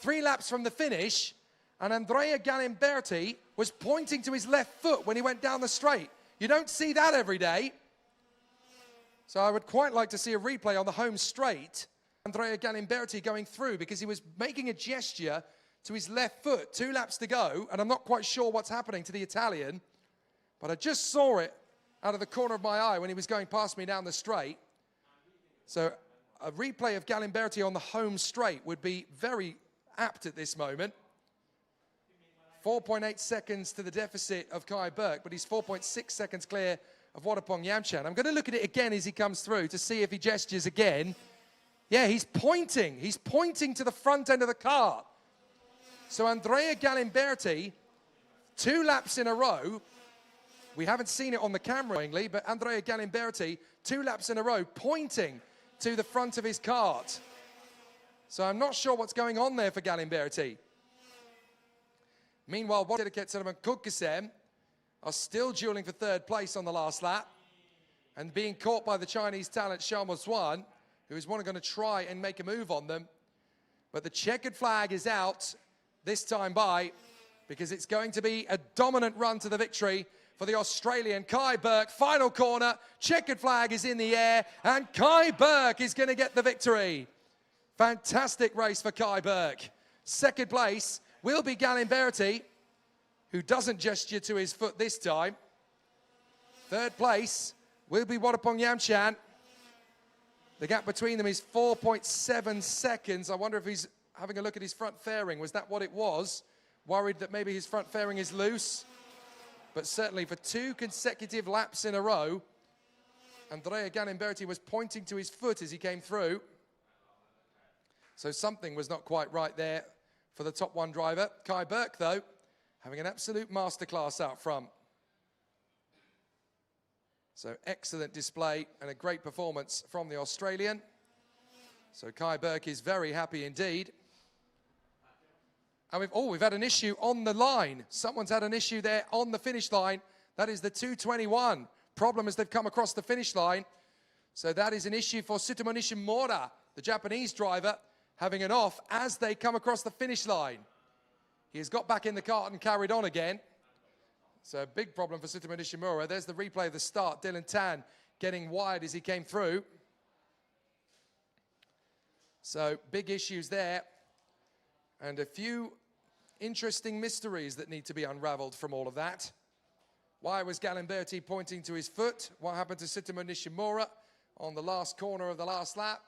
3 laps from the finish, and Andrea Galimberti was pointing to his left foot when he went down the straight. You don't see that every day. So I would quite like to see a replay on the home straight. Andrea Galimberti going through because he was making a gesture to his left foot. 2 laps to go, and I'm not quite sure what's happening to the Italian, but I just saw it out of the corner of my eye when he was going past me down the straight. So a replay of Galimberti on the home straight would be very apt at this moment. 4.8 seconds to the deficit of Kai Burke, but he's 4.6 seconds clear of Wadapong Yamchan. I'm going to look at it again as he comes through to see if he gestures again. Yeah, he's pointing. He's pointing to the front end of the car. So Andrea Galimberti, 2 laps in a row. We haven't seen it on the camera, but Andrea Galimberti, 2 laps in a row, pointing to the front of his kart. So I'm not sure what's going on there for Galimberti. Meanwhile, Waterketsalam and Kukkasem are still dueling for 3rd place on the last lap and being caught by the Chinese talent Xiao Swan, who is going to try and make a move on them. But the checkered flag is out this time by, because it's going to be a dominant run to the victory for the Australian Kai Burke. Final corner, checkered flag is in the air, and Kai Burke is going to get the victory. Fantastic race for Kai Burke. 2nd place will be Galimberti, who doesn't gesture to his foot this time. 3rd place will be Wadapong Yamchan. The gap between them is 4.7 seconds. I wonder if he's having a look at his front fairing. Was that what it was? Worried that maybe his front fairing is loose. But certainly for 2 consecutive laps in a row, Andrea Galimberti was pointing to his foot as he came through. So something was not quite right there for the top 1 driver. Kai Burke, though, having an absolute masterclass out front. So excellent display and a great performance from the Australian. So Kai Burke is very happy indeed. And we've had an issue on the line. Someone's had an issue there on the finish line. That is the 221. Problem as they've come across the finish line. So that is an issue for Tsutomu Nishimura, the Japanese driver, having an off as they come across the finish line. He has got back in the cart and carried on again. So a big problem for Tsutomu Nishimura. There's the replay of the start. Dylan Tan getting wide as he came through. So big issues there. And a few interesting mysteries that need to be unraveled from all of that. Why was Galimberti pointing to his foot? What happened to Tsutomu Nishimura on the last corner of the last lap?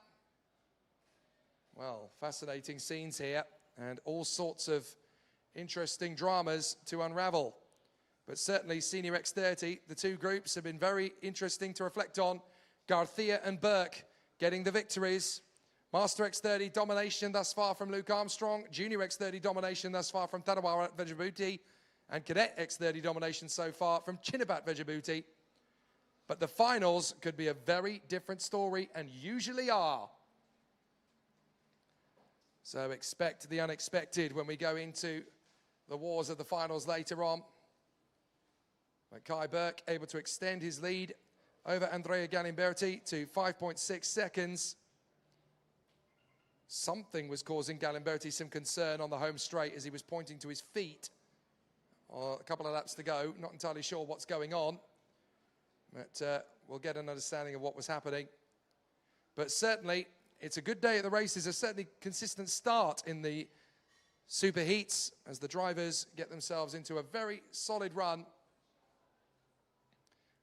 Well, fascinating scenes here and all sorts of interesting dramas to unravel. But certainly Senior X30, the 2 groups have been very interesting to reflect on. Garcia and Burke getting the victories. Master X30 domination thus far from Luke Armstrong. Junior X30 domination thus far from Tadawara Vejabuti. And Cadet X30 domination so far from Chinabat Vejabuti. But the finals could be a very different story and usually are. So expect the unexpected when we go into the wars of the finals later on. But Kai Burke able to extend his lead over Andrea Galimberti to 5.6 seconds. Something was causing Galimberti some concern on the home straight as he was pointing to his feet. A couple of laps to go, not entirely sure what's going on. But we'll get an understanding of what was happening. But certainly, it's a good day at the races, a certainly consistent start in the super heats as the drivers get themselves into a very solid run.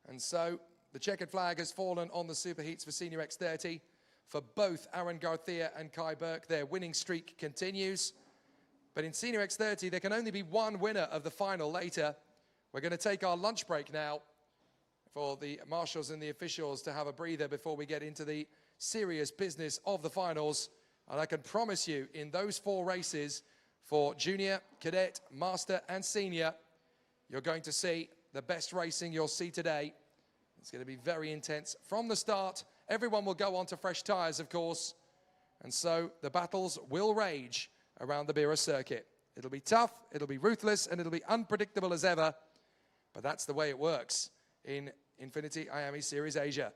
And so the checkered flag has fallen on the super heats for Senior X30 for both Aaron Garcia and Kai Burke. Their winning streak continues. But in Senior X30, there can only be 1 winner of the final later. We're going to take our lunch break now for the marshals and the officials to have a breather before we get into the serious business of the finals. And I can promise you, in those 4 races for Junior, Cadet, Master and Senior, you're going to see the best racing you'll see today. It's going to be very intense from the start. Everyone will go on to fresh tyres, of course. And so the battles will rage around the Bira circuit. It'll be tough, it'll be ruthless, and it'll be unpredictable as ever. But that's the way it works in INFINITY IAME Series Asia.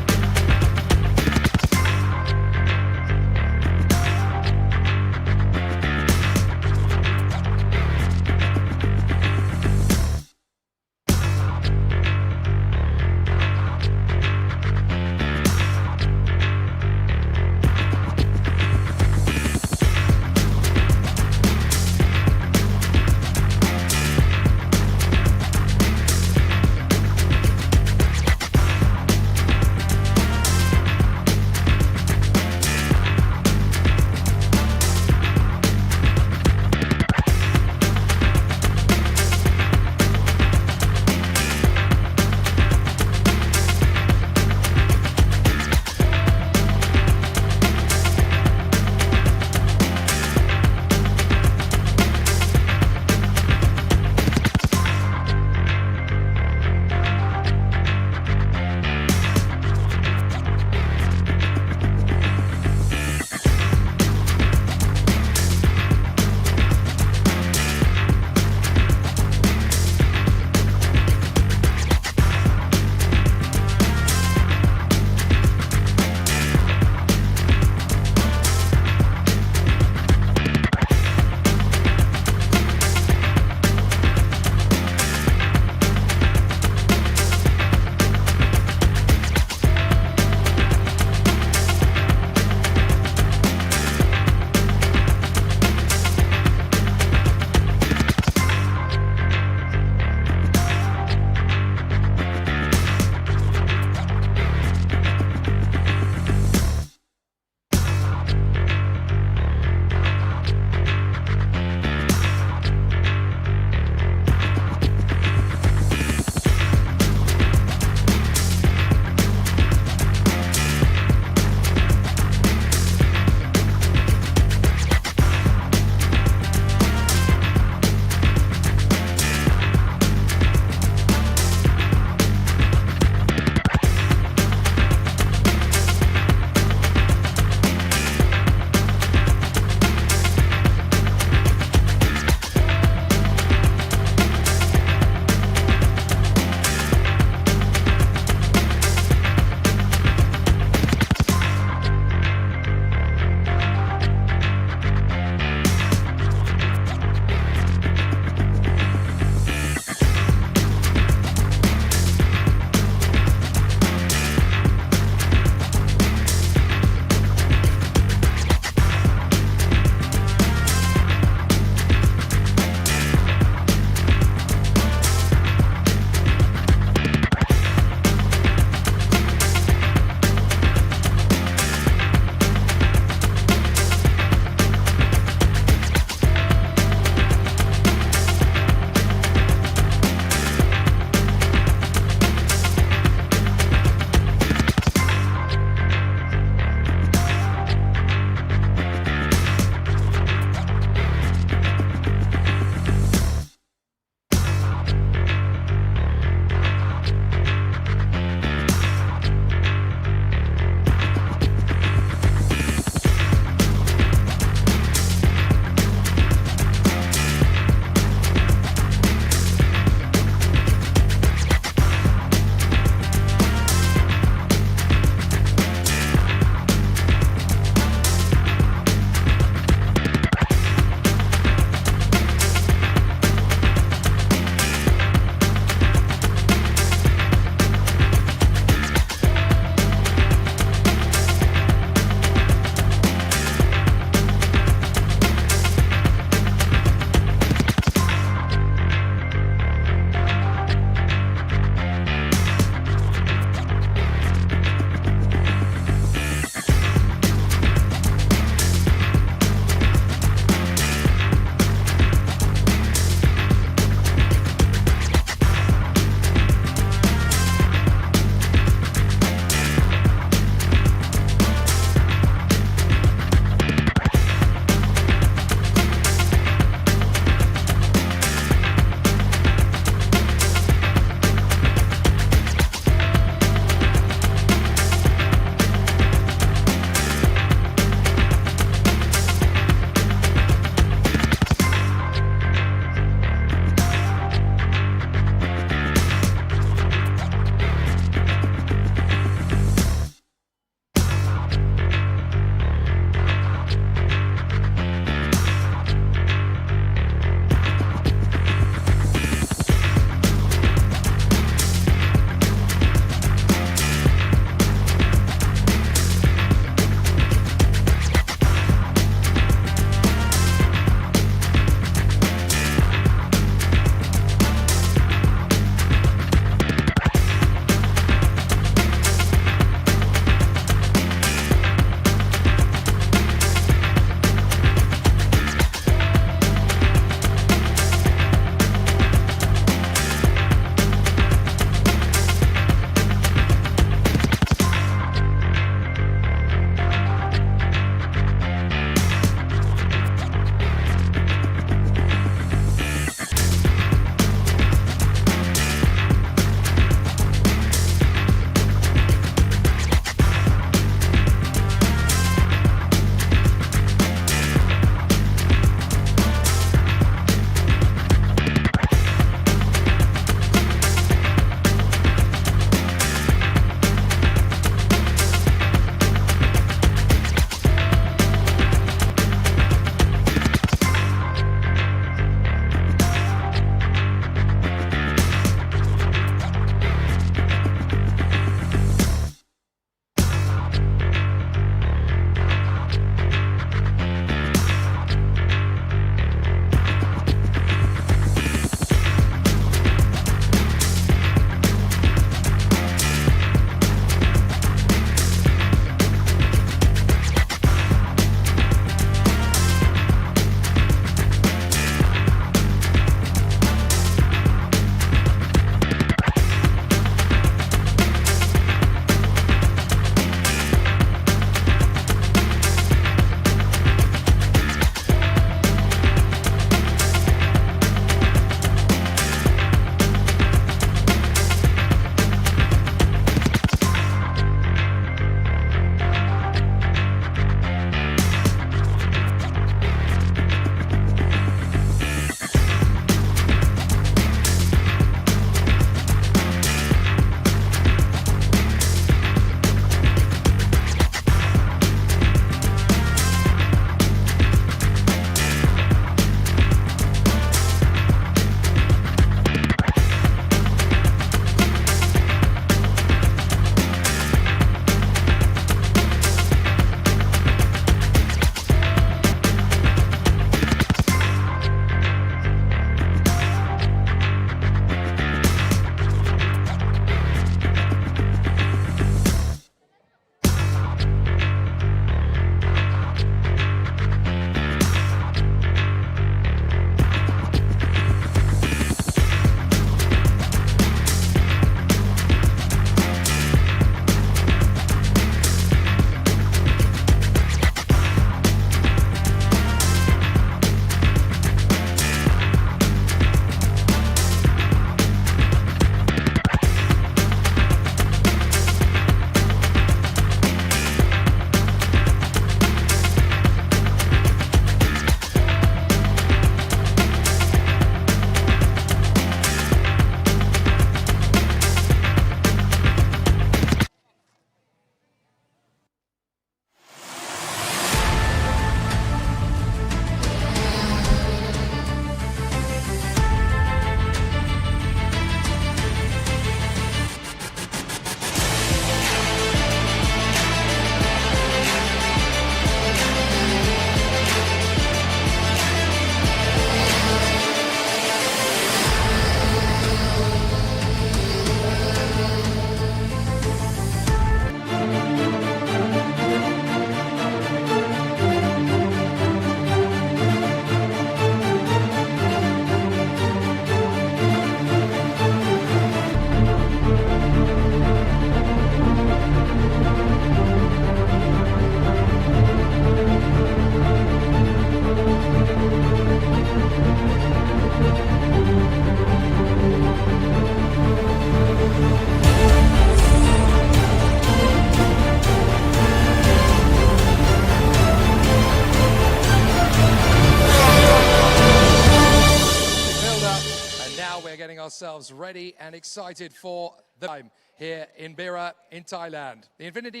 ourselves ready and excited for the time here in Bira in Thailand. The Infinity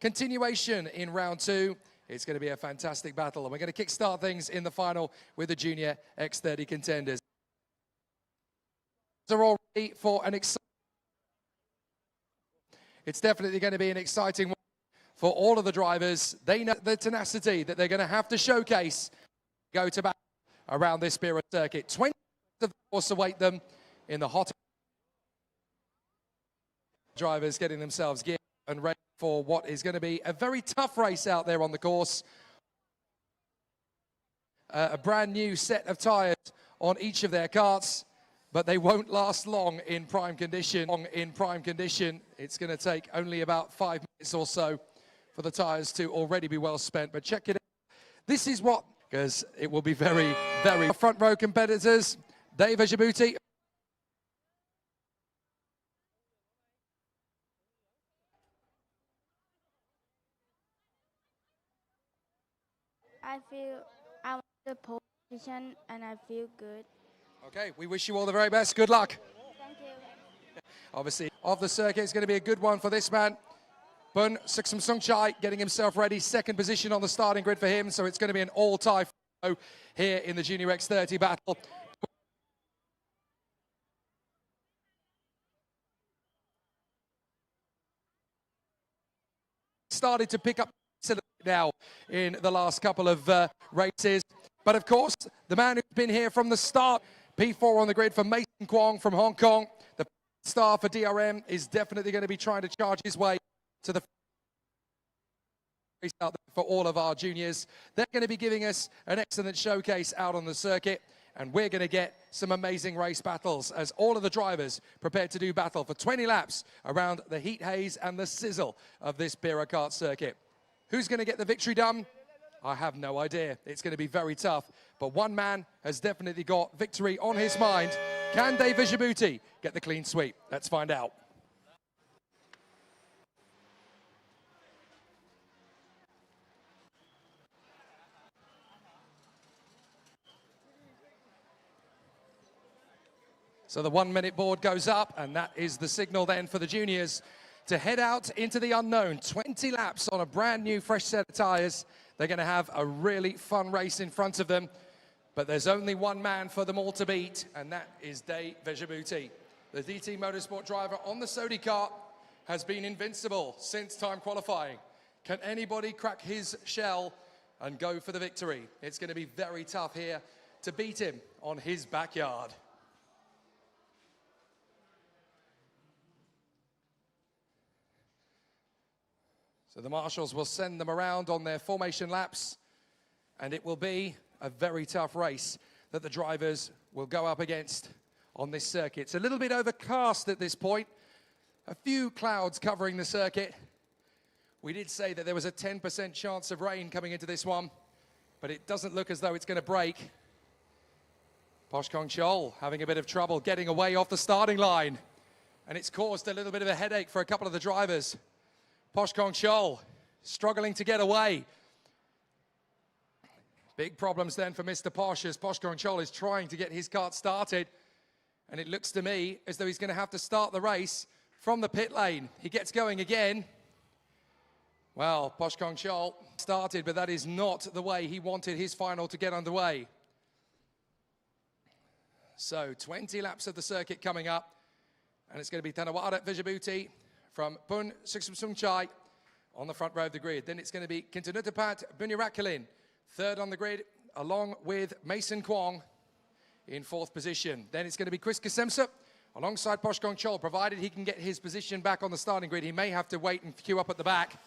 continuation in round two. It's going to be a fantastic battle, and we're going to kickstart things in the final with the Junior X30 contenders. They're all ready for an exciting. It's definitely going to be an exciting one for all of the drivers. They know the tenacity that they're going to have to showcase. Go to battle around this Bira circuit. 20 of the course await them in the hot. Drivers getting themselves geared and ready for what is going to be a very tough race out there on the course. A brand new set of tyres on each of their karts, but they won't last long in prime condition. It's going to take only about 5 minutes or so for the tyres to already be well spent. But check it out. This is what, because it will be very, very front row competitors. Dave Djibouti. I feel I'm the pole position and I feel good. Okay, we wish you all the very best. Good luck. Thank you. Obviously, off the circuit, it's going to be a good one for this man. Bun Suksum Sungchai getting himself ready. Second position on the starting grid for him, so it's going to be an all-tie here in the Junior X30 battle. Started to pick up now in the last couple of races. But of course, the man who's been here from the start, P4 on the grid for Mason Kwong from Hong Kong. The star for DRM is definitely going to be trying to charge his way to the race out there for all of our juniors. They're going to be giving us an excellent showcase out on the circuit, and we're going to get some amazing race battles as all of the drivers prepare to do battle for 20 laps around the heat haze and the sizzle of this Bira kart circuit. Who's going to get the victory done? I have no idea. It's going to be very tough. But one man has definitely got victory on his mind. Can Dave Djibouti get the clean sweep? Let's find out. So the 1 minute board goes up, and that is the signal then for the juniors to head out into the unknown. 20 laps on a brand new fresh set of tyres. They're going to have a really fun race in front of them. But there's only one man for them all to beat, and that is Dave Djibouti. The DT Motorsport driver on the Sodi kart has been invincible since time qualifying. Can anybody crack his shell and go for the victory? It's going to be very tough here to beat him on his backyard. So the marshals will send them around on their formation laps, and it will be a very tough race that the drivers will go up against on this circuit. It's a little bit overcast at this point. A few clouds covering the circuit. We did say that there was a 10% chance of rain coming into this one, but it doesn't look as though it's going to break. Posh Kong Chol having a bit of trouble getting away off the starting line, and it's caused a little bit of a headache for a couple of the drivers. Posh Kong Chol struggling to get away. Big problems then for Mr. Posh as Posh Kong Chol is trying to get his kart started. And it looks to me as though he's going to have to start the race from the pit lane. He gets going again. Well, Posh Kong Chol started, but that is not the way he wanted his final to get underway. So 20 laps of the circuit coming up. And it's going to be Tanawada Djibouti from Bun Suksum Sungchai on the front row of the grid. Then it's going to be Kintanutapat Bunyarakalin, third on the grid, along with Mason Kwong in fourth position. Then it's going to be Chris Kasemsa alongside Posh Kong Chol, provided he can get his position back on the starting grid. He may have to wait and queue up at the back.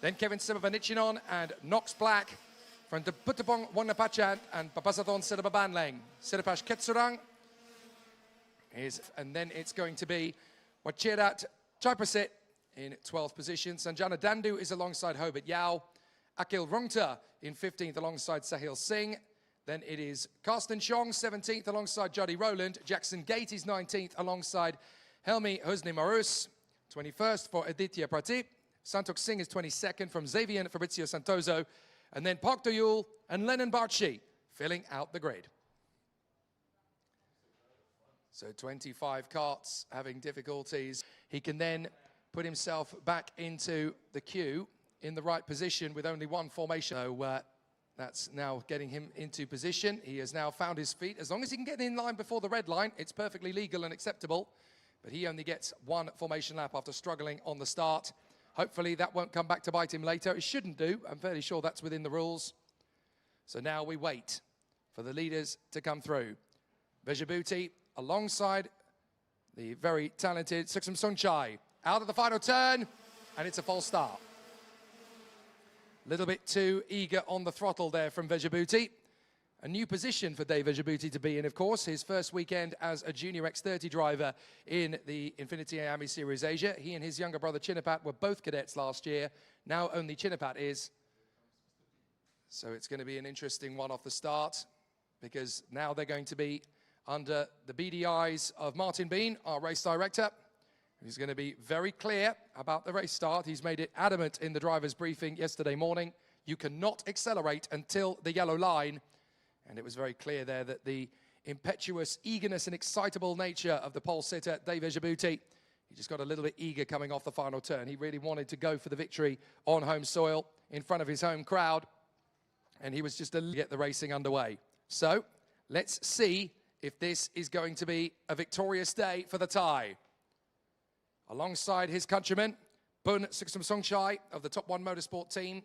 Then Kevin Sibavanichinon and Knox Black from the Putapong Wanapachan and Papasadon Sirababanlang. Sirapash Ketsurang and then it's going to be Wachirat Chaipasit in 12th position. Sanjana Dandu is alongside Hobart Yao. Akil Rungta in 15th alongside Sahil Singh. Then it is Karsten Chong, 17th alongside Jody Rowland. Jackson Gate is 19th alongside Helmi Husni Marus. 21st for Aditya Pratip. Santok Singh is 22nd from Xavier Fabrizio Santoso. And then Park Doyul and Lennon Barchi filling out the grid. So 25 carts having difficulties. He can then put himself back into the queue in the right position with only one formation. So that's now getting him into position. He has now found his feet. As long as he can get in line before the red line, it's perfectly legal and acceptable. But he only gets one formation lap after struggling on the start. Hopefully that won't come back to bite him later. It shouldn't do. I'm fairly sure that's within the rules. So now we wait for the leaders to come through. Vejabuti alongside the very talented Suksum Sungchai. Out of the final turn, and it's a false start. A little bit too eager on the throttle there from Vejabuti. A new position for Dave Vejabuti to be in, of course. His first weekend as a junior X30 driver in the INFINITY IAME Series Asia. He and his younger brother Chinapat were both cadets last year. Now only Chinapat is. So it's going to be an interesting one off the start, because now they're going to be under the beady eyes of Martin Bean, our race director. He's going to be very clear about the race start. He's made it adamant in the driver's briefing yesterday morning. You cannot accelerate until the yellow line. And it was very clear there that the impetuous eagerness and excitable nature of the pole sitter, Dave Vejabuti, he just got a little bit eager coming off the final turn. He really wanted to go for the victory on home soil in front of his home crowd. And he was just to get the racing underway. So let's see if this is going to be a victorious day for the Thai. Alongside his countrymen, Bun Suksum Sungchai of the Top 1 Motorsport team.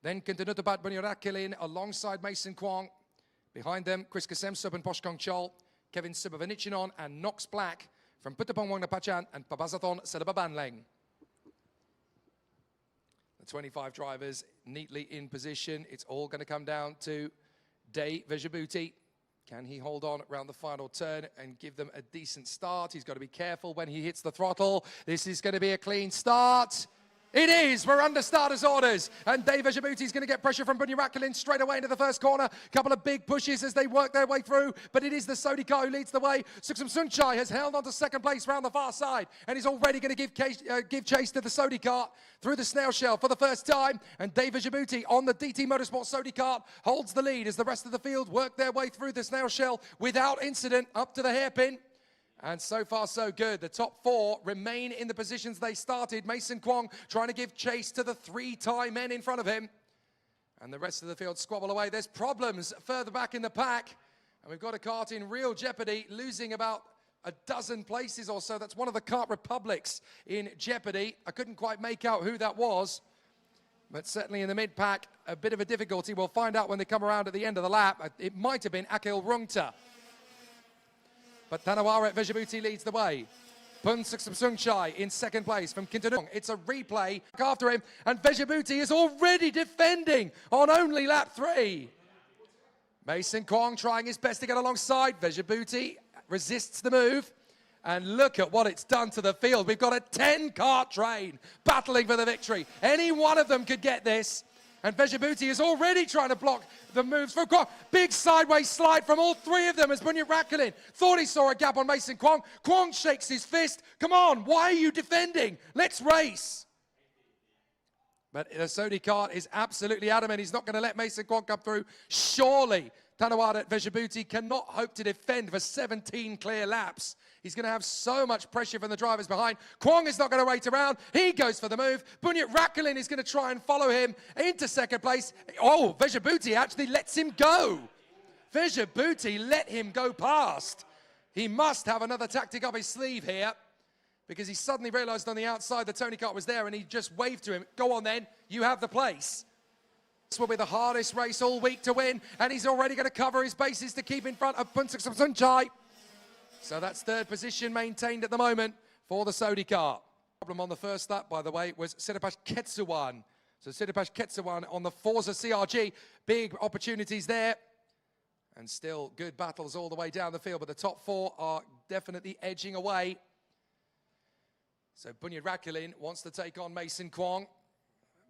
Then Kintanutabat Bunyarakilin alongside Mason Kwong. Behind them, Chris Kasemsup and Poshkong Chol, Kevin Subavanichinon and Knox Black from Putapong Wangnapachan and Pabasathon Selababanleng. The 25 drivers neatly in position. It's all going to come down to Dave Vejabuti. Can he hold on around the final turn and give them a decent start? He's got to be careful when he hits the throttle. This is going to be a clean start. It is. We're under starters orders. And Dave Vejabuti is going to get pressure from Bunyarakilin straight away into the first corner. Couple of big pushes as they work their way through. But it is the Sodi car who leads the way. Suksum Sungchai has held on to second place round the far side. And he's already going to give chase to the Sodi cart through the snail shell for the first time. And Dave Vejabuti on the DT Motorsport Sodi cart holds the lead as the rest of the field work their way through the snail shell without incident up to the hairpin. And so far, so good. The top four remain in the positions they started. Mason Kwong trying to give chase to the three Thai men in front of him. And the rest of the field squabble away. There's problems further back in the pack. And we've got a kart in real jeopardy, losing about a dozen places or so. That's one of the kart republics in jeopardy. I couldn't quite make out who that was. But certainly in the mid-pack, a bit of a difficulty. We'll find out when they come around at the end of the lap. It might have been Akil Rungta. But Tanawaret Vejabuti leads the way. Bun Suksum Sungchai in second place from Kintanung. It's a replay after him, and Vejabuti is already defending on only lap 3. Mason Kwong trying his best to get alongside. Vejabuti resists the move. And look at what it's done to the field. We've got a 10-kart train battling for the victory. Any one of them could get this. And Vejabuti is already trying to block the moves from Kwong. Big sideways slide from all three of them as Bunyarakilin thought he saw a gap on Mason Kwong. Kwong shakes his fist. Come on, why are you defending? Let's race. But the Sodi kart is absolutely adamant. He's not going to let Mason Kwong come through. Surely Tanawaret Vejabuti cannot hope to defend for 17 clear laps. He's going to have so much pressure from the drivers behind. Kwong is not going to wait around. He goes for the move. Bunyarakilin is going to try and follow him into second place. Oh, Vejabuti actually lets him go. Vejabuti let him go past. He must have another tactic up his sleeve here, because he suddenly realized on the outside the Tony kart was there and he just waved to him. Go on then, you have the place. This will be the hardest race all week to win, and he's already going to cover his bases to keep in front of Bun Suksum Sungchai. So that's third position maintained at the moment for the Sodi kart. Problem on the first lap, by the way, was Siripash Ketsuwan. So Siripash Ketsuwan on the Forza CRG. Big opportunities there. And still good battles all the way down the field, but the top four are definitely edging away. So Bunyarakilin wants to take on Mason Kwong.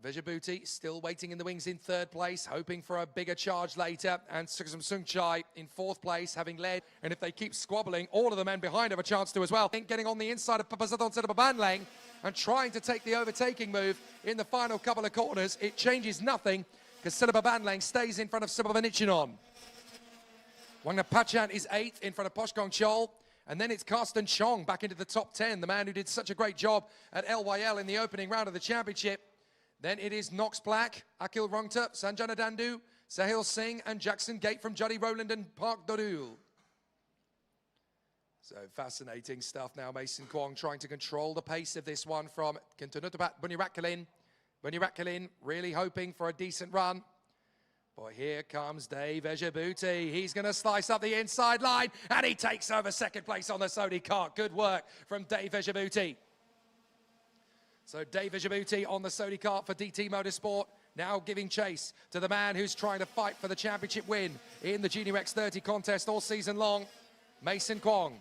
Vejabuti still waiting in the wings in third place, hoping for a bigger charge later. And Suksum Sungchai in fourth place, having led. And if they keep squabbling, all of the men behind have a chance to as well. Getting on the inside of Papasathon Selababanleng and trying to take the overtaking move in the final couple of corners. It changes nothing because Selababanleng stays in front of Subavanichinon. Wangnapachan is 8th in front of Poshkong Chol. And then it's Karsten Chong back into the top 10, the man who did such a great job at LYL in the opening round of the championship. Then it is Knox Black, Akhil Rungta, Sanjana Dandu, Sahil Singh, and Jackson Gate from Juddy Rowland and Park Dorul. So fascinating stuff now. Mason Kwong trying to control the pace of this one from Kintunutapat Bunirakalin. Bunirakalin really hoping for a decent run. Boy, here comes Dave Ejabuti. He's going to slice up the inside line, and he takes over second place on the Sodi kart. Good work from Dave Ejabuti. So Dave Ejabuti on the Sodi kart for DT Motorsport, now giving chase to the man who's trying to fight for the championship win in the Junior X30 contest all season long, Mason Kwong.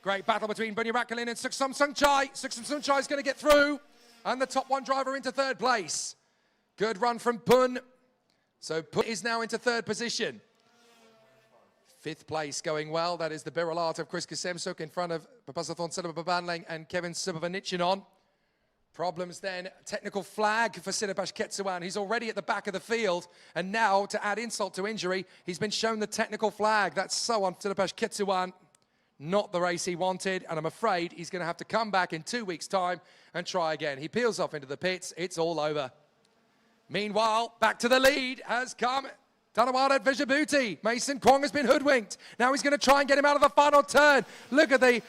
Great battle between Bunirakalin and Suksum Sungchai. Suksum Sungchai is going to get through, and the top one driver into third place. Good run from Pun. So Pun is now into third position. Fifth place going well. That is the Biralat of Chris Kasemsuk in front of Papasathon Silababanlang and Kevin Subavanichinon. Problems then, technical flag for Silabash Ketsuwan. He's already at the back of the field. And now, to add insult to injury, he's been shown the technical flag. That's so on Silabash Ketsuwan. Not the race he wanted. And I'm afraid he's going to have to come back in 2 weeks' time and try again. He peels off into the pits. It's all over. Meanwhile, back to the lead has come Tanawada Vijabuti. Mason Kwong has been hoodwinked. Now he's going to try and get him out of the final turn. Look at the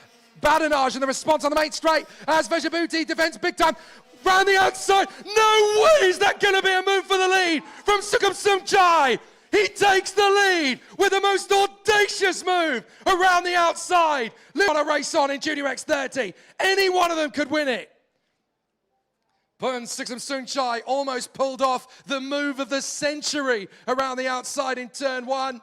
badinage and the response on the main straight as Vijabuti defends big time. Round the outside. No way is that going to be a move for the lead from Sukhum Sungchai. He takes the lead with the most audacious move around the outside. Look what a race on in Junior X30. Any one of them could win it. Pun Sukhum Sungchai almost pulled off the move of the century around the outside in turn one.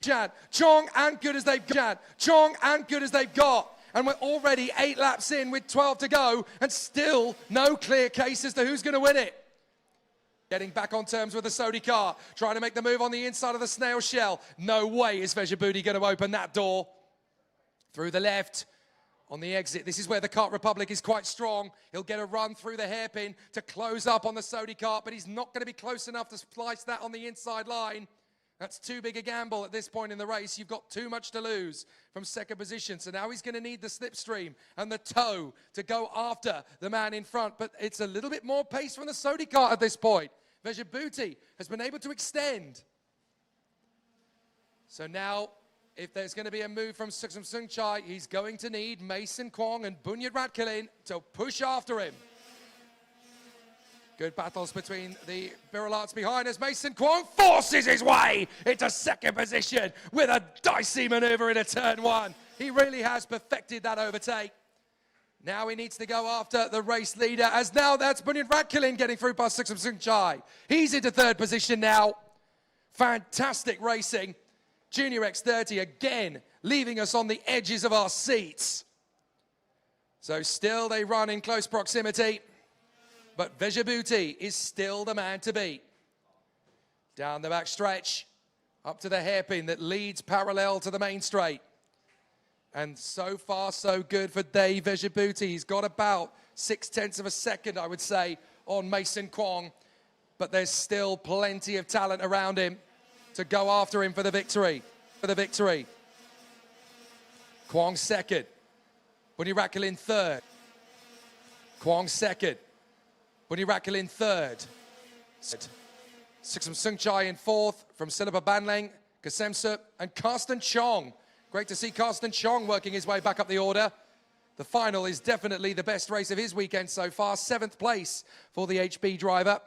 Chong and good as they've got. Chong and good as they've got. And we're already 8 laps in with 12 to go and still no clear case as to who's going to win it. Getting back on terms with the Sodi car, trying to make the move on the inside of the snail shell. No way is Vejabuti going to open that door. Through the left. On the exit, this is where the Kart Republic is quite strong. He'll get a run through the hairpin to close up on the Sodi kart, but he's not going to be close enough to splice that on the inside line. That's too big a gamble at this point in the race. You've got too much to lose from second position. So now he's going to need the slipstream and the toe to go after the man in front. But it's a little bit more pace from the Sodi kart at this point. Vejabuti has been able to extend. So now, if there's going to be a move from Sukhum Sungchai, he's going to need Mason Kwong and Bunyat Ratkalin to push after him. Good battles between the Biralats behind as Mason Kwong forces his way into second position with a dicey maneuver into turn one. He really has perfected that overtake. Now he needs to go after the race leader, as now that's Bunyat Ratkalin getting through past Sukhum Sungchai. He's into third position now. Fantastic racing. Junior X30 again, leaving us on the edges of our seats. So still they run in close proximity, but Vejabuti is still the man to beat. Down the back stretch, up to the hairpin that leads parallel to the main straight. And so far, so good for Dave Vejabuti. He's got about 0.6 of a second, I would say, on Mason Kwong, but there's still plenty of talent around him to go after him for the victory. Kwong second. Bunirakalin third. Kwong second. Bunirakalin third. Sukhum Sungchai in fourth from Silaba Banlang, Kasemsup, and Karsten Chong. Great to see Karsten Chong working his way back up the order. The final is definitely the best race of his weekend so far. 7th place for the HB driver.